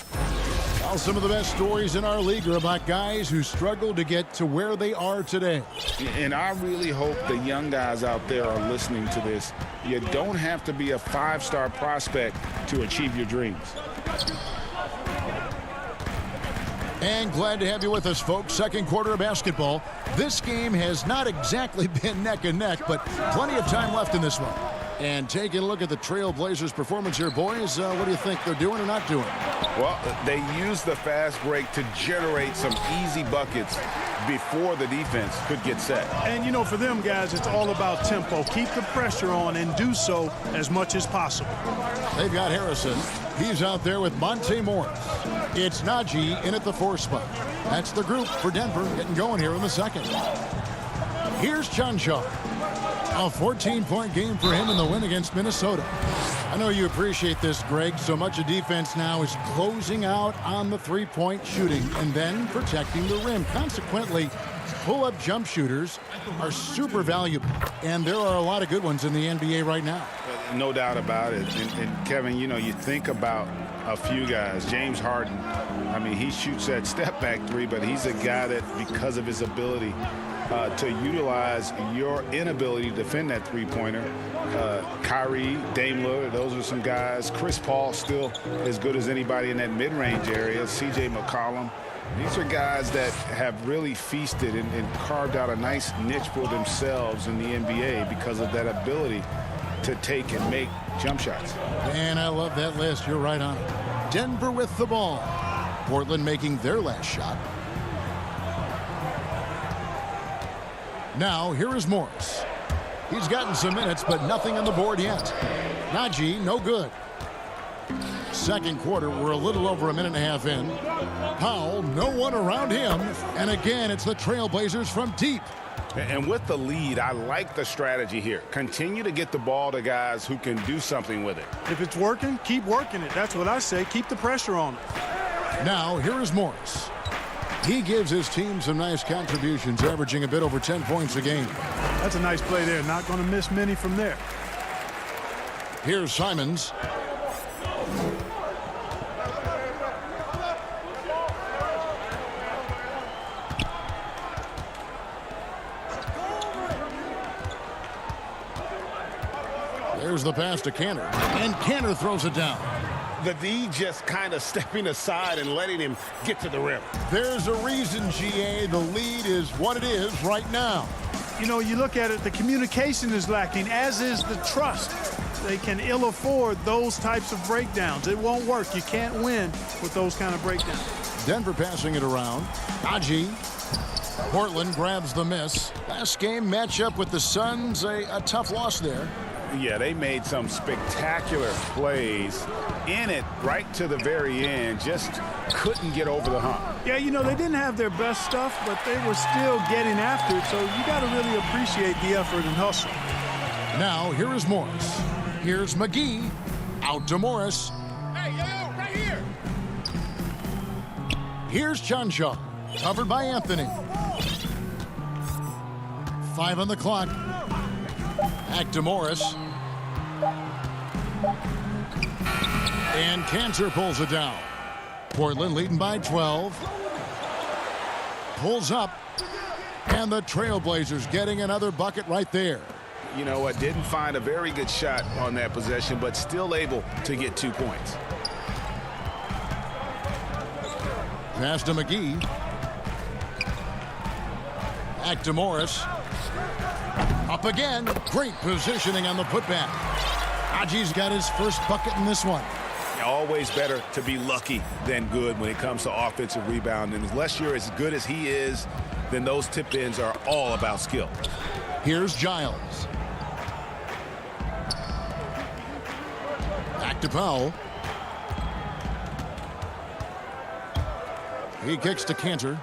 Well, some of the best stories in our league are about guys who struggled to get to where they are today. And I really hope the young guys out there are listening to this. You don't have to be a 5-star prospect to achieve your dreams. And glad to have you with us, folks. Second quarter of basketball. This game has not exactly been neck and neck, but plenty of time left in this one. And taking a look at the Trail Blazers' performance here, boys, what do you think they're doing or not doing? Well, they used the fast break to generate some easy buckets before the defense could get set. And, you know, for them guys, it's all about tempo. Keep the pressure on and do so as much as possible. They've got Harrison. He's out there with Monte Morris. It's Najee in at the 4 spot. That's the group for Denver getting going here in the second. Here's Chanshaw. A 14-point game for him in the win against Minnesota. I know you appreciate this, Greg. So much of defense now is closing out on the 3-point shooting and then protecting the rim. Consequently, pull-up jump shooters are super valuable, and there are a lot of good ones in the NBA right now. No doubt about it. And Kevin, you know, you think about a few guys. James Harden, I mean, he shoots that step-back 3, but he's a guy that, because of his ability to utilize your inability to defend that 3-pointer. Kyrie, Dame Lillard, those are some guys. Chris Paul still as good as anybody in that mid-range area. C.J. McCollum. These are guys that have really feasted and carved out a nice niche for themselves in the NBA because of that ability to take and make jump shots. And I love that list. You're right on it. Denver with the ball. Portland making their last shot. Now, here is Morris. He's gotten some minutes, but nothing on the board yet. Najee, no good. Second quarter, we're a little over a minute and a half in. Powell, no one around him. And again, it's the Trailblazers from deep. And with the lead, I like the strategy here. Continue to get the ball to guys who can do something with it. If it's working, keep working it. That's what I say. Keep the pressure on it. Now, here is Morris. He gives his team some nice contributions, averaging a bit over 10 points a game. That's a nice play there. Not going to miss many from there. Here's Simons. There's the pass to Cantor, and Cantor throws it down. The D just kind of stepping aside and letting him get to the rim. There's a reason, GA, the lead is what it is right now. You know, you look at it, the communication is lacking, as is the trust. They can ill afford those types of breakdowns. It won't work. You can't win with those kind of breakdowns. Denver passing it around. Najee. Portland grabs the miss. Last game matchup with the Suns, a tough loss there. Yeah, they made some spectacular plays in it right to the very end. Just couldn't get over the hump. Yeah, you know, they didn't have their best stuff, but they were still getting after it. So you got to really appreciate the effort and hustle. Now, here is Morris. Here's McGee. Out to Morris. Hey, yo, right here. Here's Chanshaw. Covered by Anthony. 5 on the clock. Back to Morris. And Cantor pulls it down. Portland leading by 12. Pulls up. And the Trailblazers getting another bucket right there. You know what? Didn't find a very good shot on that possession, but still able to get 2 points. Pass to McGee. Back to Morris. Up again. Great positioning on the putback. Najee's got his first bucket in this one. Always better to be lucky than good when it comes to offensive rebounding. Unless you're as good as he is, then those tip-ins are all about skill. Here's Giles. Back to Powell. He kicks to Cantor.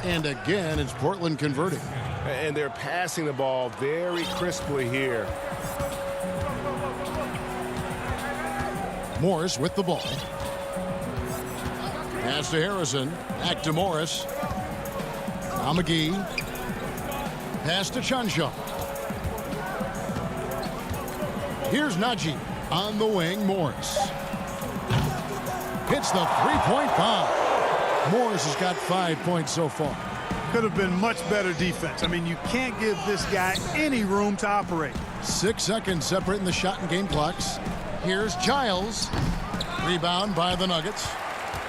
And again, it's Portland converting. And they're passing the ball very crisply here. Morris with the ball. Pass to Harrison. Back to Morris. Now McGee. Pass to Chunshaw. Here's Najee. On the wing, Morris. Hits the three-point bomb. Morris has got 5 points so far. Could have been much better defense. I mean, you can't give this guy any room to operate. 6 seconds separating the shot and game clocks. Here's Giles. Rebound by the Nuggets.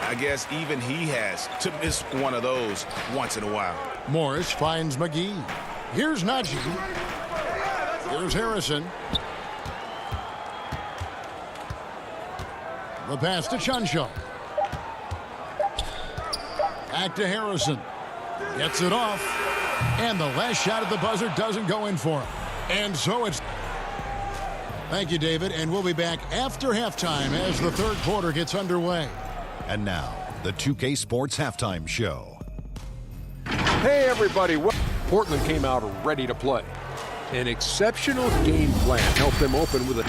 I guess even he has to miss one of those once in a while. Morris finds McGee. Here's Najee. Here's Harrison. The pass to Chunshaw. Back to Harrison. Gets it off. And the last shot at the buzzer doesn't go in for him. And so it's... Thank you, David. And we'll be back after halftime as the third quarter gets underway. And now, the 2K Sports Halftime Show. Hey, everybody. Portland came out ready to play. An exceptional game plan helped them open with a...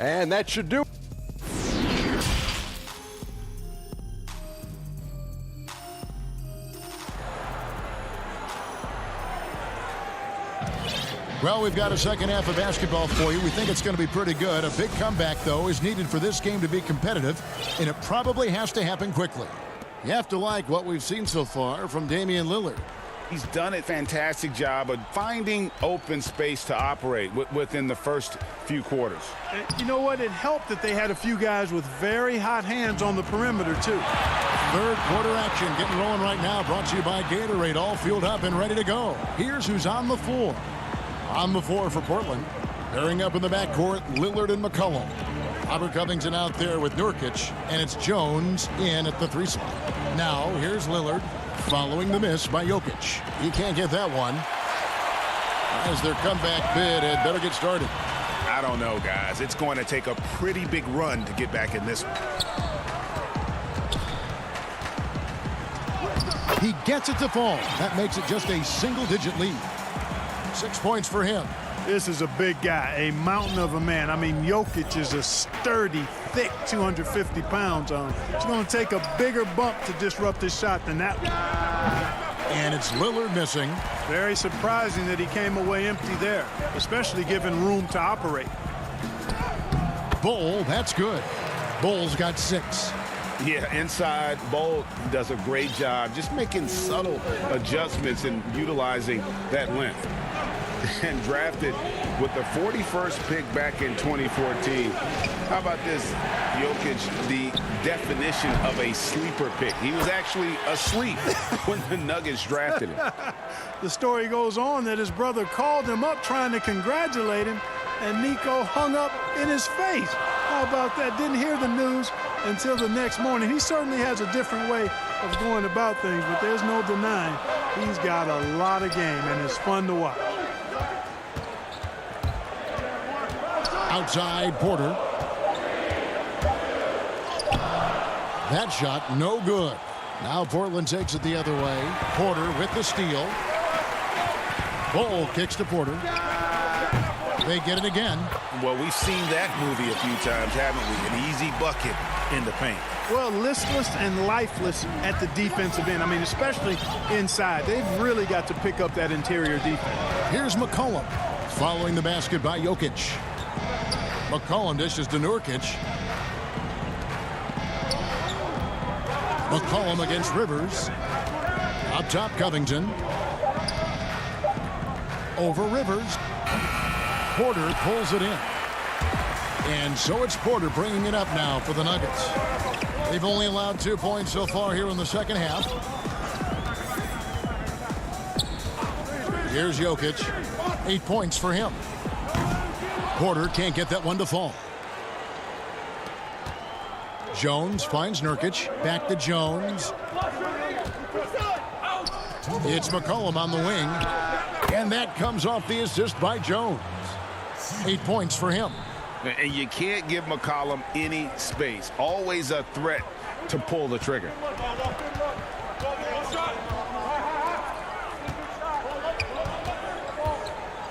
And that should do it. Well, we've got a second half of basketball for you. We think it's going to be pretty good. A big comeback, though, is needed for this game to be competitive, and it probably has to happen quickly. You have to like what we've seen so far from Damian Lillard. He's done a fantastic job of finding open space to operate within the first few quarters. You know what? It helped that they had a few guys with very hot hands on the perimeter, too. Third quarter action getting rolling right now, brought to you by Gatorade, all fueled up and ready to go. Here's who's on the floor. On the floor for Portland. Pairing up in the backcourt, Lillard and McCollum. Robert Covington out there with Nurkic, and it's Jones in at the 3 spot. Now, here's Lillard following the miss by Jokic. He can't get that one. As their comeback bid had better get started. I don't know, guys. It's going to take a pretty big run to get back in this one. He gets it to fall. That makes it just a single-digit lead. 6 points for him. This is a big guy, a mountain of a man. I mean, Jokic is a sturdy, thick 250 pounds on him. It's going to take a bigger bump to disrupt his shot than that one. And it's Lillard missing. Very surprising that he came away empty there, especially given room to operate. Bull, that's good. Bull's got 6. Yeah, inside, Bull does a great job just making subtle adjustments and utilizing that length. And drafted with the 41st pick back in 2014. How about this? Jokic, the definition of a sleeper pick. He was actually asleep when the Nuggets drafted him. The story goes on that his brother called him up trying to congratulate him, and Nico hung up in his face. How about that? Didn't hear the news until the next morning. He certainly has a different way of going about things, but there's no denying he's got a lot of game, and it's fun to watch. Outside, Porter. That shot, no good. Now Portland takes it the other way. Porter with the steal. Bull kicks to Porter. They get it again. Well, we've seen that movie a few times, haven't we? An easy bucket in the paint. Well, listless and lifeless at the defensive end. I mean, especially inside. They've really got to pick up that interior defense. Here's McCollum following the basket by Jokic. McCollum dishes to Nurkic. McCollum against Rivers. Up top, Covington. Over Rivers. Porter pulls it in. And so it's Porter bringing it up now for the Nuggets. They've only allowed 2 points so far here in the second half. Here's Jokic. 8 points for him. Porter can't get that one to fall. Jones finds Nurkic. Back to Jones. It's McCollum on the wing. And that comes off the assist by Jones. 8 points for him. And you can't give McCollum any space. Always a threat to pull the trigger.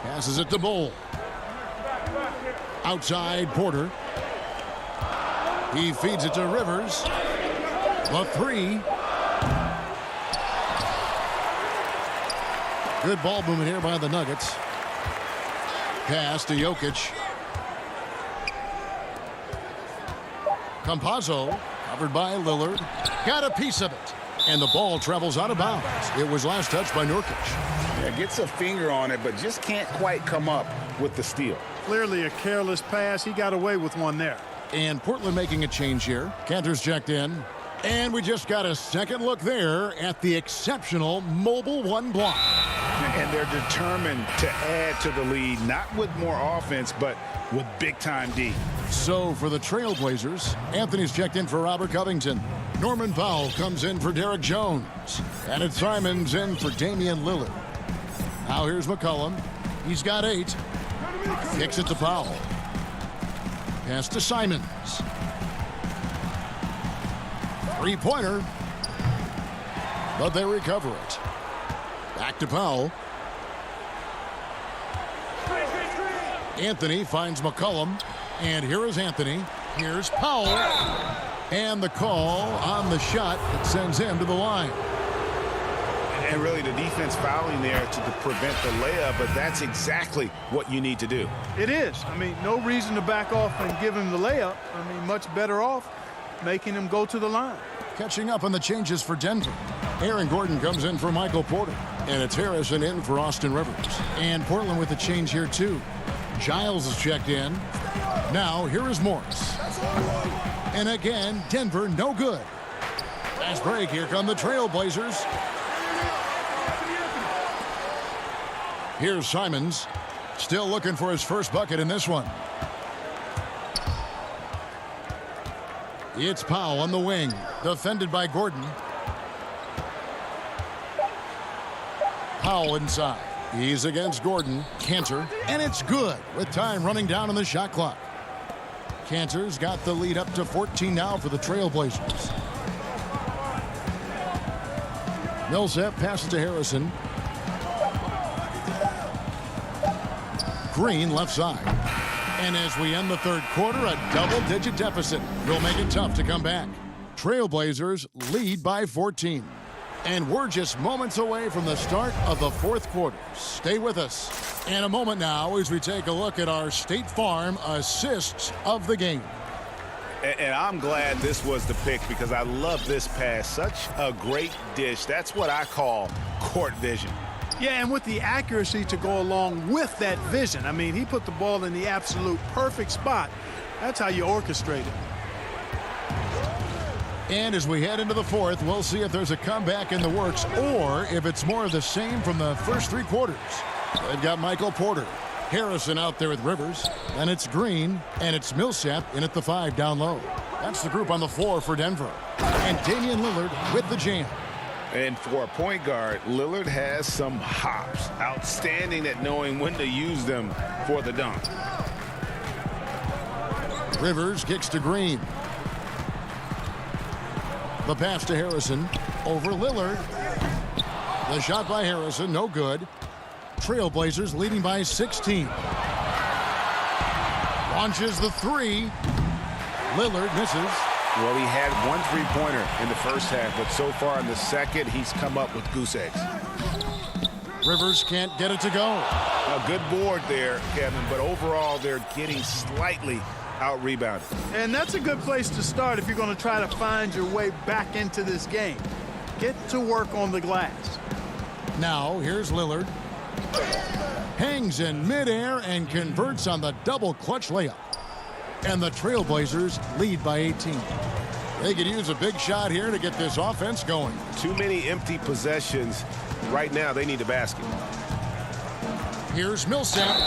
Passes it to Bull. Outside, Porter. He feeds it to Rivers. The three. Good ball movement here by the Nuggets. Pass to Jokic. Campazzo, covered by Lillard. Got a piece of it. And the ball travels out of bounds. It was last touched by Nurkic. Yeah, gets a finger on it, but just can't quite come up with the steal. Clearly a careless pass. He got away with one there. And Portland making a change here. Cantor's checked in. And we just got a second look there at the exceptional mobile one block. And they're determined to add to the lead, not with more offense, but with big-time D. So for the Trailblazers, Anthony's checked in for Robert Covington. Norman Powell comes in for Derek Jones. And it's Simons in for Damian Lillard. Now here's McCollum. He's got 8. Kicks it to Powell. Pass to Simons. Three-pointer. But they recover it. Back to Powell. Anthony finds McCollum. And here is Anthony. Here's Powell. And the call on the shot that sends him to the line. And really the defense fouling there to prevent the layup, but that's exactly what you need to do. It is. I mean, no reason to back off and give him the layup. I mean, much better off making him go to the line. Catching up on the changes for Denver. Aaron Gordon comes in for Michael Porter. And it's Harrison in for Austin Rivers. And Portland with a change here, too. Giles is checked in. Now, here is Morris. And again, Denver no good. Fast break. Here come the Trailblazers. Here's Simons. Still looking for his first bucket in this one. It's Powell on the wing. Defended by Gordon. Powell inside. He's against Gordon. Cantor. And it's good with time running down on the shot clock. Cantor's got the lead up to 14 now for the Trailblazers. Millsap passes to Harrison. Green left side. And as we end the third quarter, a double-digit deficit will make it tough to come back. Trailblazers lead by 14. And we're just moments away from the start of the fourth quarter. Stay with us. In a moment now as we take a look at our State Farm assists of the game. And I'm glad this was the pick because I love this pass. Such a great dish. That's what I call court vision. Yeah, and with the accuracy to go along with that vision. I mean, he put the ball in the absolute perfect spot. That's how you orchestrate it. And as we head into the fourth, we'll see if there's a comeback in the works or if it's more of the same from the first three quarters. They've got Michael Porter. Harrison out there with Rivers. And it's Green. And it's Millsap in at the 5 down low. That's the group on the floor for Denver. And Damian Lillard with the jam. And for a point guard, Lillard has some hops. Outstanding at knowing when to use them for the dunk. Rivers kicks to Green. The pass to Harrison. Over Lillard. The shot by Harrison, no good. Trailblazers leading by 16. Launches the 3. Lillard misses. Well, he had one three-pointer in the first half, but so far in the second, he's come up with goose eggs. Rivers can't get it to go. A good board there, Kevin, but overall, they're getting slightly out-rebounded. And that's a good place to start if you're going to try to find your way back into this game. Get to work on the glass. Now, here's Lillard. Hangs in midair and converts on the double clutch layup. And the Trailblazers lead by 18. They could use a big shot here to get this offense going. Too many empty possessions. Right now, they need a basket. Here's Millsap.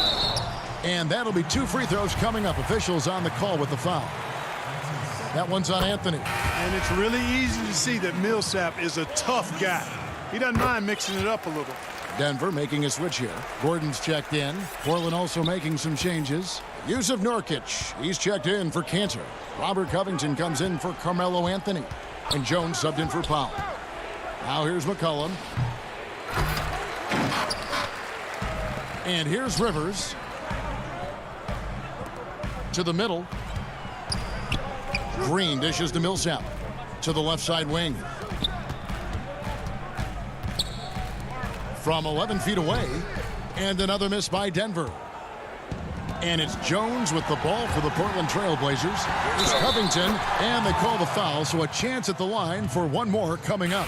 And that'll be 2 free throws coming up. Officials on the call with the foul. That one's on Anthony. And it's really easy to see that Millsap is a tough guy. He doesn't mind mixing it up a little. Denver making a switch here. Gordon's checked in. Portland also making some changes. Yusuf Nurkic, he's checked in for Cantor. Robert Covington comes in for Carmelo Anthony. And Jones subbed in for Powell. Now here's McCollum. And here's Rivers. To the middle. Green dishes to Millsap to the left side wing. From 11 feet away, and another miss by Denver. And it's Jones with the ball for the Portland Trail Blazers. It's Covington, and they call the foul, so a chance at the line for one more coming up.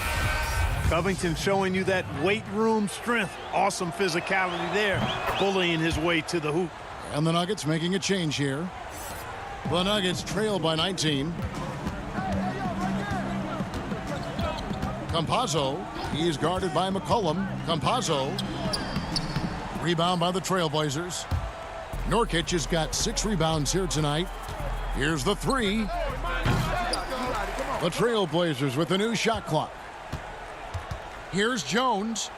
Covington showing you that weight room strength. Awesome physicality there, bullying his way to the hoop. And the Nuggets making a change here. The Nuggets trail by 19. Campazzo, he's guarded by McCollum. Campazzo, rebound by the Trailblazers. Nurkic has got 6 rebounds here tonight. Here's the 3. The Trailblazers with a new shot clock. Here's Jones.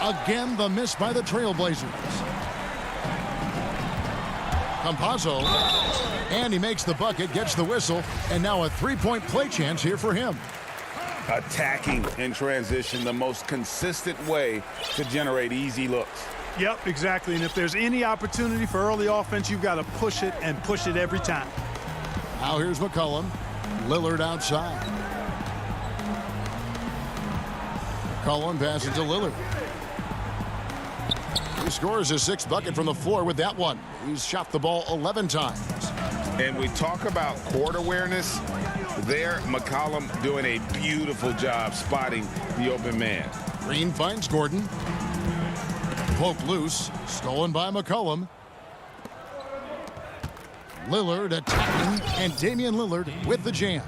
Again, the miss by the Trailblazers. Campazzo, and he makes the bucket, gets the whistle, and now a 3-point play chance here for him. Attacking in transition, the most consistent way to generate easy looks. Yep, exactly. And if there's any opportunity for early offense, you've got to push it and push it every time. Now here's McCollum. Lillard outside. McCollum passes to Lillard. He scores his 6th bucket from the floor with that one. He's shot the ball 11 times. And we talk about court awareness. There, McCollum doing a beautiful job spotting the open man. Green finds Gordon. Poke loose, stolen by McCollum. Lillard attacking, and Damian Lillard with the jam.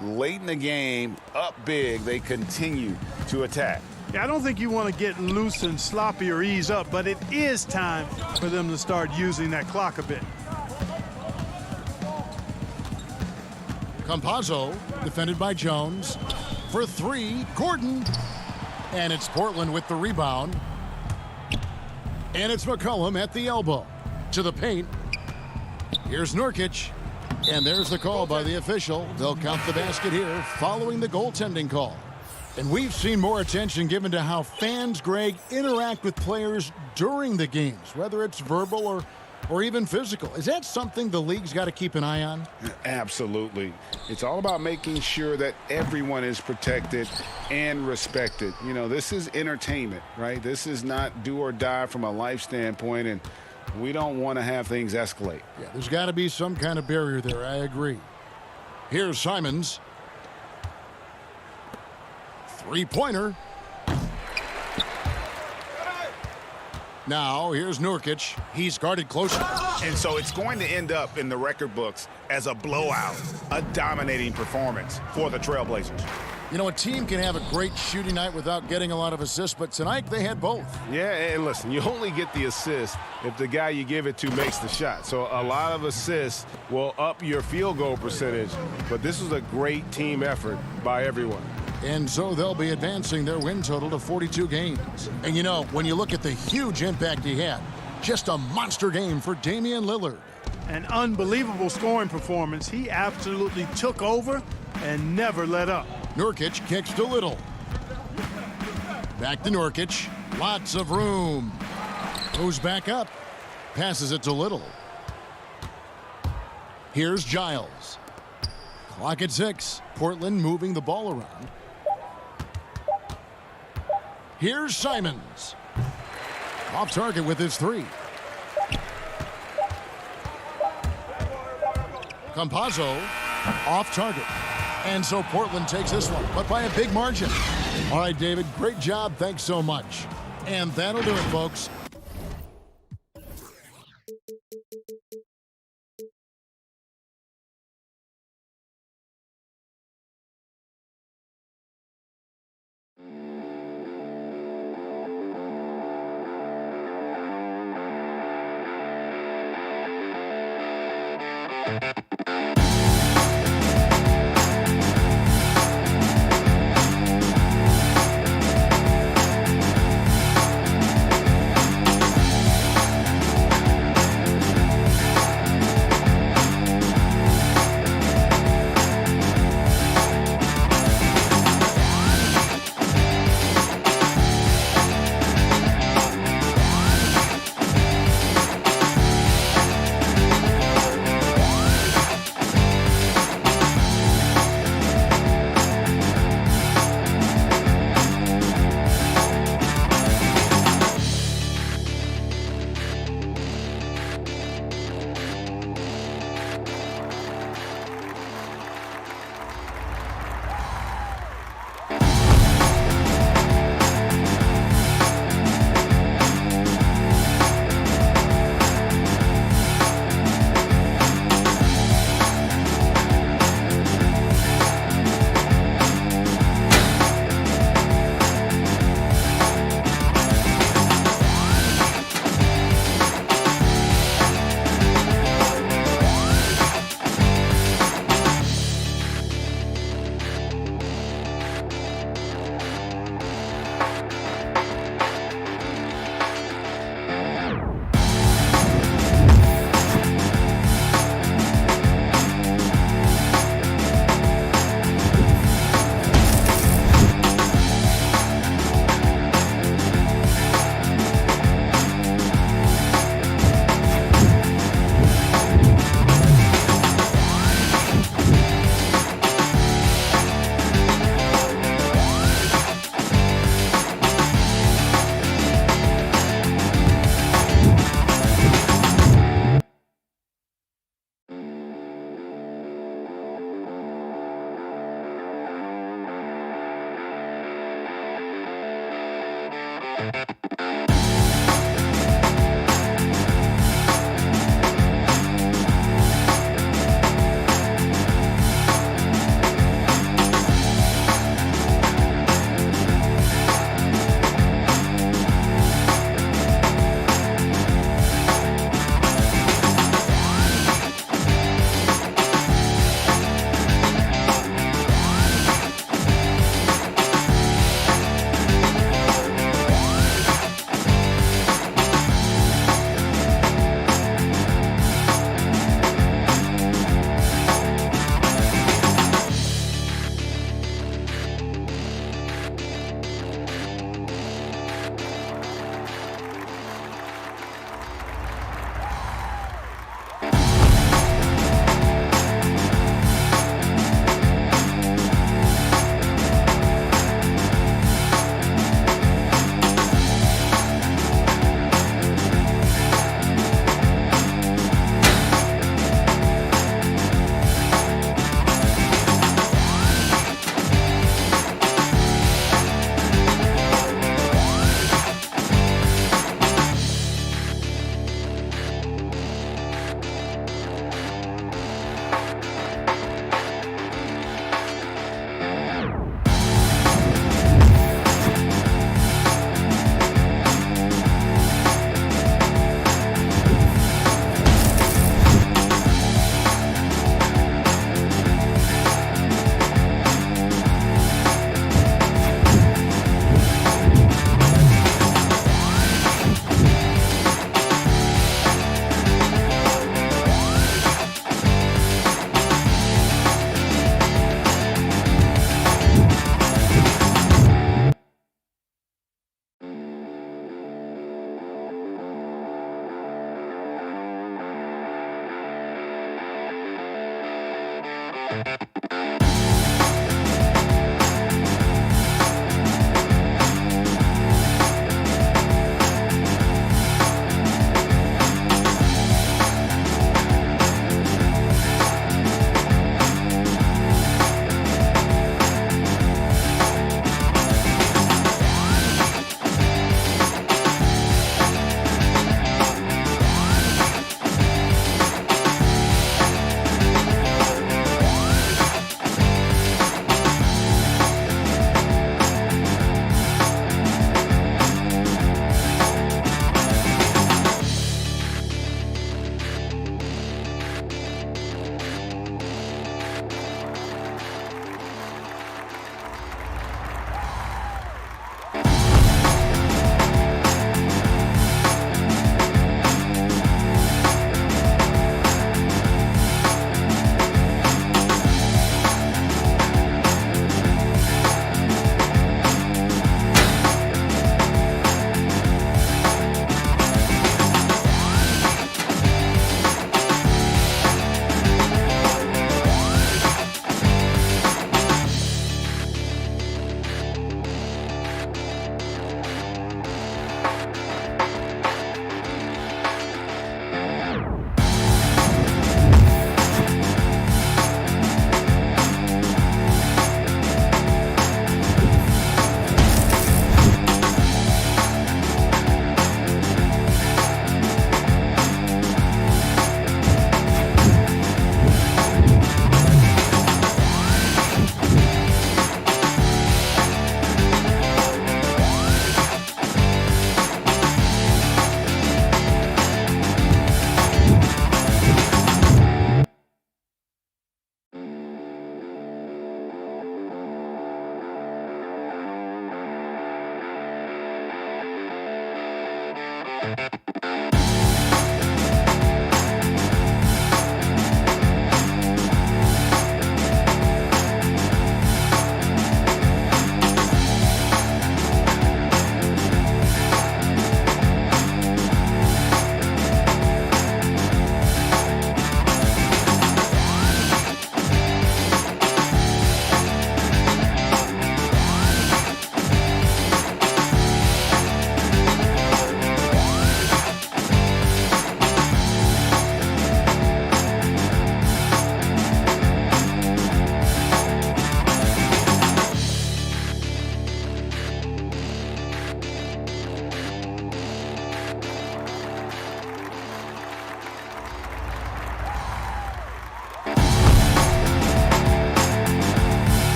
Late in the game, up big, they continue to attack. Yeah, I don't think you want to get loose and sloppy or ease up, but it is time for them to start using that clock a bit. Campazzo, defended by Jones. For 3, Gordon. And it's Portland with the rebound. And it's McCollum at the elbow. To the paint. Here's Nurkic. And there's the call by the official. They'll count the basket here following the goaltending call. And we've seen more attention given to how fans, Greg, interact with players during the games, whether it's verbal or even physical. Is that something the league's got to keep an eye on? Absolutely. It's all about making sure that everyone is protected and respected. You know, this is entertainment, right? This is not do or die from a life standpoint, and we don't want to have things escalate. Yeah, there's got to be some kind of barrier there. I agree. Here's Simons. 3-pointer. Now, here's Nurkic. He's guarded closer. And so it's going to end up in the record books as a blowout, a dominating performance for the Trailblazers. You know, a team can have a great shooting night without getting a lot of assists, but tonight they had both. Yeah, and listen, you only get the assist if the guy you give it to makes the shot. So a lot of assists will up your field goal percentage, but this was a great team effort by everyone. And so they'll be advancing their win total to 42 games. And you know, when you look at the huge impact he had, just a monster game for Damian Lillard. An unbelievable scoring performance. He absolutely took over and never let up. Nurkic kicks to Little. Back to Nurkic. Lots of room. Goes back up. Passes it to Little. Here's Giles. Clock at 6. Portland moving the ball around. Here's Simons. Off target with his 3. Campazzo off target. And so Portland takes this one, but by a big margin. All right, David, great job. Thanks so much. And that'll do it, folks.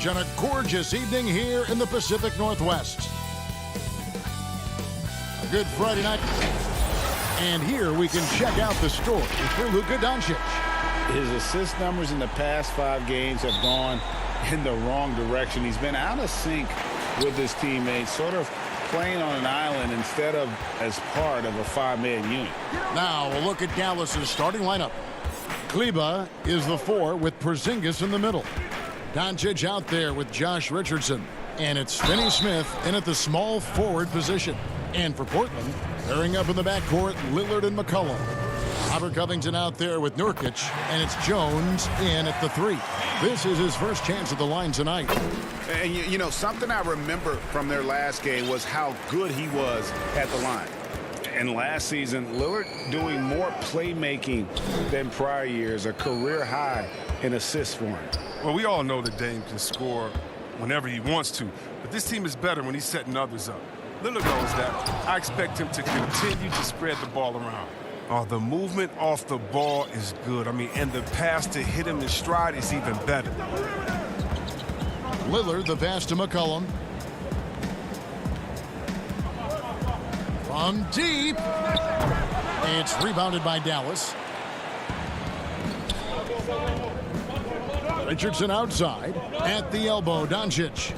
coverage on a gorgeous evening here in the Pacific Northwest. A good Friday night. And here we can check out the story for Luka Doncic. His assist numbers in the past 5 games have gone in the wrong direction. He's been out of sync with his teammates, sort of playing on an island instead of as part of a 5-man unit. Now we'll look at Dallas's starting lineup. Kleber is the 4 with Porzingis in the middle. Doncic out there with Josh Richardson. And it's Finney Smith in at the small forward position. And for Portland, pairing up in the backcourt, Lillard and McCollum. Robert Covington out there with Nurkic, and it's Jones in at the 3. This is his first chance at the line tonight. And you know, something I remember from their last game was how good he was at the line. And last season, Lillard doing more playmaking than prior years, a career high in assists for him. Well, we all know that Dame can score whenever he wants to, but this team is better when he's setting others up. Lillard knows that. I expect him to continue to spread the ball around. The movement off the ball is good. I mean, and the pass to hit him in stride is even better. Lillard, the pass to McCollum. From deep. It's rebounded by Dallas. Richardson outside. At the elbow, Doncic.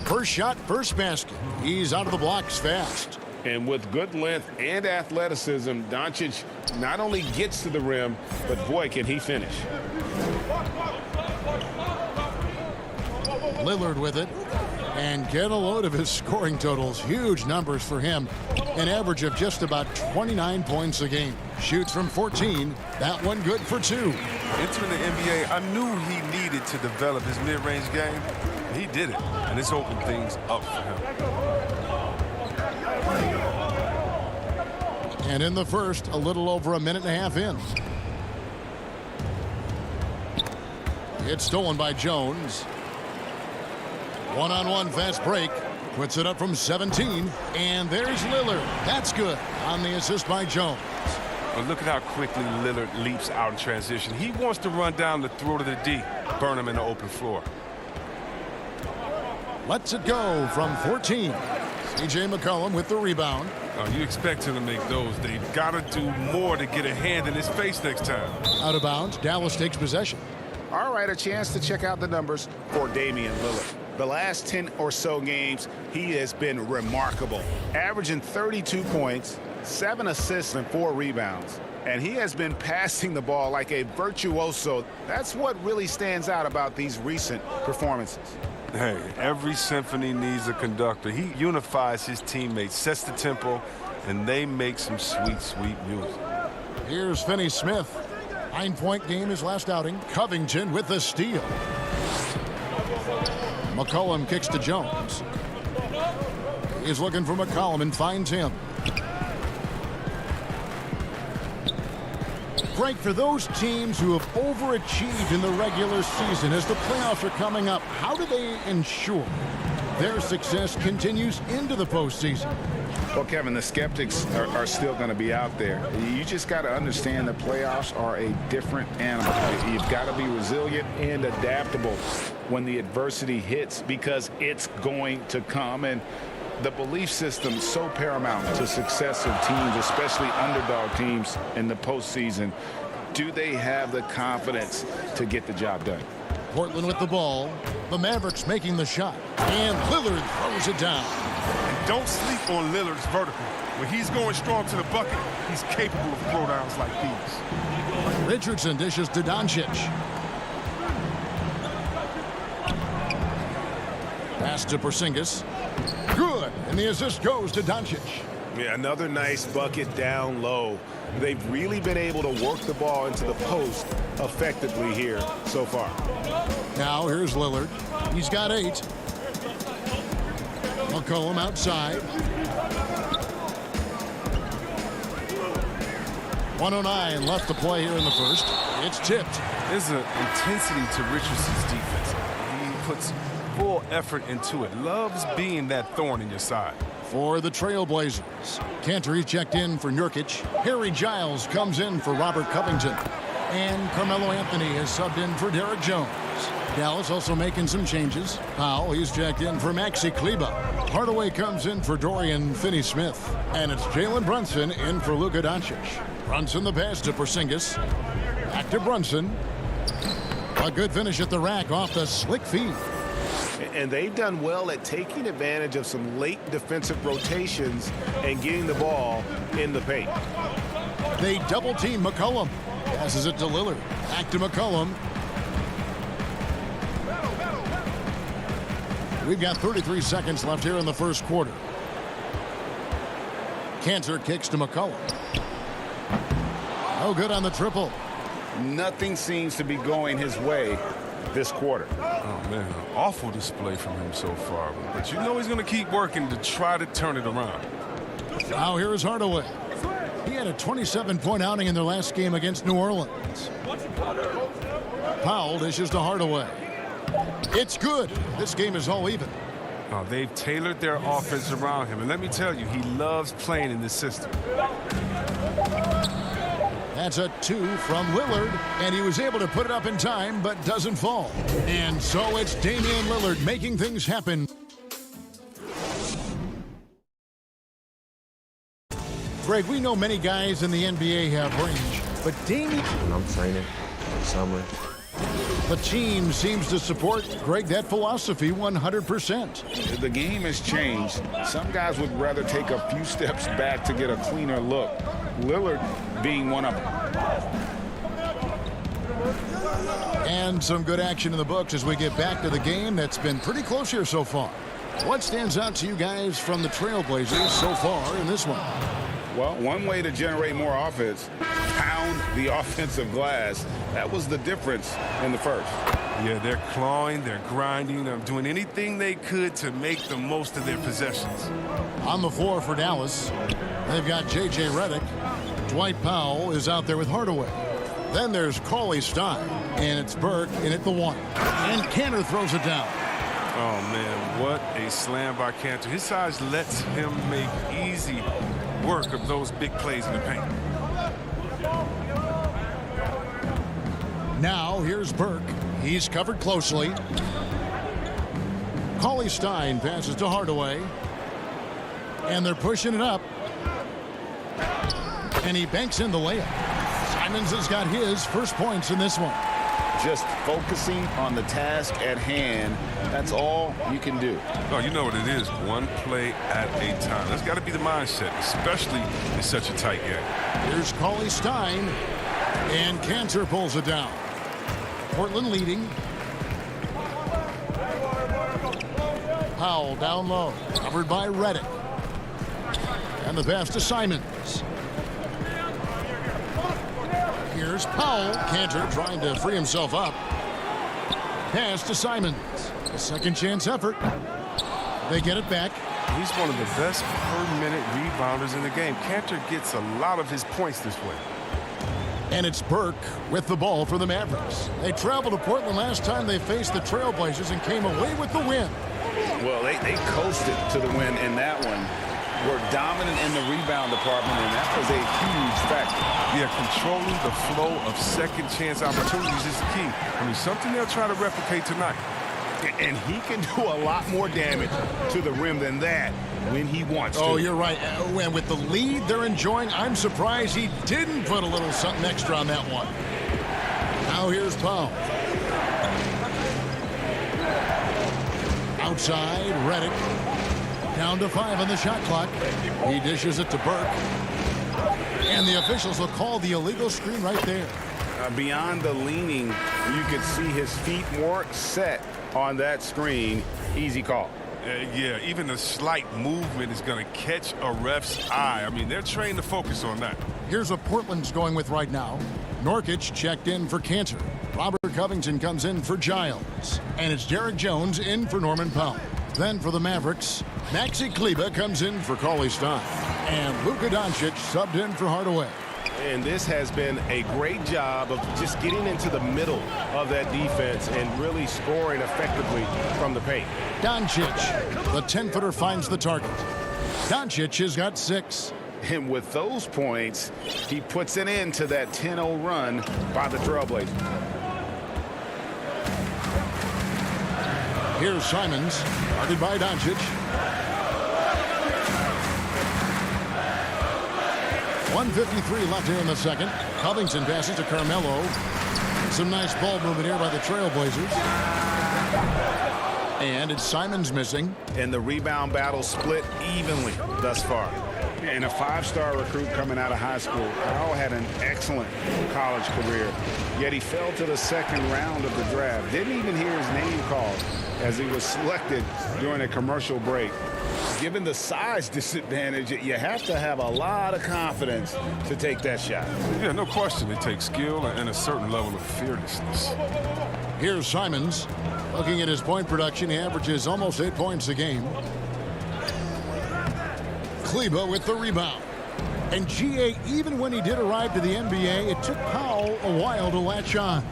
First shot, first basket. He's out of the blocks fast. And with good length and athleticism, Doncic not only gets to the rim, but boy, can he finish. Lillard with it. And get a load of his scoring totals. Huge numbers for him. An average of just about 29 points a game. Shoots from 14. That one good for 2. Entering the NBA, I knew he needed to develop his mid-range game. He did it, and it's opened things up for him. And in the first, a little over a minute and a half in. It's stolen by Jones. One-on-one fast break. Puts it up from 17. And there's Lillard. That's good on the assist by Jones. But look at how quickly Lillard leaps out in transition. He wants to run down the throat of the D, burn him in the open floor. Lets it go from 14. C.J. McCollum with the rebound. You expect him to make those. They've got to do more to get a hand in his face next time. Out of bounds, Dallas takes possession. All right, a chance to check out the numbers for Damian Lillard. The last 10 or so games, he has been remarkable. Averaging 32 points, 7 assists, and 4 rebounds. And he has been passing the ball like a virtuoso. That's what really stands out about these recent performances. Hey, every symphony needs a conductor. He unifies his teammates, sets the tempo, and they make some sweet, sweet music. Here's Finney Smith. 9-point game his last outing. Covington with the steal. McCollum kicks to Jones. He's looking for McCollum and finds him. Frank, for those teams who have overachieved in the regular season, as the playoffs are coming up, how do they ensure their success continues into the postseason? Well, Kevin, the skeptics are still going to be out there. You just got to understand the playoffs are a different animal. You've got to be resilient and adaptable when the adversity hits, because it's going to come. And the belief system is so paramount to success of teams, especially underdog teams in the postseason. Do they have the confidence to get the job done? Portland with the ball. The Mavericks making the shot. And Lillard throws it down. And don't sleep on Lillard's vertical. When he's going strong to the bucket, he's capable of throwdowns like these. Richardson dishes to Doncic. Pass to Porzingis. Good. And the assist goes to Doncic. Yeah, another nice bucket down low. They've really been able to work the ball into the post effectively here so far. Now here's Lillard. He's got 8. McCollum outside. 1:09 left to play here in the first. It's tipped. There's an intensity to Richardson's defense. He puts full effort into it. Loves being that thorn in your side. For the Trailblazers, Cantor checked in for Nurkic. Harry Giles comes in for Robert Covington. And Carmelo Anthony is subbed in for Derek Jones. Dallas also making some changes. Powell, he's checked in for Maxi Kleber. Hardaway comes in for Dorian Finney-Smith. And it's Jalen Brunson in for Luka Doncic. Brunson the pass to Porzingis. Back to Brunson. A good finish at the rack off the slick feed. And they've done well at taking advantage of some late defensive rotations and getting the ball in the paint. They double team McCollum. Passes it to Lillard. Back to McCollum. We've got 33 seconds left here in the first quarter. Cantor kicks to McCollum. No good on the triple. Nothing seems to be going his way this quarter. Oh, man, an awful display from him so far. But you know he's going to keep working to try to turn it around. Now here is Hardaway. He had a 27-point outing in their last game against New Orleans. Powell dishes to Hardaway. It's good. This game is all even. Oh, they've tailored their offense around him. And let me tell you, he loves playing in this system. That's a 2 from Lillard, and he was able to put it up in time, but doesn't fall. And so it's Damian Lillard making things happen. Greg, we know many guys in the NBA have range, but Damian... When I'm training in summer. The team seems to support, Greg, that philosophy 100%. The game has changed. Some guys would rather take a few steps back to get a cleaner look. Lillard being one of them. And some good action in the books as we get back to the game that's been pretty close here so far. What stands out to you guys from the Trailblazers so far in this one? Well, one way to generate more offense, pound the offensive glass. That was the difference in the first. Yeah, they're clawing, they're grinding, they're doing anything they could to make the most of their possessions. On the floor for Dallas, they've got J.J. Redick. Dwight Powell is out there with Hardaway. Then there's Cauley Stein, and it's Burke in at the 1. And Cantor throws it down. Oh, man, what a slam by Cantor. His size lets him make easy work of those big plays in the paint. Now here's Burke. He's covered closely. Cauley Stein passes to Hardaway. And they're pushing it up. And he banks in the layup. Simons has got his first points in this one. Just focusing on the task at hand. That's all you can do. Oh, you know what it is. One play at a time. That's got to be the mindset, especially in such a tight game. Here's Cauley Stein. And Cantor pulls it down. Portland leading. Powell down low. Covered by Redick. And the pass to Simons. Here's Powell. Cantor trying to free himself up. Pass to Simons. A second chance effort. They get it back. He's one of the best per-minute rebounders in the game. Cantor gets a lot of his points this way. And it's Burke with the ball for the Mavericks. They traveled to Portland last time they faced the Trailblazers and came away with the win. Well, they coasted to the win in that one. Were dominant in the rebound department, and that was a huge factor. Yeah, controlling the flow of second chance opportunities is key. I mean, something they'll try to replicate tonight. And he can do a lot more damage to the rim than that when he wants to. Oh, you're right. And with the lead they're enjoying, I'm surprised he didn't put a little something extra on that one. Now here's Powell. Outside, Redick. Down to 5 on the shot clock. He dishes it to Burke. And the officials will call the illegal screen right there. Beyond the leaning, you could see his feet more set on that screen. Easy call. Yeah, even a slight movement is going to catch a ref's eye. I mean, they're trained to focus on that. Here's what Portland's going with right now. Nurkic checked in for Cantor. Robert Covington comes in for Giles. And it's Derek Jones in for Norman Powell. Then for the Mavericks, Maxi Kleber comes in for Cauley Stein. And Luka Doncic subbed in for Hardaway. And this has been a great job of just getting into the middle of that defense and really scoring effectively from the paint. Doncic, the 10-footer finds the target. Doncic has got 6. And with those points, he puts an end to that 10-0 run by the Trailblazers. Here's Simons, guarded by Doncic. 1:53 left here in the second. Covington passes to Carmelo. Some nice ball movement here by the Trailblazers. And it's Simons missing. And the rebound battle split evenly thus far. And a 5-star recruit coming out of high school. Powell had an excellent college career, yet he fell to the second round of the draft. Didn't even hear his name called as he was selected during a commercial break. Given the size disadvantage, you have to have a lot of confidence to take that shot. Yeah, no question. It takes skill and a certain level of fearlessness. Here's Simons. Looking at his point production, he averages almost 8 points a game. Kleber with the rebound. And GA, even when he did arrive to the NBA, it took Powell a while to latch on.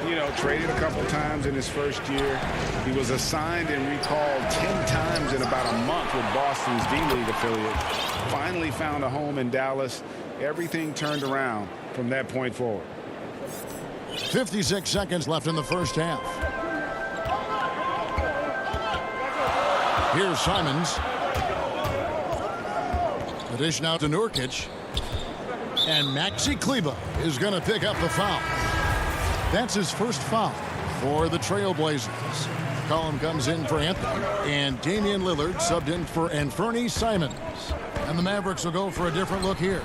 You know, traded a couple times in his first year. He was assigned and recalled 10 times in about a month with Boston's D-League affiliate. Finally found a home in Dallas. Everything turned around from that point forward. 56 seconds left in the first half. Here's Simons. The dish now to Nurkic. And Maxi Kleber is going to pick up the foul. That's his first foul for the Trailblazers. Collum comes in for Anthony. And Damian Lillard subbed in for Anthony Simons. And the Mavericks will go for a different look here.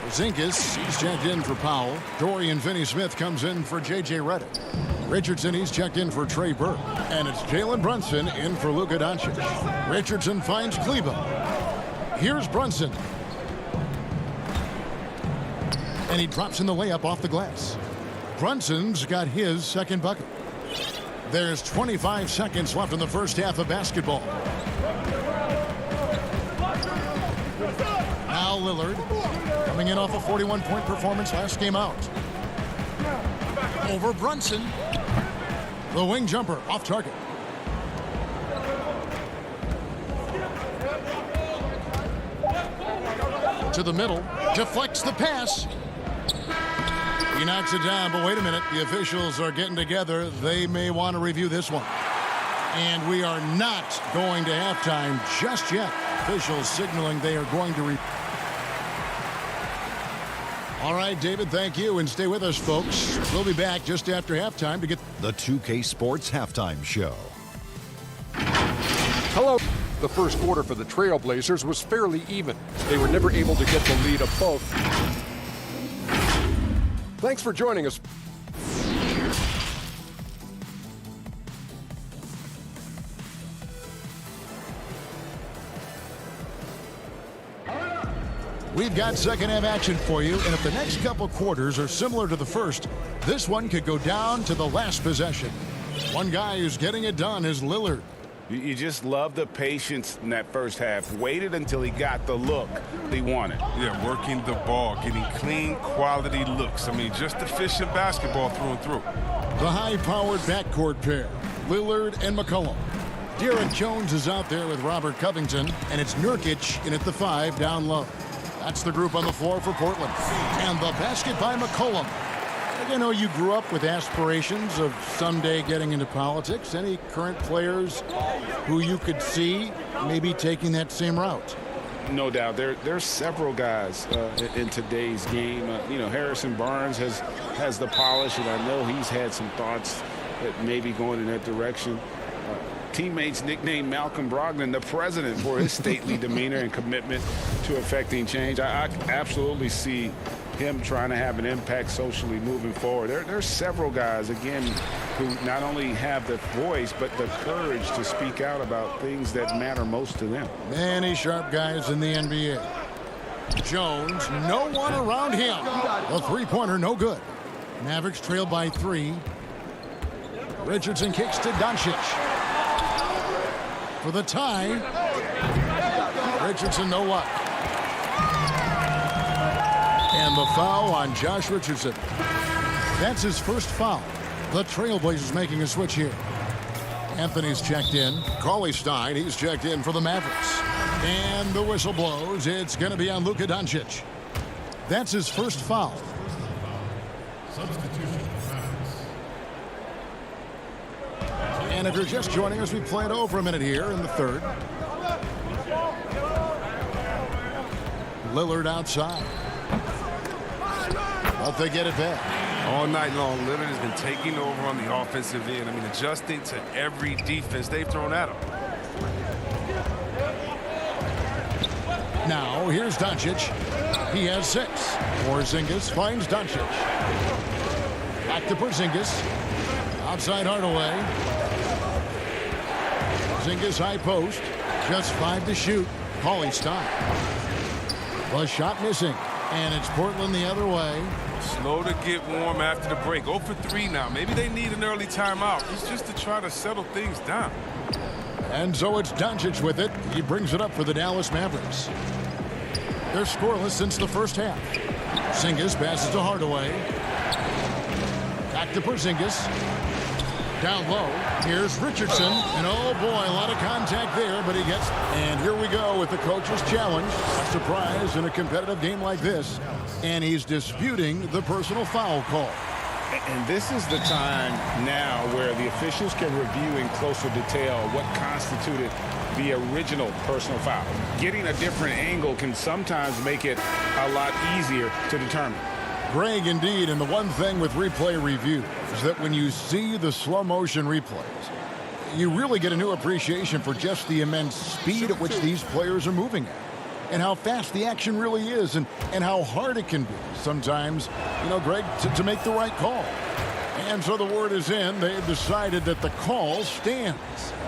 Porzingis, he's checked in for Powell. Dorian Finney-Smith comes in for J.J. Redick. Richardson, he's checked in for Trey Burke. And it's Jalen Brunson in for Luka Doncic. Richardson finds Kleber. Here's Brunson. And he drops in the layup off the glass. Brunson's got his second bucket. There's 25 seconds left in the first half of basketball. Now Lillard coming in off a 41-point performance last game out. Over Brunson. The wing jumper off target. To the middle. Deflects the pass. He knocks it down, but wait a minute. The officials are getting together. They may want to review this one. And we are not going to halftime just yet. Officials signaling they are going to All right, David, thank you. And stay with us, folks. We'll be back just after halftime to get the 2K Sports Halftime Show. Hello. The first quarter for the Trailblazers was fairly even. They were never able to get the lead above. Thanks for joining us. We've got second half action for you, and if the next couple quarters are similar to the first, this one could go down to the last possession. One guy who's getting it done is Lillard. You just love the patience in that first half. Waited until he got the look he wanted. Yeah, working the ball, getting clean, quality looks. I mean, just efficient basketball through and through. The high-powered backcourt pair, Lillard and McCollum. Derek Jones is out there with Robert Covington, and it's Nurkic in at the 5 down low. That's the group on the floor for Portland. And the basket by McCollum. I know you grew up with aspirations of someday getting into politics. Any current players who you could see maybe taking that same route? No doubt. There's several guys in today's game. You know, Harrison Barnes has the polish, and I know he's had some thoughts that maybe going in that direction. Teammates nicknamed Malcolm Brogdon the president for his stately demeanor and commitment to affecting change. I absolutely see him trying to have an impact socially moving forward. There's several guys, again, who not only have the voice, but the courage to speak out about things that matter most to them. Many sharp guys in the NBA. Jones, no one around him. The three-pointer, no good. Mavericks trail by 3. Richardson kicks to Doncic. For the tie. Richardson, no luck. And the foul on Josh Richardson. That's his first foul. The Trailblazers making a switch here. Anthony's checked in. Cauley Stein, he's checked in for the Mavericks. And the whistle blows. It's going to be on Luka Doncic. That's his first foul. And if you're just joining us, we played over a minute here in the third. Lillard outside. But they get it back. All night long, Lillard has been taking over on the offensive end. I mean, adjusting to every defense they've thrown at him. Now, here's Doncic. He has 6. Porzingis finds Doncic. Back to Porzingis. Outside Hardaway. Porzingis high post. Just 5 to shoot. Cauley Stein. The shot missing. And it's Portland the other way. Slow to get warm after the break. 0 for 3 now. Maybe they need an early timeout. It's just to try to settle things down. And so it's Doncic with it. He brings it up for the Dallas Mavericks. They're scoreless since the first half. Porzingis passes to Hardaway. Back to Porzingis. Down low. Here's Richardson. And oh boy, a lot of contact there, but he gets. And here we go with the coach's challenge. A surprise in a competitive game like this. And he's disputing the personal foul call. And this is the time now where the officials can review in closer detail what constituted the original personal foul. Getting a different angle can sometimes make it a lot easier to determine. Greg, indeed, and the one thing with replay review is that when you see the slow motion replays, you really get a new appreciation for just the immense speed at which these players are moving at. And how fast the action really is, and how hard it can be sometimes, Greg, to make the right call. And so the word is in. They've decided that the call stands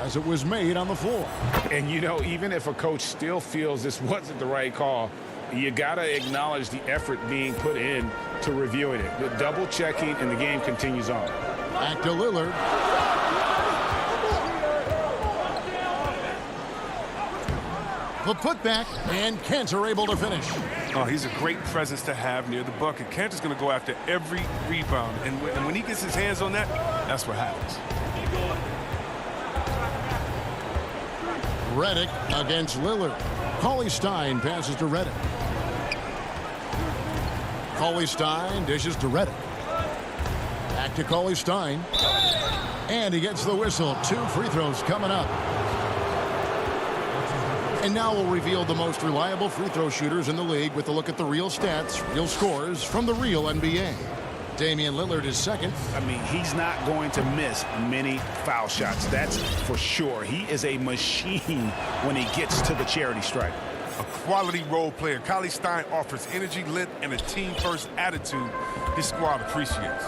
as it was made on the floor. And, even if a coach still feels this wasn't the right call, you got to acknowledge the effort being put in to reviewing it. The double checking, and the game continues on. Back to Lillard. The putback, and Kanter able to finish. Oh, he's a great presence to have near the bucket. Kanter's going to go after every rebound, and when he gets his hands on that, that's what happens. Redick against Lillard. Cauley Stein passes to Redick. Cauley Stein dishes to Redick. Back to Cauley Stein. And he gets the whistle. 2 free throws coming up. And now we'll reveal the most reliable free throw shooters in the league with a look at the real stats, real scores from the real NBA. Damian Lillard is second. I mean, he's not going to miss many foul shots. That's for sure. He is a machine when he gets to the charity stripe. A quality role player. Cauley Stein offers energy, length, and a team-first attitude his squad appreciates.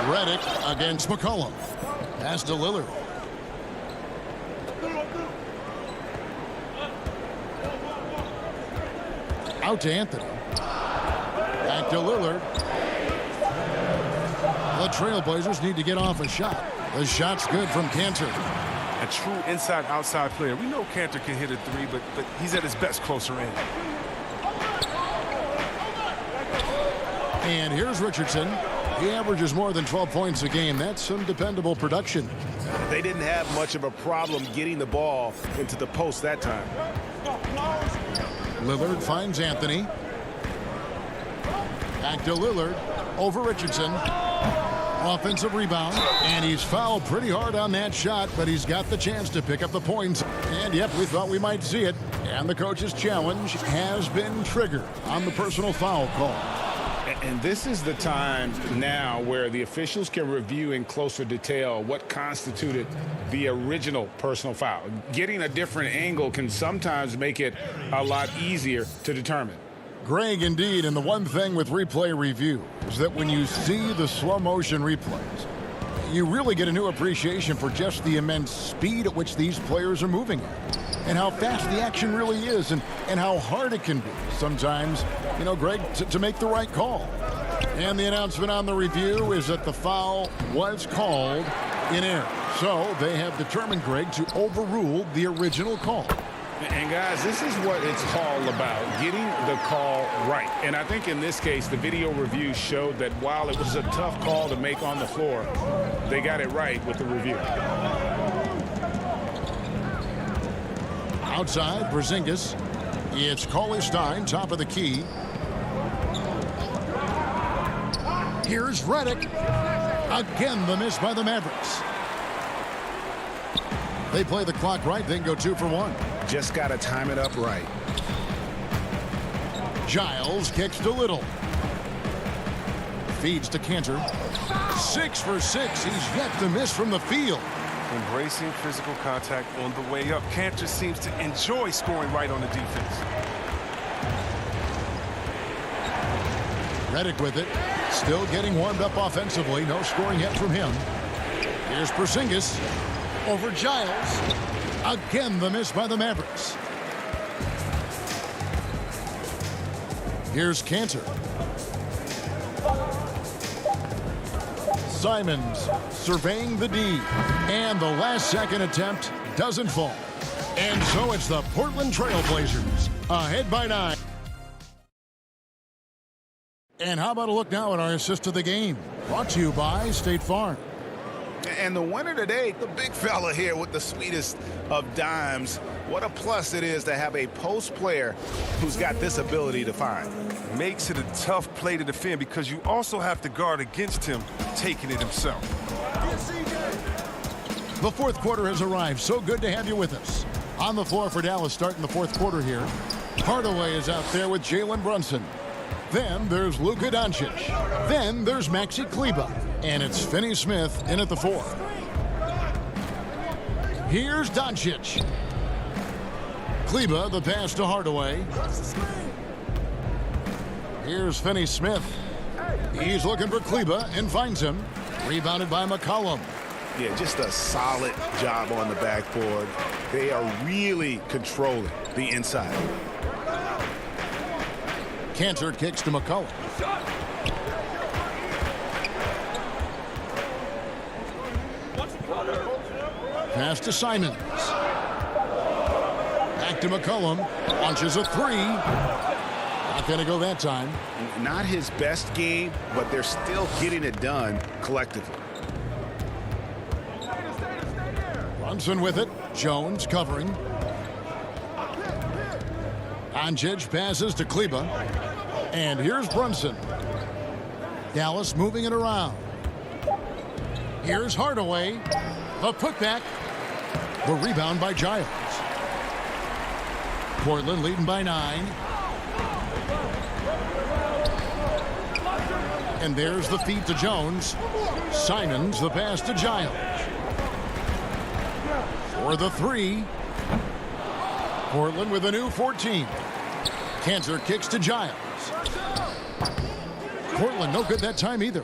Redick against McCollum. Pass to Lillard. Out to Anthony. Back to Lillard. The Trailblazers need to get off a shot. The shot's good from Kanter. A true inside-outside player. We know Kanter can hit a 3, but he's at his best closer in. And here's Richardson. He averages more than 12 points a game. That's some dependable production. They didn't have much of a problem getting the ball into the post that time. Lillard finds Anthony. Back to Lillard. Over Richardson. Offensive rebound. And he's fouled pretty hard on that shot, but he's got the chance to pick up the points. And yep, we thought we might see it. And the coach's challenge has been triggered on the personal foul call. And this is the time now where the officials can review in closer detail what constituted the original personal foul. Getting a different angle can sometimes make it a lot easier to determine. Greg, indeed, and the one thing with replay review is that when you see the slow motion replays, you really get a new appreciation for just the immense speed at which these players are moving at. And how fast the action really is, and how hard it can be sometimes, Greg, to make the right call. And the announcement on the review is that the foul was called in error. So they have determined, Greg, to overrule the original call. And guys, this is what it's all about, getting the call right. And I think in this case, the video review showed that while it was a tough call to make on the floor, they got it right with the review. Outside, Porzingis. It's Cauley-Stein, top of the key. Here's Redick. Again, the miss by the Mavericks. They play the clock right, then go 2 for 1. Just got to time it up right. Giles kicks to Little. Feeds to Cantor. 6 for 6. He's yet to miss from the field. Embracing physical contact on the way up. Cantor seems to enjoy scoring right on the defense. Redick with it. Still getting warmed up offensively. No scoring yet from him. Here's Porzingis. Over Giles. Again, the miss by the Mavericks. Here's Cantor. Simons surveying the D. And the last-second attempt doesn't fall. And so it's the Portland Trail Blazers ahead by 9. And how about a look now at our assist of the game? Brought to you by State Farm. And the winner today, the big fella here with the sweetest of dimes. What a plus it is to have a post player who's got this ability to find. Makes it a tough play to defend because you also have to guard against him taking it himself. The fourth quarter has arrived. So good to have you with us. On the floor for Dallas starting the fourth quarter here. Hardaway is out there with Jalen Brunson. Then there's Luka Doncic. Then there's Maxi Kleber. And it's Finney Smith in at the 4. Here's Doncic. Kleber, the pass to Hardaway. Here's Finney Smith. He's looking for Kleber and finds him. Rebounded by McCollum. Yeah, just a solid job on the backboard. They are really controlling the inside. Cantor kicks to McCollum. Pass to Simons. Back to McCollum. Launches a 3. Not going to go that time. Not his best game, but they're still getting it done collectively. Brunson with it. Jones covering. Doncic passes to Kleber. And here's Brunson. Dallas moving it around. Here's Hardaway. The putback. The rebound by Giles. Portland leading by 9. And there's the feed to Jones. Simons the pass to Giles. For the 3. Portland with a new 14. Cantor kicks to Giles. Portland no good that time either.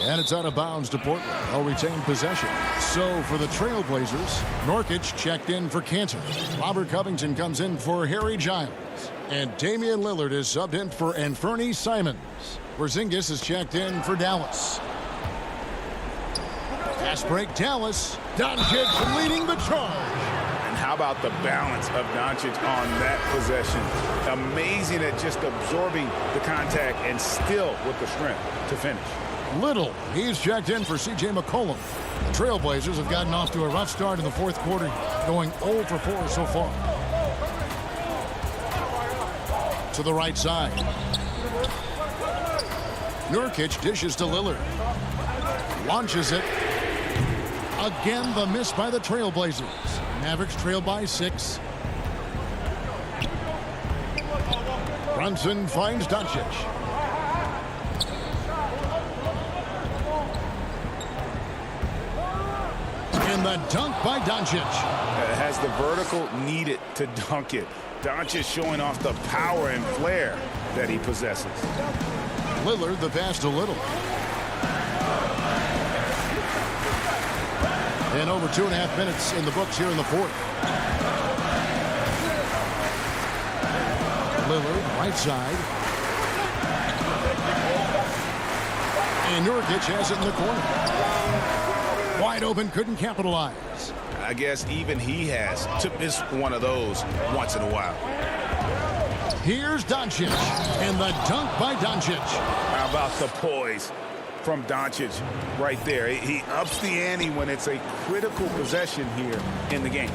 And it's out of bounds to Portland. They'll retain possession. So for the Trailblazers, Nurkic checked in for Cantor. Robert Covington comes in for Harry Giles. And Damian Lillard is subbed in for Anfernee Simons. Porzingis is checked in for Dallas. Fast break Dallas. Doncic leading the charge. And how about the balance of Doncic on that possession? Amazing at just absorbing the contact and still with the strength to finish. Little, he's checked in for C.J. McCollum. The Trailblazers have gotten off to a rough start in the fourth quarter, going 0 for 4 so far. To the right side. Nurkic dishes to Lillard. Launches it. Again, the miss by the Trailblazers. Mavericks trail by 6. Brunson finds Doncic. And the dunk by Doncic. Has the vertical needed to dunk it. Doncic showing off the power and flair that he possesses. Lillard the pass to Little. And over 2.5 minutes in the books here in the fourth. Lillard, right side. And Nurkic has it in the corner. Wide open, couldn't capitalize. I guess even he has to miss one of those once in a while. Here's Doncic, and the dunk by Doncic. How about the poise from Doncic right there? He ups the ante when it's a critical possession here in the game.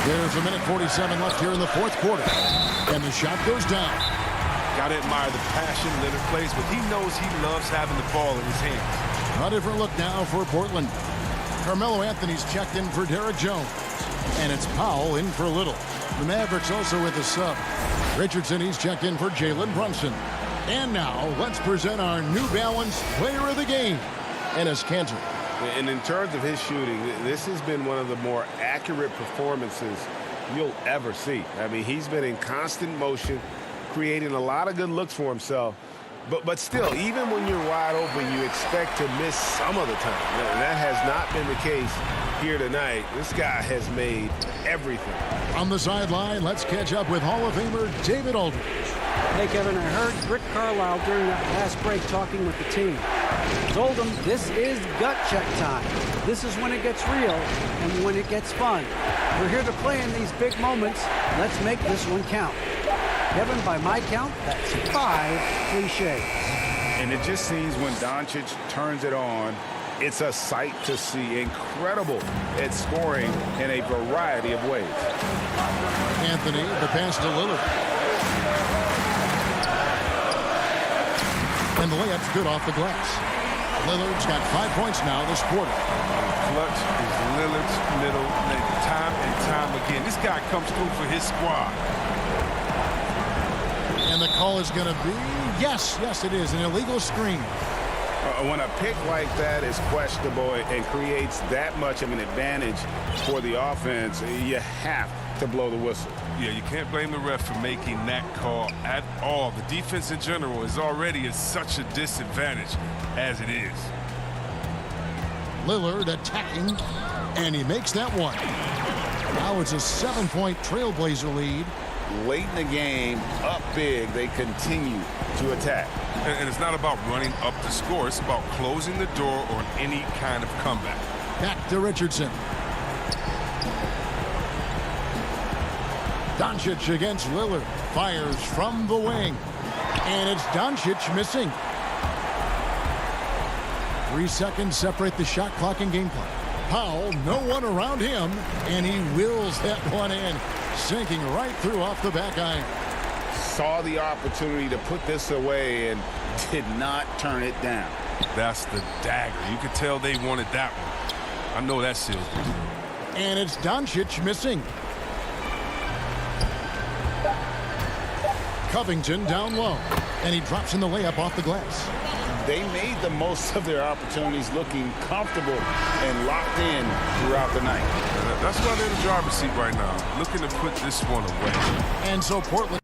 There's a minute 47 left here in the fourth quarter. And the shot goes down. Gotta admire the passion Leonard plays with. He knows he loves having the ball in his hands. A different look now for Portland. Carmelo Anthony's checked in for Derek Jones. And it's Powell in for Little. The Mavericks also with a sub. Richardson, he's checked in for Jalen Brunson. And now, let's present our New Balance Player of the Game, Enes Kanter. And in terms of his shooting, this has been one of the more accurate performances you'll ever see. I mean, he's been in constant motion, creating a lot of good looks for himself. But still, even when you're wide open, you expect to miss some of the time. And that has not been the case here tonight. This guy has made everything. On the sideline, let's catch up with Hall of Famer David Aldridge. Hey, Kevin, I heard Rick Carlisle during that last break talking with the team. Told them this is gut check time. This is when it gets real and when it gets fun. We're here to play in these big moments. Let's make this one count. Kevin, by my count, that's 5 cliches. And it just seems when Doncic turns it on, it's a sight to see. Incredible at scoring in a variety of ways. Anthony, the pass to Lillard. And the layup's good off the glass. Lillard's got 5 points now this quarter. Clutch is Lillard's middle name, time and time again. This guy comes through for his squad. And the call is going to be, yes, it is, an illegal screen. When a pick like that is questionable and creates that much of an advantage for the offense, you have to blow the whistle. Yeah, you can't blame the ref for making that call at all. The defense in general is already at such a disadvantage as it is. Lillard attacking, and he makes that one. Now it's a 7-point Trailblazer lead. Late in the game, up big, they continue to attack. And it's not about running up the score. It's about closing the door on any kind of comeback. Back to Richardson. Doncic against Lillard. Fires from the wing. And it's Doncic missing. 3 seconds separate the shot clock and game clock. Powell, no one around him, and he wills that one in, sinking right through off the back iron. Saw the opportunity to put this away and did not turn it down. That's the dagger. You could tell they wanted that one. I know that seals the deal. And it's Doncic missing. Covington down low, and he drops in the layup off the glass. They made the most of their opportunities, looking comfortable and locked in throughout the night. That's why they're in the driver's seat right now, looking to put this one away. And so Portland